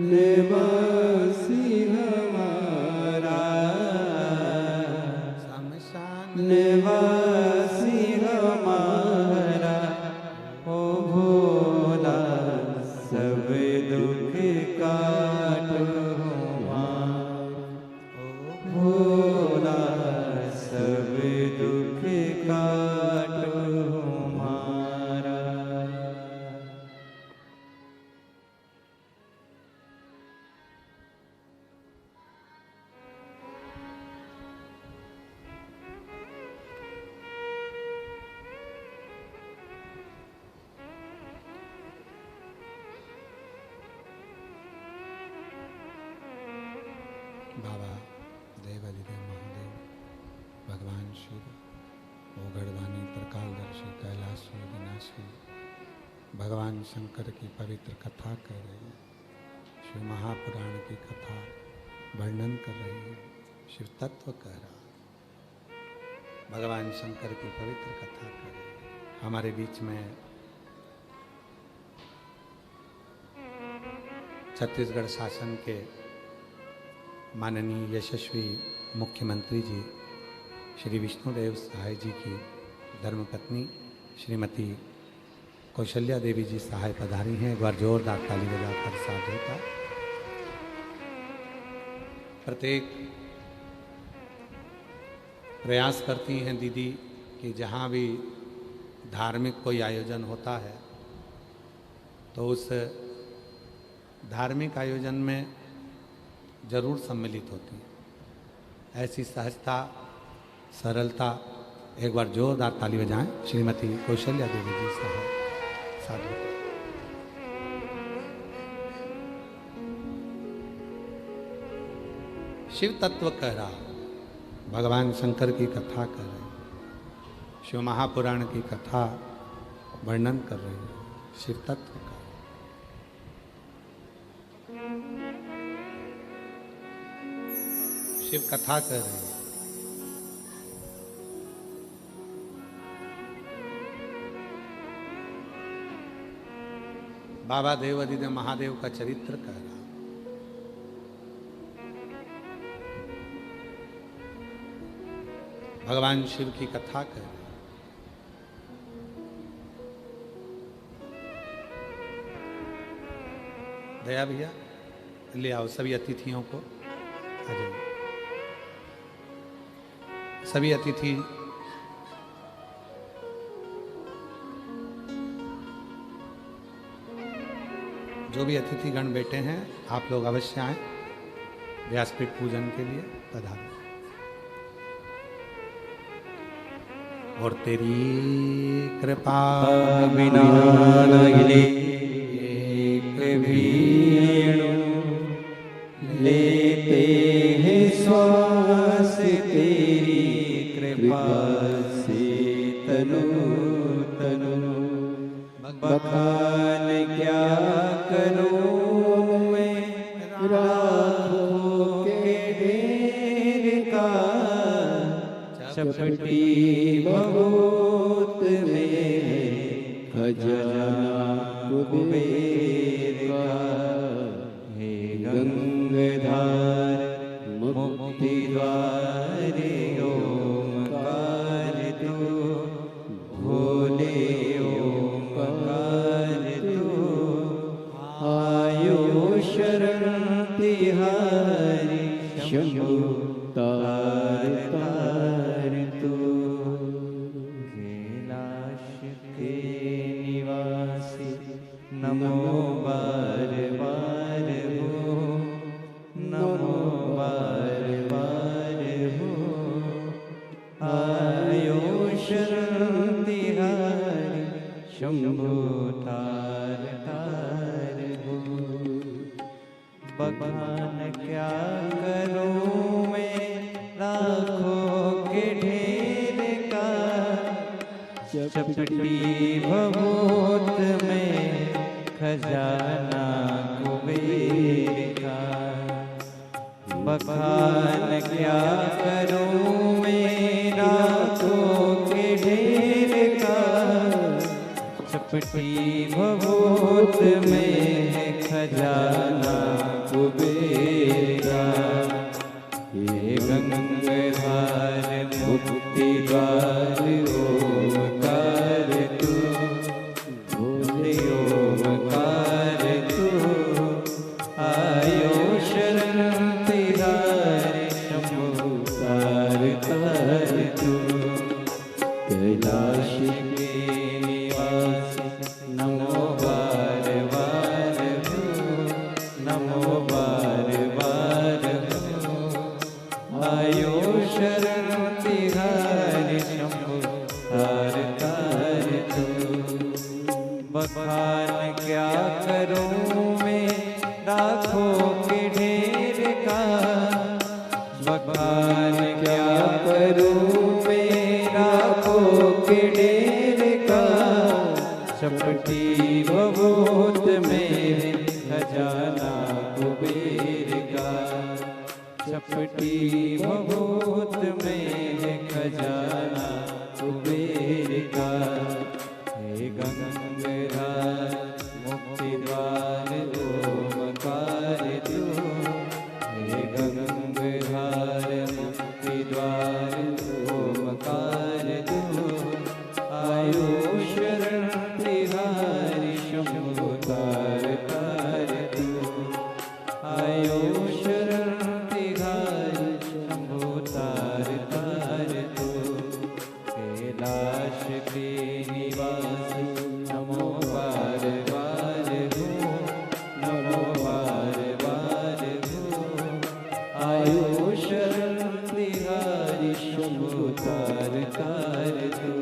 निवासी हमारा, निवासी हमारा। ओ भोला सब दुख काटो हमारा, भोला सब दुख काटो हमारा। बाबा देवादिदेव महादेव भगवान शिव ओगढ़वानी त्रिकालदर्शी कैलाशी विनाशी भगवान शंकर की पवित्र कथा कर रही है। शिव महापुराण की कथा वर्णन कर रही है। शिव तत्व कह रहा है। भगवान शंकर की पवित्र कथा कर रही है। हमारे बीच में छत्तीसगढ़ शासन के माननीय यशस्वी मुख्यमंत्री जी श्री विष्णुदेव सहाय जी की धर्मपत्नी श्रीमती कौशल्या देवी जी सहाय पधारी हैं। एक बार जोरदार ताली बजाकर साधु का। प्रत्येक प्रयास करती हैं दीदी कि जहाँ भी धार्मिक कोई आयोजन होता है तो उस धार्मिक आयोजन में जरूर सम्मिलित होती हैं। ऐसी सहजता सरलता, एक बार जोरदार ताली बजाएं श्रीमती कौशल्या देवी जी साधु। शिव तत्व कह रहा, भगवान शंकर की कथा कर रहे, शिव महापुराण की कथा वर्णन कर रही है। शिव तत्व का शिव कथा कर रही है। बाबा देवादिदेव महादेव का चरित्र कह रहा। भगवान शिव की कथा कर रहे हैं। दया भैया ले आओ सभी अतिथियों को, आ जाइए। सभी अतिथि जो भी अतिथिगण बैठे हैं आप लोग अवश्य आए व्यासपीठ पूजन के लिए पधारें। और तेरी कृपा बिना नहीं एक भी लेते हैं श्वास तेरी कृपा से तनु तनु बखान क्या करूं मैं राहों के ढेर का चपटी बहुत में खजाना कुबेर का हे गंगाधार मुक्ति द्वार ओमकार तू भोले ओमकार तू आयो शरण तिहारी शंभु तार तार तू कैलाश के निवासी नमो बार बार हो नमो बार बार हो आयो शरण तिहारी शंभु तार तार हो बखान क्या करूं मैं लाखों के ढेर का चपटी भभूत में खजाना कुबेर का बखान क्या करूं मैं लाखों के ढेर का चपटी भभूत में खजाना कुबेर का ये गंगाधार मुक्ति द्वार ओमकार तू भोले ओमकार तू आयो शरण तिहारी शंभु तार तार तू कैलाश के निवासी नमो बार बार हो नमो बार बार हो आयो शरण तिहारी शंभु तार तार तू बखान क्या करूं मैं लाखों के ढेर का बखान क्या करूं मैं लाखों के ढेर का चपटी भभूत में खजाना कुबेर का चपटी भभूत में खजाना कुबेर का हे गंगाधार मुक्ति द्वार ओमकार तू हे गंगाधार मुक्ति द्वार ओमकार तू आयो शरण तिहारी शंभु तार तार तू आयो शरण तिहारी शंभु तार तार तू कैलाश के निवासी नमो बार बार हो नमो बार बार हो आयो शरण तिहारी शंभु तार तार तू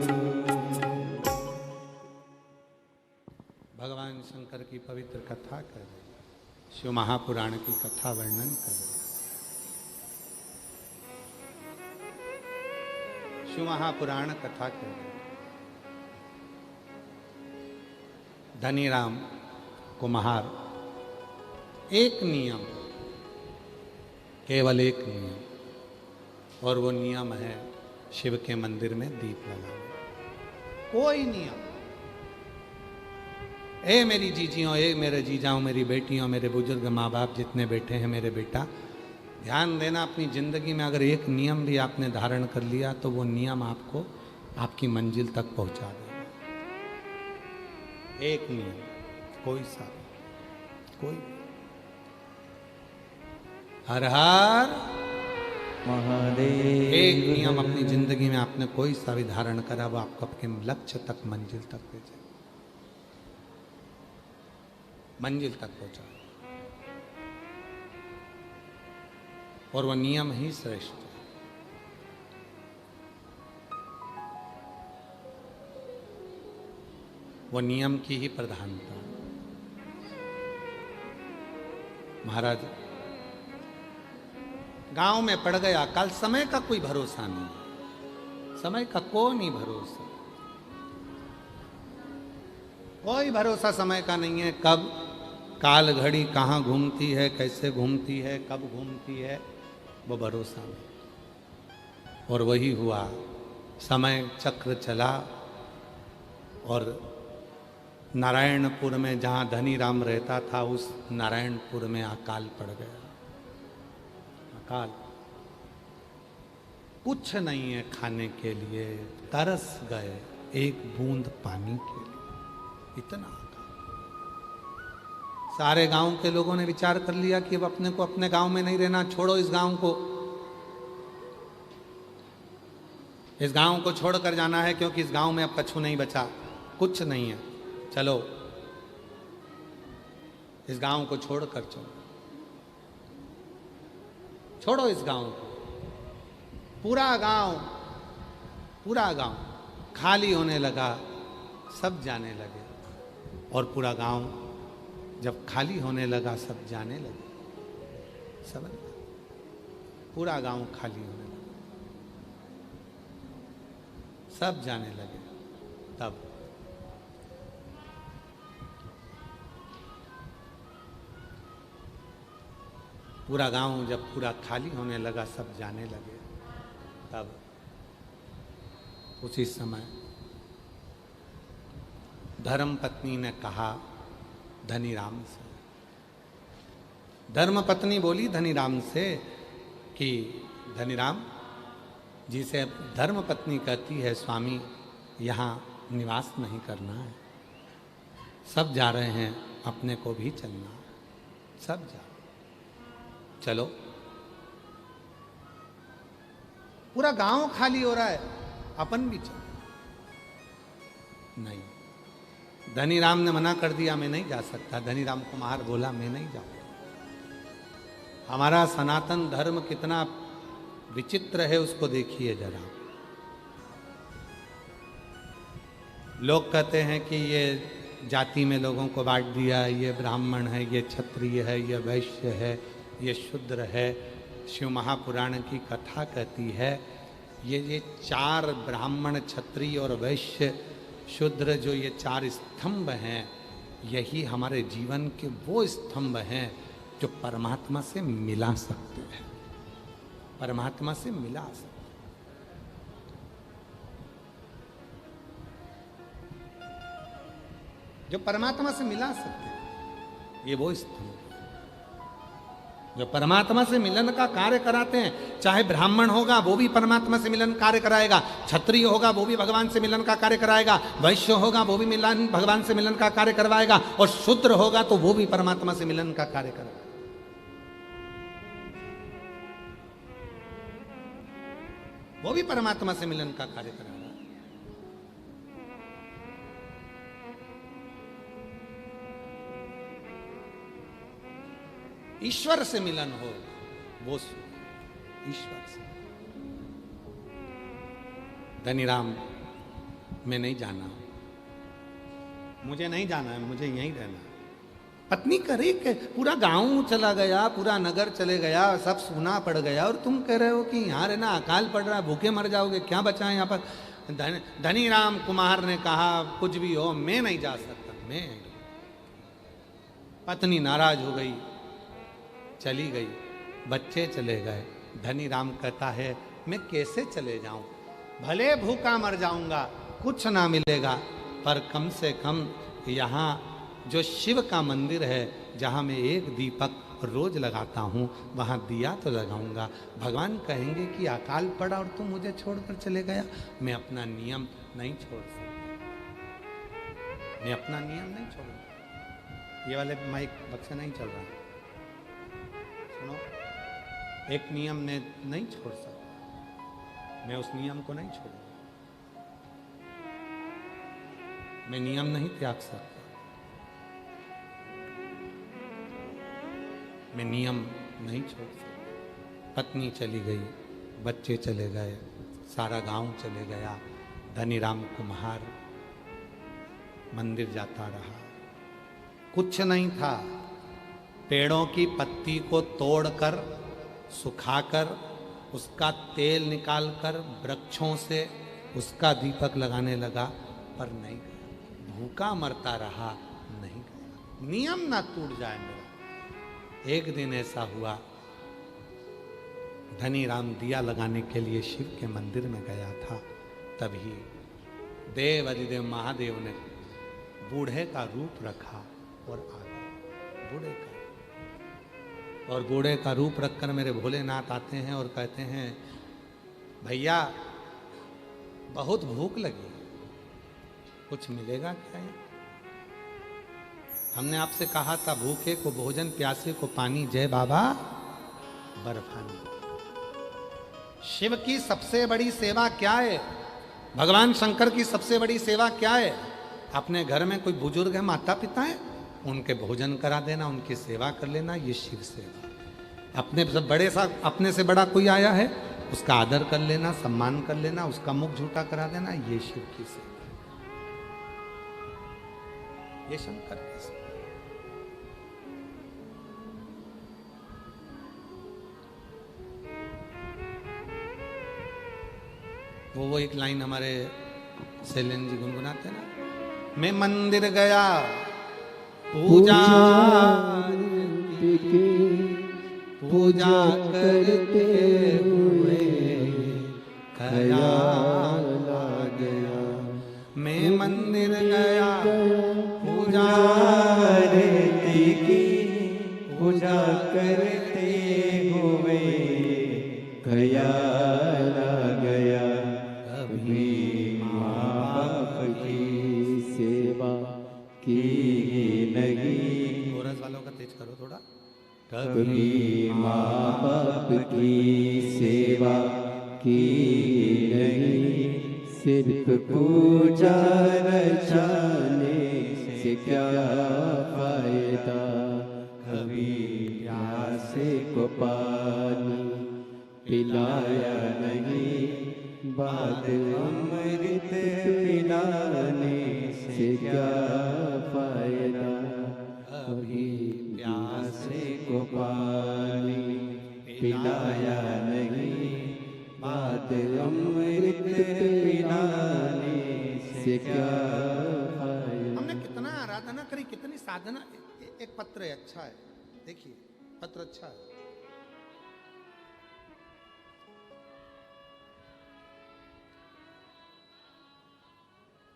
भगवान शंकर की पवित्र कथा कर रहे हैं, शिव महापुराण की कथा वर्णन कर रहे हैं। शिव महापुराण कथा कर रहे हैं। धनीराम कुम्हार एक नियम, केवल एक नियम, और वो नियम है शिव के मंदिर में दीप लगाना। कोई नियम, ए मेरी जीजियों, ए मेरे जीजाओं, मेरी बेटियों, मेरे बुजुर्ग माँ बाप जितने बैठे हैं, मेरे बेटा, ध्यान देना, अपनी जिंदगी में अगर एक नियम भी आपने धारण कर लिया तो वो नियम आपको आपकी मंजिल तक पहुंचा देगा। एक नियम, कोई सा, कोई। हर हर महादेव। एक नियम अपनी जिंदगी में आपने कोई सा भी धारण करा, वो आपको अपने लक्ष्य तक, मंजिल तक ले जाए, मंजिल तक पहुंचा। और वह नियम ही श्रेष्ठ है। वो नियम की ही प्रधानता। महाराज गांव में पड़ गया, कल समय का कोई भरोसा नहीं, समय का कोई नहीं भरोसा, कोई भरोसा समय का नहीं है। कब काल घड़ी कहाँ घूमती है, कैसे घूमती है, कब घूमती है, वो भरोसा नहीं। और वही हुआ, समय चक्र चला और नारायणपुर में जहाँ धनी राम रहता था, उस नारायणपुर में अकाल पड़ गया। अकाल, कुछ नहीं है खाने के लिए, तरस गए एक बूंद पानी के लिए, इतना अकाल। सारे गांव के लोगों ने विचार कर लिया कि अब अपने को अपने गांव में नहीं रहना, छोड़ो इस गांव को, इस गांव को छोड़कर जाना है, क्योंकि इस गांव में अब कछु नहीं बचा, कुछ नहीं है, चलो इस गांव को छोड़कर चलो, छोड़ो इस गांव को। पूरा गांव खाली होने लगा, सब जाने लगे। और पूरा गांव जब खाली होने लगा, सब जाने लगे, समझ, पूरा गांव खाली होने लगा, सब जाने लगे। तब पूरा गांव जब पूरा खाली होने लगा, सब जाने लगे, तब उसी समय धर्म पत्नी ने कहा धनी राम से, धर्म पत्नी बोली धनी राम से कि धनी राम जी से धर्म पत्नी कहती है, स्वामी यहाँ निवास नहीं करना है, सब जा रहे हैं, अपने को भी चलना है, सब जा, चलो। पूरा गांव खाली हो रहा है, अपन भी चलो। नहीं, धनी राम ने मना कर दिया, मैं नहीं जा सकता। धनी राम कुमार बोला, मैं नहीं जाऊंगा। हमारा सनातन धर्म कितना विचित्र है, उसको देखिए जरा। लोग कहते हैं कि ये जाति में लोगों को बांट दिया, ये ब्राह्मण है, ये क्षत्रिय है, ये वैश्य है, ये शूद्र है। शिव महापुराण की कथा कहती है, ये चार ब्राह्मण, क्षत्रिय और वैश्य, शूद्र, जो ये चार स्तंभ हैं, यही हमारे जीवन के वो स्तंभ हैं जो परमात्मा से मिला सकते हैं, परमात्मा से मिला सकते हैं। जो परमात्मा से मिला सकते हैं, ये वो स्तंभ जो परमात्मा से मिलन का कार्य कराते हैं। चाहे ब्राह्मण होगा वो भी परमात्मा से मिलन कार्य कराएगा, क्षत्रिय होगा वो भी भगवान से मिलन का कार्य कराएगा, वैश्य होगा वो भी मिलन भगवान से मिलन का कार्य करवाएगा, और शूद्र होगा तो वो भी परमात्मा से मिलन का कार्य करेगा। वो भी परमात्मा से मिलन का कार्य कराएगा। ईश्वर से मिलन हो, वो ईश्वर से। धनी राम, मैं नहीं जाना, मुझे नहीं जाना है, मुझे यहीं रहना। पत्नी करे कि पूरा गांव चला गया, पूरा नगर चले गया, सब सूना पड़ गया, और तुम कह रहे हो कि यहाँ रहना, अकाल पड़ रहा है, भूखे मर जाओगे, क्या बचा है यहाँ पर। धनी राम कुमार ने कहा, कुछ भी हो, मैं नहीं जा सकता, मैं। पत्नी नाराज हो गई, चली गई, बच्चे चले गए। धनी राम कहता है, मैं कैसे चले जाऊं, भले भूखा मर जाऊंगा, कुछ ना मिलेगा, पर कम से कम यहाँ जो शिव का मंदिर है, जहाँ मैं एक दीपक रोज लगाता हूँ, वहाँ दिया तो लगाऊंगा। भगवान कहेंगे कि अकाल पड़ा और तू मुझे छोड़कर चले गया। मैं अपना नियम नहीं छोड़ सकता, मैं अपना नियम नहीं छोड़ूंगा। ये वाले माइक बक्से नहीं चल रहा, सुनो, एक नियम ने नहीं छोड़ सकता, मैं उस नियम को नहीं छोड़ूंगा, मैं नियम नहीं त्याग सकता, मैं नियम नहीं छोड़ सकता। पत्नी चली गई, बच्चे चले गए, सारा गांव चले गया, धनीराम कुम्हार मंदिर जाता रहा, कुछ नहीं था। पेड़ों की पत्ती को तोड़कर सुखाकर उसका तेल निकालकर वृक्षों से उसका दीपक लगाने लगा, पर नहीं गया, भूखा मरता रहा, नहीं गया। नियम ना टूट जाए मेरा। एक दिन ऐसा हुआ, धनीराम दिया लगाने के लिए शिव के मंदिर में गया था, तभी देव अधिदेव महादेव ने बूढ़े का रूप रखा और आ गए। बूढ़े का, और बूढ़े का रूप रखकर मेरे भोलेनाथ आते हैं और कहते हैं, भैया बहुत भूख लगी, कुछ मिलेगा क्या? हमने आपसे कहा था भूखे को भोजन, प्यासे को पानी, जय बाबा बर्फानी। शिव की सबसे बड़ी सेवा क्या है? भगवान शंकर की सबसे बड़ी सेवा क्या है? अपने घर में कोई बुजुर्ग है, माता पिता है, उनके भोजन करा देना, उनकी सेवा कर लेना, ये शिव सेवा। अपने से बड़ा कोई आया है, उसका आदर कर लेना, सम्मान कर लेना, उसका मुख झूठा करा देना, ये शिव की सेवा, ये शंकर की सेवा। वो एक लाइन हमारे शैलेंद्र जी गुनगुनाते ना, मैं मंदिर गया पूजा पूजा करते हुए ख्याल आ गया। मैं मंदिर गया पूजा की, पूजा करते हुए ख्याल आ गया। कभी माँ बाप की सेवा की नहीं, कोरस वालों का तेज करो थोड़ा। कभी माँ बाप की सेवा की नहीं, सिर्फ पूजा रचाने से क्या फायदा। कभी प्यासे को पानी पिलाया नहीं, बाद अमृत पिलाने से क्या फायदा। कभी प्यासे को पानी पिलाया नहीं, बाद अमृत पिलाने से क्या फायदा। हमने कितना आराधना करी, कितनी साधना। एक पत्र है, अच्छा है, देखिए पत्र अच्छा है।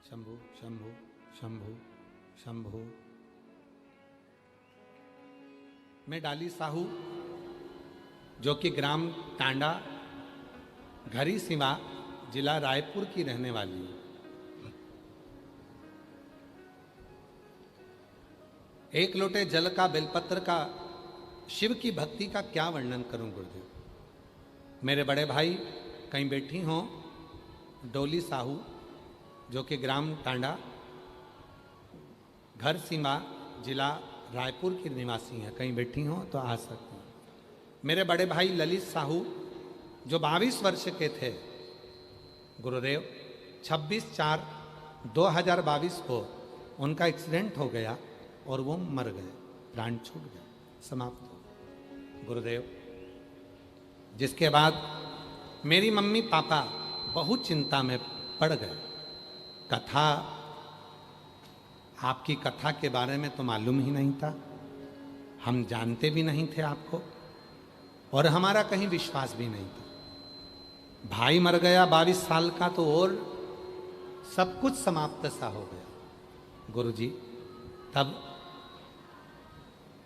शंभु शंभु शंभु शंभु। मैं डाली साहू, जो कि ग्राम टांडा, घरी सीमा, जिला रायपुर की रहने वाली हूं। एक लोटे जल का, बेलपत्र का, शिव की भक्ति का क्या वर्णन करूं गुरुदेव। मेरे बड़े भाई कहीं बैठी हों, डोली साहू, जो कि ग्राम टांडा, घर सीमा, जिला रायपुर की निवासी हैं, कहीं बैठी हों तो आ सकती हैं। मेरे बड़े भाई ललित साहू, जो 22 वर्ष के थे, गुरुदेव 26/4/2022 को उनका एक्सीडेंट हो गया और वो मर गए, प्राण छूट गए, समाप्त हो गए गुरुदेव। जिसके बाद मेरी मम्मी पापा बहुत चिंता में पड़ गए। कथा, आपकी कथा के बारे में तो मालूम ही नहीं था, हम जानते भी नहीं थे आपको, और हमारा कहीं विश्वास भी नहीं था। भाई मर गया 22 साल का, तो और सब कुछ समाप्त सा हो गया गुरुजी। तब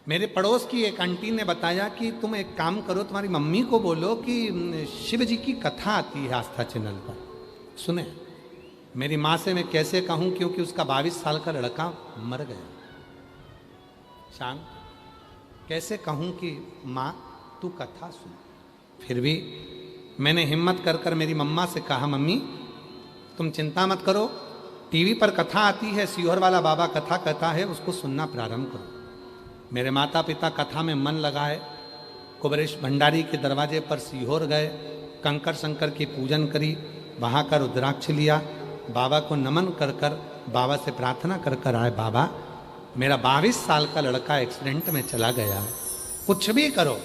मेरे पड़ोस की एक आंटी ने बताया कि तुम एक काम करो, तुम्हारी मम्मी को बोलो कि शिव जी की कथा आती है आस्था चैनल पर, सुने। मेरी माँ से मैं कैसे कहूँ, क्योंकि उसका 22 साल का लड़का मर गया। शांत, कैसे कहूँ कि माँ तू कथा सुन। फिर भी मैंने हिम्मत कर कर मेरी मम्मा से कहा, मम्मी तुम चिंता मत करो, टीवी पर कथा आती है, सीहोर वाला बाबा कथा कहता है, उसको सुनना प्रारंभ करो। मेरे माता पिता कथा में मन लगाए, कुबरेश भंडारी के दरवाजे पर सीहोर गए, कंकर शंकर की पूजन करी, वहाँ का रुद्राक्ष लिया, बाबा को नमन कर कर बाबा से प्रार्थना कर कर आए, बाबा मेरा 22 साल का लड़का एक्सीडेंट में चला गया, कुछ भी करो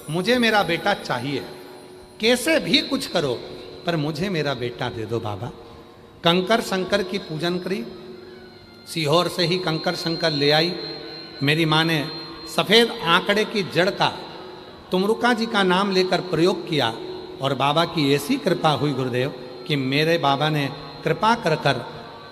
मुझे मेरा बेटा चाहिए, कैसे भी कुछ करो पर मुझे मेरा बेटा दे दो बाबा। कंकर शंकर की पूजन करी, सीहोर से ही कंकर शंकर ले आई। मेरी माँ ने सफ़ेद आंकड़े की जड़ का तुमरुका जी का नाम लेकर प्रयोग किया और बाबा की ऐसी कृपा हुई गुरुदेव कि मेरे बाबा ने कृपा कर कर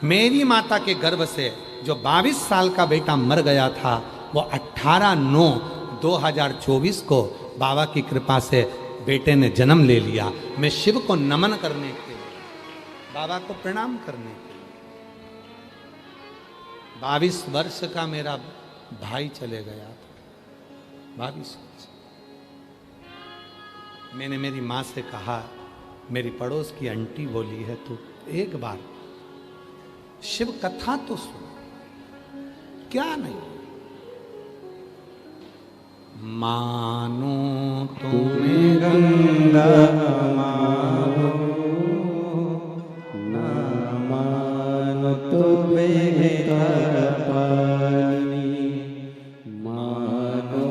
मेरी माता के गर्भ से जो 22 साल का बेटा मर गया था, वो 18/9/2024 को बाबा की कृपा से बेटे ने जन्म ले लिया। मैं शिव को नमन करने के लिए, बाबा को प्रणाम करने के लिए, 22 वर्ष का मेरा भाई चले गया था, 22 वर्ष। मैंने मेरी माँ से कहा, मेरी पड़ोस की आंटी बोली है, तू एक बार शिव कथा तो सुन, क्या नहीं। मानो तुम्हें गंगा मानो, ना मानो तो बेटा पानी, मानो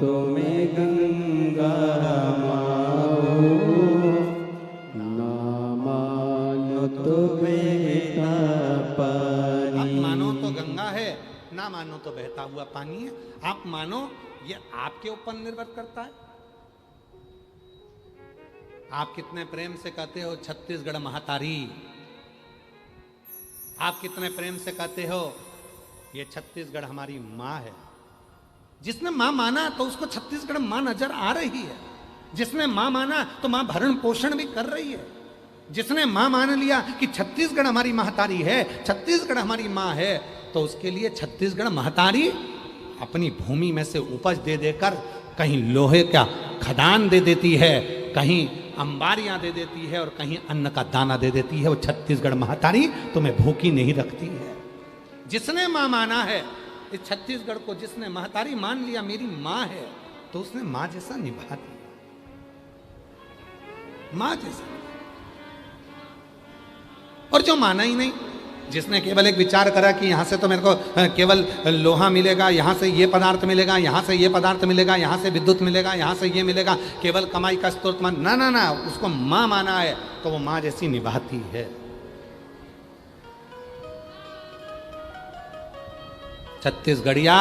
तुम्हें गंगा माओ, ना मानो तो बेटा पानी। आप मानो तो गंगा है, ना मानो तो बहता हुआ पानी है। आप मानो, ये आपके ऊपर निर्भर करता है। आप कितने प्रेम से कहते हो छत्तीसगढ़ महातारी, आप कितने प्रेम से कहते हो ये छत्तीसगढ़ हमारी माँ है। जिसने माँ माना तो उसको छत्तीसगढ़ माँ नजर आ रही है। जिसने माँ माना तो माँ भरण पोषण भी कर रही है। जिसने माँ मान लिया कि छत्तीसगढ़ हमारी महतारी है, छत्तीसगढ़ हमारी माँ है, तो उसके लिए छत्तीसगढ़ महतारी अपनी भूमि में से उपज दे देकर कहीं लोहे का खदान दे देती है, कहीं अंबारियां दे देती है और कहीं अन्न का दाना दे देती है। वो छत्तीसगढ़ महतारी तुम्हें भूखी नहीं रखती है। जिसने माँ माना है इस छत्तीसगढ़ को, जिसने महतारी मान लिया मेरी माँ है, तो उसने माँ जैसा निभा दिया, माँ जैसा। और जो माना ही नहीं, जिसने केवल एक विचार करा कि यहां से तो मेरे को केवल लोहा मिलेगा, यहां से ये पदार्थ मिलेगा, यहां से ये पदार्थ मिलेगा, यहां से विद्युत मिलेगा, यहां से ये मिलेगा, केवल कमाई का स्रोत मान, ना ना ना, उसको मां माना है तो वो मां जैसी निभाती है। छत्तीसगढ़िया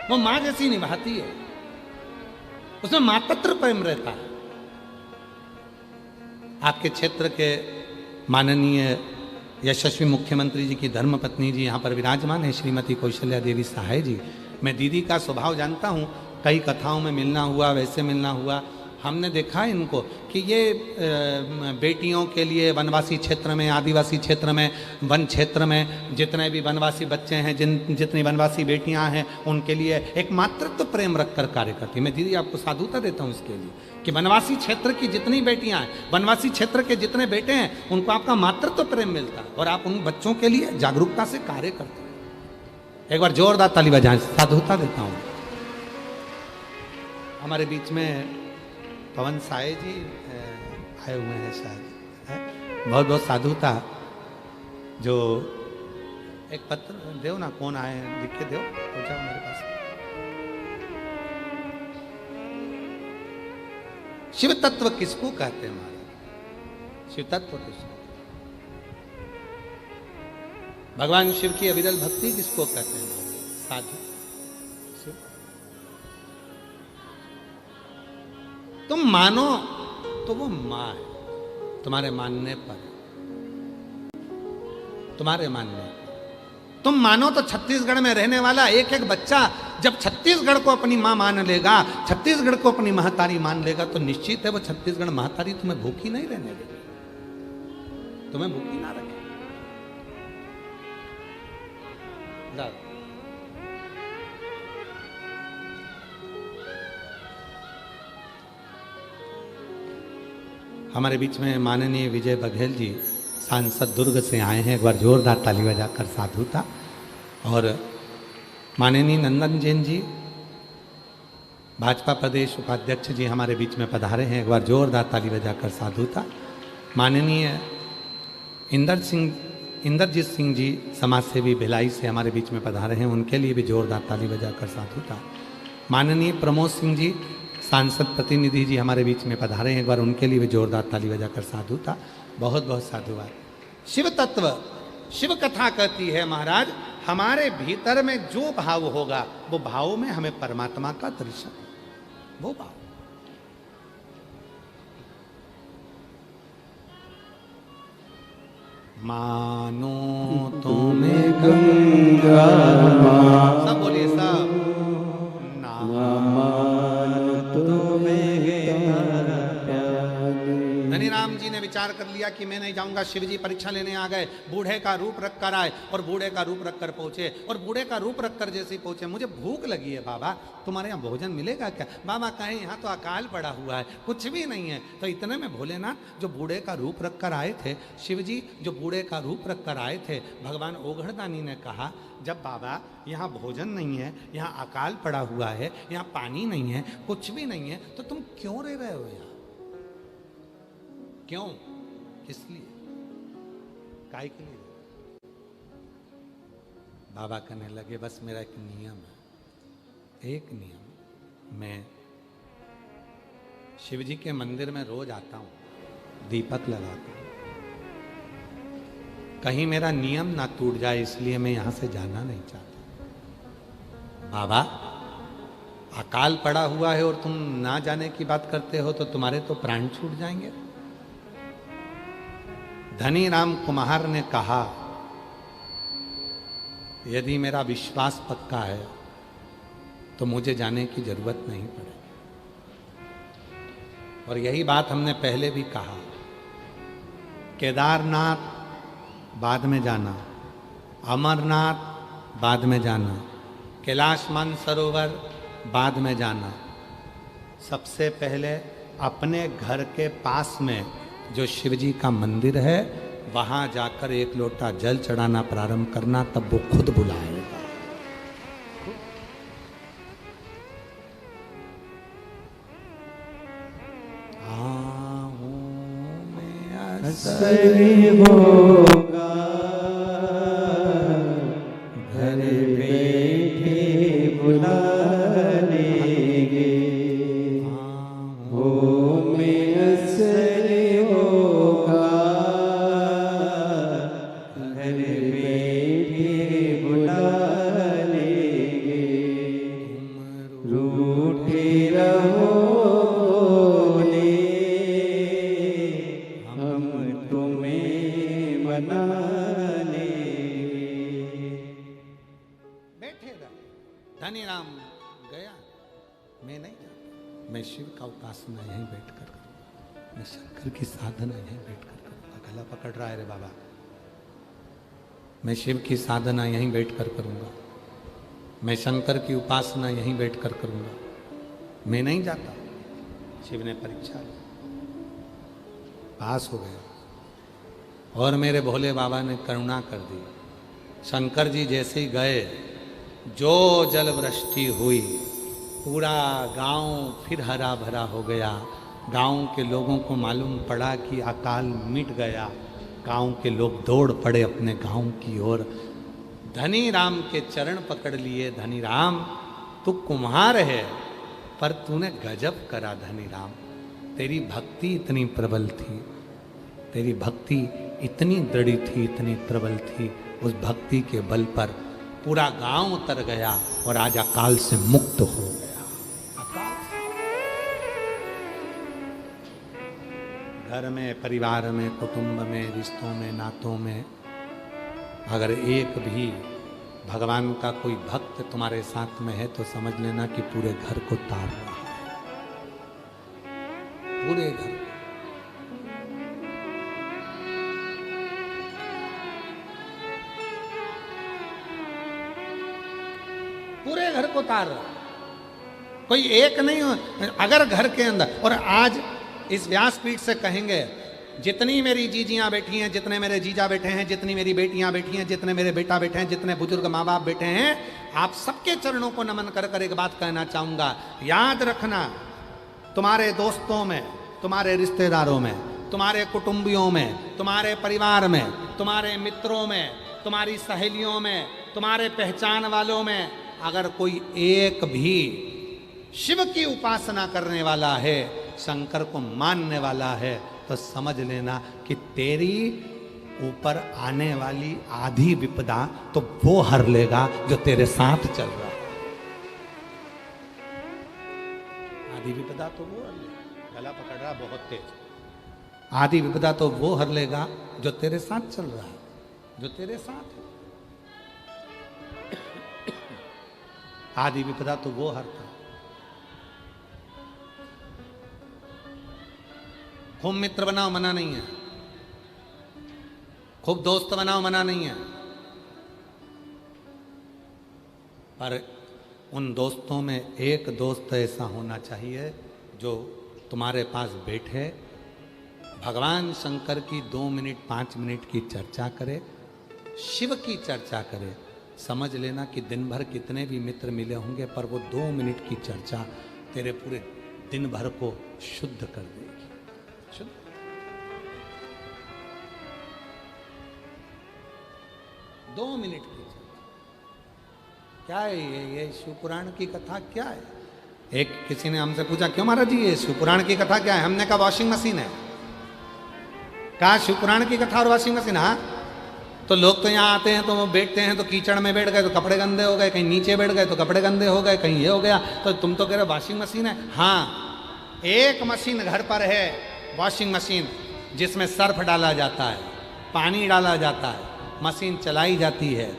वो मां जैसी निभाती है, उसमें मातृ प्रेम रहता है। आपके क्षेत्र के माननीय यशस्वी मुख्यमंत्री जी की धर्मपत्नी जी यहाँ पर विराजमान है, श्रीमती कौशल्या देवी सहाय जी। मैं दीदी का स्वभाव जानता हूँ, कई कथाओं में मिलना हुआ, वैसे मिलना हुआ। हमने देखा इनको कि ये बेटियों के लिए वनवासी क्षेत्र में, आदिवासी क्षेत्र में, वन क्षेत्र में जितने भी वनवासी बच्चे हैं, जितनी वनवासी बेटियां हैं, उनके लिए एक मातृत्व प्रेम रखकर कार्य करती है। मैं दीदी आपको साधुता देता हूँ इसके लिए कि वनवासी क्षेत्र की जितनी बेटियां हैं, वनवासी क्षेत्र के जितने बेटे हैं, उनको आपका मातृत्व प्रेम मिलता है और आप उन बच्चों के लिए जागरूकता से कार्य करते हैं। एक बार जोरदार ताली बजाएं, साधुता देता हूँ। हमारे बीच में पवन साय जी आए हुए हैं शायद, है? बहुत बहुत साधुता। जो एक पत्र दो ना, कौन आए हैं लिख के दो, हो जाओ मेरे पास। शिव तत्व किसको कहते हैं महाराज? शिव तत्व किसको? भगवान शिव की अविरल भक्ति किसको कहते हैं? साधु। तुम मानो तो वो मां है, तुम्हारे मानने पर, तुम्हारे मानने पर। तुम मानो तो छत्तीसगढ़ में रहने वाला एक एक बच्चा जब छत्तीसगढ़ को अपनी माँ मान लेगा, छत्तीसगढ़ को अपनी महतारी मान लेगा, तो निश्चित है वो छत्तीसगढ़ महतारी तुम्हें भूखी नहीं रहने देगी, तुम्हें भूखी ना रखे। हमारे बीच में माननीय विजय बघेल जी सांसद दुर्ग से आए हैं, एक बार जोरदार ताली बजाकर साधुता। और माननीय नंदन जैन जी भाजपा प्रदेश उपाध्यक्ष जी हमारे बीच में पधारे हैं, एक बार जोरदार ताली बजाकर साधुता। माननीय इंद्रजीत सिंह जी समाज सेवी भिलाई से हमारे बीच में पधारे हैं, उनके लिए भी जोरदार ताली बजाकर साधुता। माननीय प्रमोद सिंह जी सांसद प्रतिनिधि जी हमारे बीच में पधारे हैं, एक बार उनके लिए भी जोरदार ताली बजाकर साधुता। बहुत बहुत साधुवाद। शिव तत्व, शिव कथा कहती है महाराज, हमारे भीतर में जो भाव होगा वो भाव में हमें परमात्मा का दर्शन, वो भाव। मानो तुम्हें गंगा सब बोलिए सब। धनी राम जी ने विचार कर लिया कि मैं नहीं जाऊंगा, शिव जी परीक्षा लेने आ गए, बूढ़े का रूप रख कर आए और बूढ़े का रूप रख कर पहुंचे, और बूढ़े का रूप रख कर जैसे ही पहुंचे, मुझे भूख लगी है बाबा, तुम्हारे यहाँ भोजन मिलेगा क्या? बाबा कहें यहाँ तो अकाल पड़ा हुआ है, कुछ भी नहीं है। तो इतने में भोलेनाथ जो बूढ़े का रूप रख कर आए थे, शिव जी जो बूढ़े का रूप रख कर आए थे, भगवान ओघड़दानी ने कहा जब बाबा यहाँ भोजन नहीं है, यहाँ अकाल पड़ा हुआ है, यहाँ पानी नहीं है, कुछ भी नहीं है, तो तुम क्यों रह रहे हो यहाँ? क्यों, किस लिए, काय के लिए? बाबा कहने लगे बस मेरा एक नियम है, एक नियम, मैं शिव जी के मंदिर में रोज आता हूं, दीपक लगाता हूं, कहीं मेरा नियम ना टूट जाए इसलिए मैं यहां से जाना नहीं चाहता। बाबा अकाल पड़ा हुआ है और तुम ना जाने की बात करते हो तो तुम्हारे तो प्राण छूट जाएंगे। धनी राम कुम्हार ने कहा यदि मेरा विश्वास पक्का है तो मुझे जाने की जरूरत नहीं पड़ेगी। और यही बात हमने पहले भी कहा, केदारनाथ बाद में जाना, अमरनाथ बाद में जाना, कैलाश मानसरोवर बाद में जाना, सबसे पहले अपने घर के पास में जो शिव जी का मंदिर है वहां जाकर एक लोटा जल चढ़ाना प्रारंभ करना, तब वो खुद बुलाएगा। असली होगा घर बैठे बुला लेंगे, हो में असली होगा घर बैठे बुला लेंगे, रूठे रहो धनी राम गया, मैं नहीं जाता, मैं शिव का उपासना यहीं बैठकर करूंगा, मैं शंकर की साधना यहीं बैठकर करूंगा। गला पकड़ रहा है रे बाबा, मैं शिव की साधना यहीं बैठकर करूंगा, मैं शंकर की उपासना यहीं बैठकर करूंगा, मैं नहीं जाता। शिव ने परीक्षा ली, पास हो गया और मेरे भोले बाबा ने करुणा कर दी। शंकर जी जैसे ही गए, जो जल वृष्टि हुई, पूरा गांव फिर हरा भरा हो गया। गांव के लोगों को मालूम पड़ा कि अकाल मिट गया। गांव के लोग दौड़ पड़े अपने गांव की ओर। धनी राम के चरण पकड़ लिए। धनी राम तू कुम्हार है पर तूने गजब करा। धनी राम तेरी भक्ति इतनी प्रबल थी, तेरी भक्ति इतनी दृढ़ थी, इतनी प्रबल थी, उस भक्ति के बल पर पूरा गांव उतर गया और आज अकाल से मुक्त हो गया। घर में, परिवार में, कुटुंब में, रिश्तों में, नातों में अगर एक भी भगवान का कोई भक्त तुम्हारे साथ में है तो समझ लेना कि पूरे घर को तार रहा है, पूरे घर को। पूरे घर को तार रहा, कोई एक नहीं हो। अगर घर के अंदर, और आज इस व्यासपीठ से कहेंगे, जितनी मेरी जीजियां बैठी हैं, जितने मेरे जीजा बैठे हैं, जितनी मेरी बेटियां बैठी हैं, जितने मेरे बेटा बैठे हैं, जितने बुजुर्ग माँ बाप बैठे हैं, आप सबके चरणों को नमन कर कर एक बात कहना चाहूंगा। याद रखना, तुम्हारे दोस्तों में, तुम्हारे रिश्तेदारों में, तुम्हारे कुटुंबियों में, तुम्हारे परिवार में, तुम्हारे मित्रों में, तुम्हारी सहेलियों में, तुम्हारे पहचान वालों में अगर कोई एक भी शिव की उपासना करने वाला है, शंकर को मानने वाला है, तो समझ लेना कि तेरी ऊपर आने वाली आधी विपदा तो वो हर लेगा जो तेरे साथ चल रहा है। आधी विपदा तो वो हर लेगा, गला पकड़ रहा बहुत तेज। आधी विपदा तो वो हर लेगा जो तेरे साथ चल रहा है, जो तेरे साथ है। आधी विपदा तो वो हरता। खूब मित्र बनाओ, मना नहीं है। खूब दोस्त बनाओ, मना नहीं है। पर उन दोस्तों में एक दोस्त ऐसा होना चाहिए जो तुम्हारे पास बैठे, भगवान शंकर की 2 मिनट 5 मिनट की चर्चा करे, शिव की चर्चा करे। समझ लेना कि दिन भर कितने भी मित्र मिले होंगे, पर वो 2 मिनट की चर्चा तेरे पूरे दिन भर को शुद्ध कर देगी। शुद्ध। दो मिनट की चर्चा क्या है ये शिव पुराण की कथा क्या है? एक किसी ने हमसे पूछा, क्यों महाराज जी ये शिव पुराण की कथा क्या है? हमने कहा वॉशिंग मशीन है। कहा शिव पुराण की कथा और वॉशिंग मशीन? हाँ। तो लोग तो यहाँ आते हैं तो वो बैठते हैं तो कीचड़ में बैठ गए तो कपड़े गंदे हो गए, कहीं नीचे बैठ गए तो कपड़े गंदे हो गए, कहीं ये हो गया, तो तुम तो कह रहे वॉशिंग मशीन है। हाँ, एक मशीन घर पर है, वॉशिंग मशीन, जिसमें सर्फ डाला जाता है, पानी डाला जाता है, मशीन चलाई जाती है,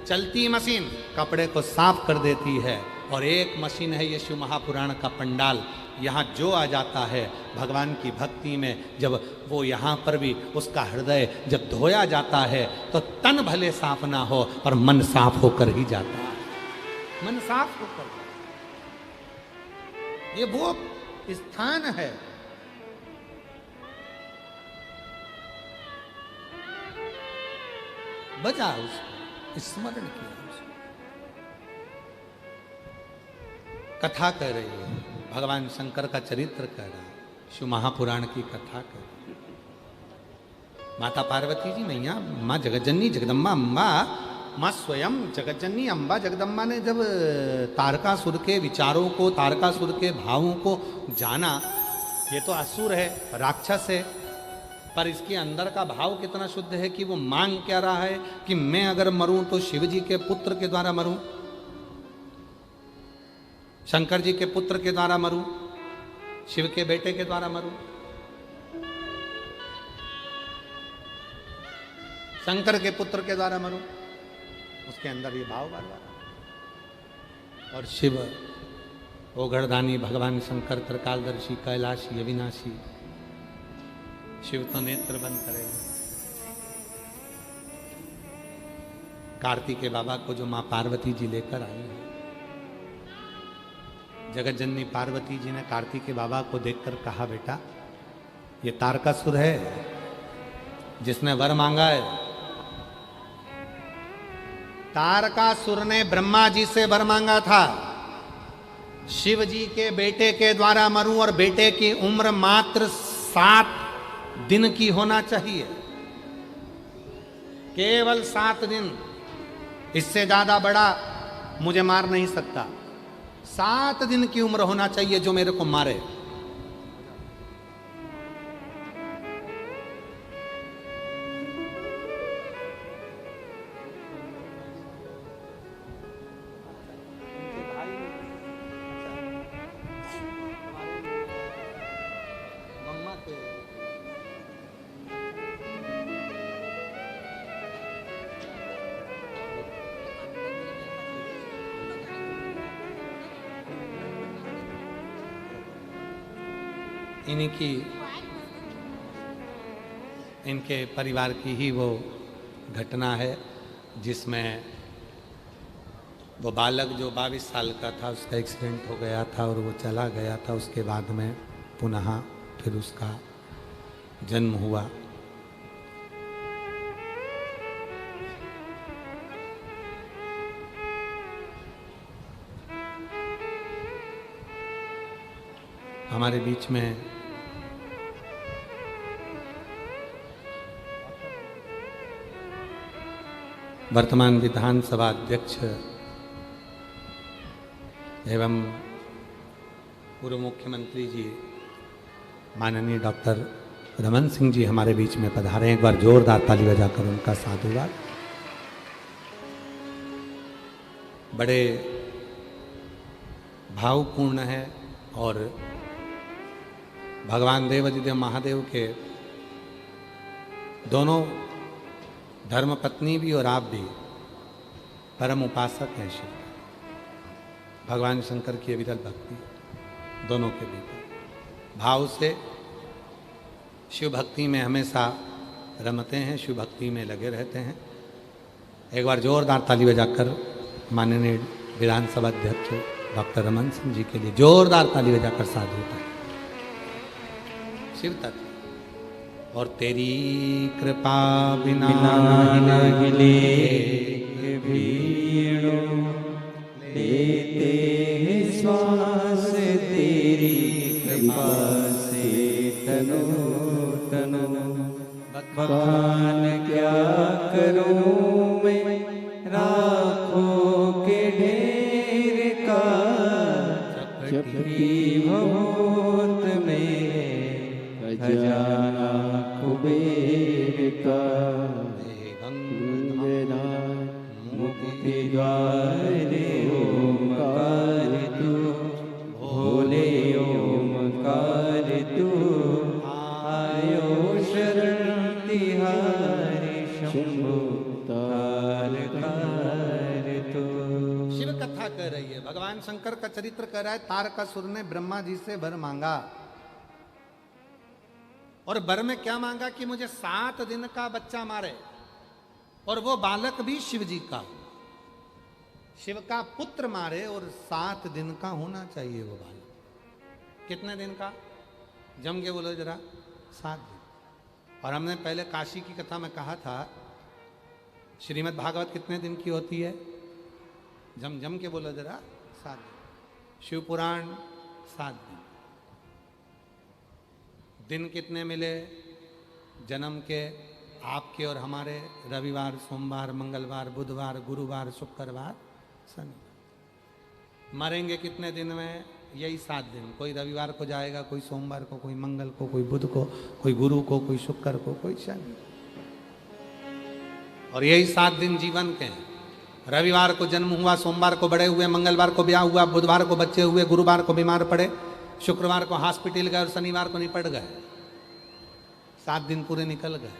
चलती मशीन कपड़े को साफ कर देती है। और एक मशीन है ये शिव महापुराण का पंडाल। यहाँ जो आ जाता है भगवान की भक्ति में, जब वो यहाँ पर भी उसका हृदय जब धोया जाता है तो तन भले साफ ना हो पर मन साफ होकर ही जाता है। मन साफ होकर, ये वो स्थान है। बजा उसको, स्मरण किया उसको, कथा कह रही है, भगवान शंकर का चरित्र कह रहा है, शिव महापुराण की कथा कह रही है। माता पार्वती जी मैया, माँ जगज्जननी जगदम्बा अम्बा, माँ स्वयं जगज्जननी अम्बा जगदम्बा ने जब तारकासुर के विचारों को, तारकासुर के भावों को जाना, ये तो असुर है, राक्षस है, पर इसके अंदर का भाव कितना शुद्ध है कि वो मांग क्या रहा है कि मैं अगर मरूं तो शिव जी के पुत्र के द्वारा मरूं, शंकर जी के पुत्र के द्वारा मरूं, शिव के बेटे के द्वारा मरूं। शंकर के पुत्र के द्वारा मरूं, उसके अंदर ये भाव बार बार। और शिव ओघड़दानी भगवान शंकर त्रिकालदर्शी कैलाशी अविनाशी, शिव तो नेत्र बंद करेगा। कार्तिकेय बाबा को जो मां पार्वती जी लेकर आई है, जगज्जननी पार्वती जी ने कार्तिकेय बाबा को देखकर कहा, बेटा ये तारकासुर है जिसने वर मांगा है। तारकासुर ने ब्रह्मा जी से वर मांगा था, शिव जी के बेटे के द्वारा मरूं और बेटे की उम्र मात्र 7 दिन की होना चाहिए, केवल 7 दिन, इससे ज्यादा बड़ा मुझे मार नहीं सकता। 7 दिन की उम्र होना चाहिए जो मेरे को मारे। इन्हीं की, इनके परिवार की ही वो घटना है जिसमें वो बालक जो 22 साल का था उसका एक्सीडेंट हो गया था और वो चला गया था। उसके बाद में पुनः फिर उसका जन्म हुआ। हमारे बीच में वर्तमान विधानसभा अध्यक्ष एवं पूर्व मुख्यमंत्री जी माननीय डॉक्टर रमन सिंह जी हमारे बीच में पधारे हैं। एक बार जोरदार ताली बजाकर उनका साधुवाद। बड़े भावपूर्ण है और भगवान देवाधिदेव महादेव के दोनों धर्मपत्नी भी और आप भी परम उपासक हैं शिव। भगवान शंकर की अविरल भक्ति दोनों के भीतर भाव से शिव भक्ति में हमेशा रमते हैं, शिव भक्ति में लगे रहते हैं। एक बार जोरदार ताली बजाकर माननीय विधानसभा अध्यक्ष डॉक्टर रमन सिंह जी के लिए जोरदार ताली बजाकर साधुता। शिव तत्व और तेरी कृपा बिना हिले भीड़ो लेते श्वास तेरी कृपा से तनो तनो। बखान क्या करूं मैं राखों के ढेर का, चपटी भूत में खजाना कुबेर का। गंगा मुक्ति द्वारे ओमकार तू, भोले ओमकार तू। आयो शरण तिहारी शंभु तारकार तू। शिव कथा कह रही है, भगवान शंकर का चरित्र कह रहा है। तारकासुर ने ब्रह्मा जी से वर मांगा और वर में क्या मांगा कि मुझे 7 दिन का बच्चा मारे, और वो बालक भी शिव जी का, शिव का पुत्र मारे और 7 दिन का होना चाहिए वो बालक। कितने दिन का? जम के बोलो जरा। 7 दिन। और हमने पहले काशी की कथा में कहा था श्रीमद् भागवत कितने दिन की होती है? जम के बोलो जरा। 7 दिन। शिव पुराण 7 दिन। दिन कितने मिले जन्म के? आपके और हमारे रविवार, सोमवार, मंगलवार, बुधवार, गुरुवार, शुक्रवार, शनिवार। मरेंगे कितने दिन में? यही 7 दिन। कोई रविवार को जाएगा, कोई सोमवार को, कोई मंगल को, कोई बुध को, कोई गुरु को, कोई शुक्र को, कोई शनि। और यही 7 दिन जीवन के हैं। रविवार को जन्म हुआ, सोमवार को बड़े हुए, मंगलवार को ब्याह हुआ, बुधवार को बच्चे हुए, गुरुवार को बीमार पड़े, शुक्रवार को हॉस्पिटल गए और शनिवार को निपट गए। 7 दिन पूरे निकल गए,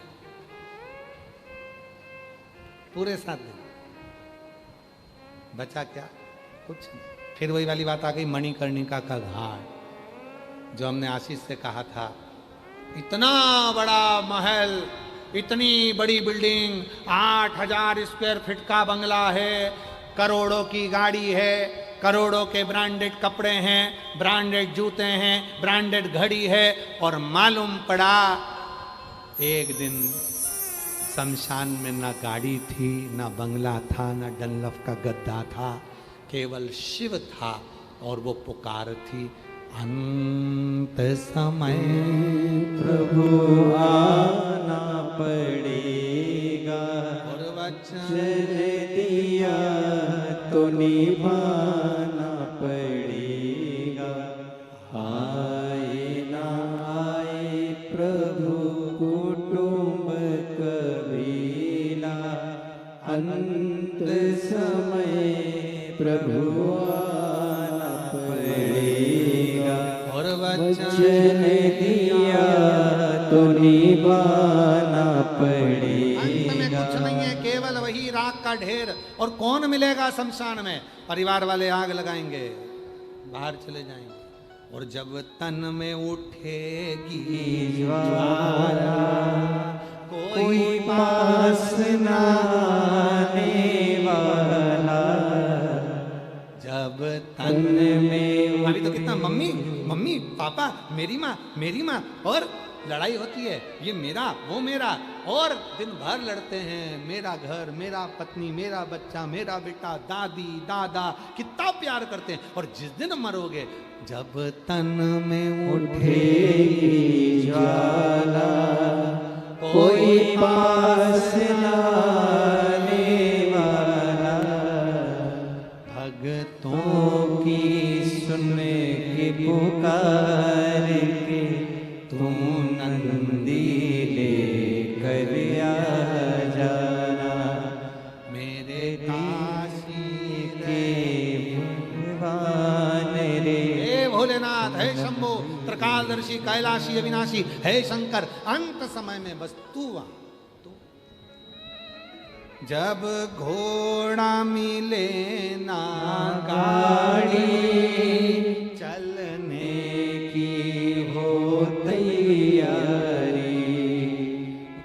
पूरे 7 दिन। बचा क्या? कुछ नहीं। फिर वही वाली बात आ गई, मणिकर्णिका का घाट, जो हमने आशीष से कहा था। इतना बड़ा महल, इतनी बड़ी बिल्डिंग, 8000 स्क्वायर फीट का बंगला है, करोड़ों की गाड़ी है, करोड़ों के ब्रांडेड कपड़े हैं, ब्रांडेड जूते हैं, ब्रांडेड घड़ी है। और मालूम पड़ा एक दिन शमशान में ना गाड़ी थी, ना बंगला था, ना डनलफ का गद्दा था, केवल शिव था। और वो पुकार थी, अंत समय प्रभु आना पड़ेगा, और वचन दिया तो निभाना पड़ेगा। आए ना आए प्रभु कुटुंब कबीला, अंत समय प्रभु आना पड़ेगा। और वचन दिया तो निभाना पड़ेगा। अंत में कुछ नहीं है, केवल वही राख का ढेर। और कौन मिलेगा शमशान में? परिवार वाले आग लगाएंगे, बाहर चले जाएंगे। और जब तन में उठेगी ज्वाला कोई पास न आने वाला, जब तन में अभी तो कितना मम्मी मम्मी पापा मेरी माँ और लड़ाई होती है, ये मेरा वो मेरा, और दिन भर लड़ते हैं, मेरा घर मेरा पत्नी मेरा बच्चा मेरा बेटा दादी दादा, कितना प्यार करते हैं। और जिस दिन मरोगे, जब तन में उठेगी ज्वाला कोई पास न आने वाला, भगतों की सुन के पुकार के तुम नंदी लेकर आ जाना, मेरे काशी के भगवान रे। हे भोलेनाथ, हे शंभो, त्रिकालदर्शी कैलाशी अविनाशी, हे शंकर, अंत समय में बस तू वहां तू। जब घोड़ा मिले ना गाड़ी, चलने की हो तैयारी,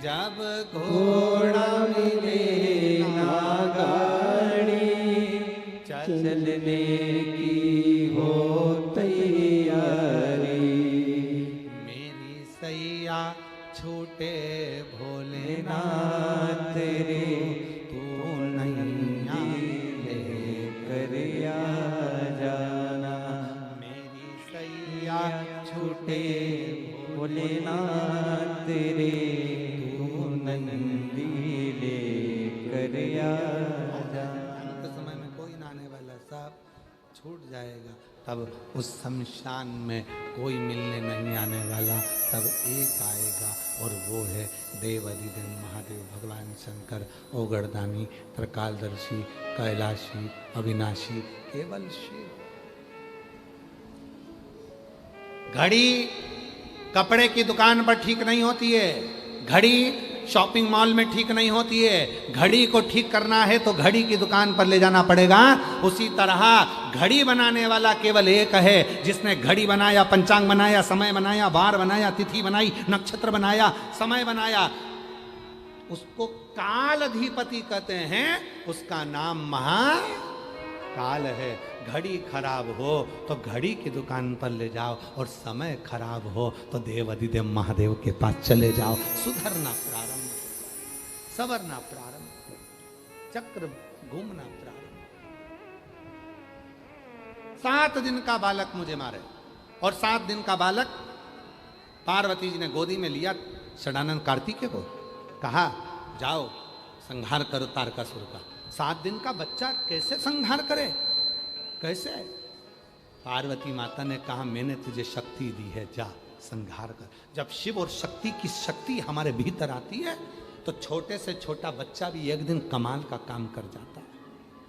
जब घोड़ा मिले ना गाड़ी चलने की हो तैयारी, मेरी सैया छूटे भोलेनाथ नाथ रे तू नैया लेकर आ जाना, मेरी सैया छूटे भोलेनाथ रे तू नंदी लेकर आ जाना। अंत समय में कोई ना आने वाला, सब छूट जाएगा। तब उस शमशान में कोई मिलने नहीं आने वाला, तब एक आएगा और वो है देव अधिदेव महादेव भगवान शंकर, ओगरदानी, त्रिकालदर्शी, कैलाशी, अविनाशी, केवल शिव। घड़ी कपड़े की दुकान पर ठीक नहीं होती है, घड़ी शॉपिंग मॉल में ठीक नहीं होती है। घड़ी को ठीक करना है तो घड़ी की दुकान पर ले जाना पड़ेगा। उसी तरह घड़ी बनाने वाला केवल एक है, जिसने घड़ी बनाया, पंचांग बनाया, समय बनाया, वार बनाया, तिथि बनाई, नक्षत्र बनाया, समय बनाया, उसको कालाधिपति कहते हैं। उसका नाम महाकाल है। घड़ी खराब हो तो घड़ी की दुकान पर ले जाओ, और समय खराब हो तो देव अधिदेव महादेव के पास चले जाओ। सुधरना प्रारंभ, सवरना प्रारंभ, चक्र घूमना प्रारंभ। 7 दिन का बालक मुझे मारे, और 7 दिन का बालक पार्वती जी ने गोदी में लिया षडानंद कार्तिकेय को, कहा जाओ संहार करो तारकासुर का। 7 दिन का बच्चा कैसे संहार करे, कैसे? पार्वती माता ने कहा मैंने तुझे शक्ति दी है, जा संहार कर। जब शिव और शक्ति की शक्ति हमारे भीतर आती है तो छोटे से छोटा बच्चा भी एक दिन कमाल का काम कर जाता है,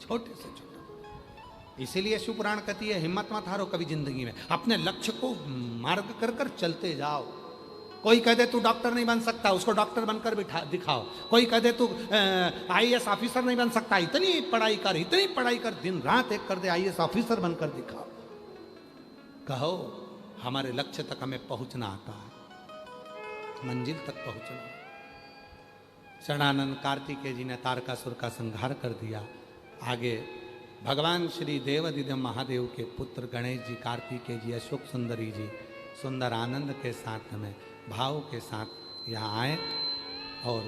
छोटे से छोटा। इसीलिए शिव पुराण कहती है हिम्मत मत हारो कभी जिंदगी में, अपने लक्ष्य को मार्ग कर कर चलते जाओ। कोई कह दे तू डॉक्टर नहीं बन सकता, उसको डॉक्टर बनकर दिखाओ। कोई कह दे तू IAS ऑफिसर नहीं बन सकता, इतनी पढ़ाई कर, दिन रात एक कर दे, IAS ऑफिसर बनकर दिखाओ। कहो हमारे लक्ष्य तक हमें पहुंचना आता है, मंजिल तक पहुंचना। षडानंद कार्तिकेय जी ने तारकासुर का संहार कर दिया। आगे भगवान श्री देवाधिदेव महादेव के पुत्र गणेश जी, कार्तिकेय जी, अशोक सुंदरी जी सुंदर आनंद के साथ में, भाव के साथ यहाँ आए, और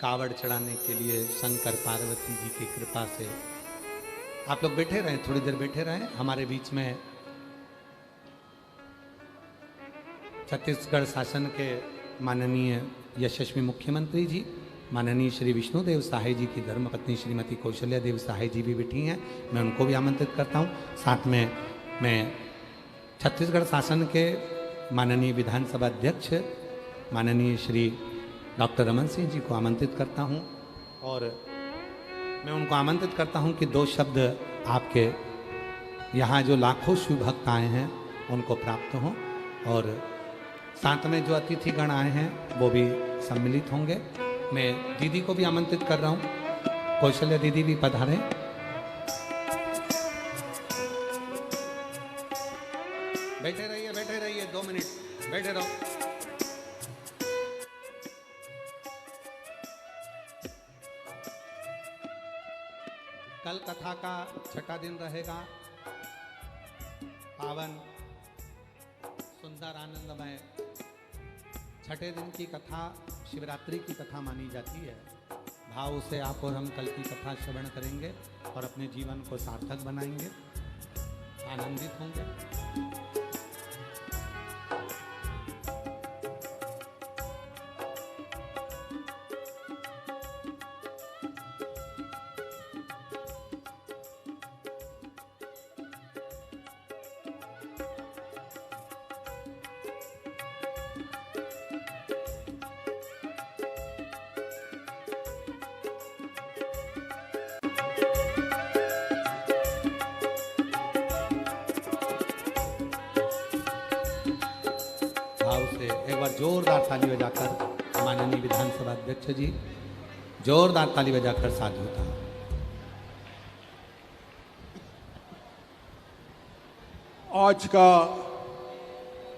कावड़ चढ़ाने के लिए शंकर पार्वती जी की कृपा से आप लोग बैठे रहें, थोड़ी देर बैठे रहें। हमारे बीच में छत्तीसगढ़ शासन के माननीय यशस्वी मुख्यमंत्री जी, माननीय श्री विष्णुदेव साहे जी की धर्मपत्नी श्रीमती कौशल्या देव साहे जी भी बैठी हैं। मैं उनको भी आमंत्रित करता हूँ। साथ में मैं छत्तीसगढ़ शासन के माननीय विधानसभा अध्यक्ष माननीय श्री डॉक्टर रमन सिंह जी को आमंत्रित करता हूं, और मैं उनको आमंत्रित करता हूं कि 2 शब्द आपके यहाँ जो लाखों शिव भक्त आए हैं उनको प्राप्त हों, और साथ में जो अतिथिगण आए हैं वो भी सम्मिलित होंगे। मैं दीदी को भी आमंत्रित कर रहा हूँ, कौशल्या दीदी भी पधारें। बैठे रहो। कल कथा का छठा दिन रहेगा। पावन सुंदर आनंदमय छठे दिन की कथा शिवरात्रि की कथा मानी जाती है। भाव से आप और हम कल की कथा श्रवण करेंगे और अपने जीवन को सार्थक बनाएंगे, आनंदित होंगे। भाव से एक बार जोरदार ताली बजाकर माननीय विधानसभा अध्यक्ष जी जोरदार ताली बजाकर साधुता। आज का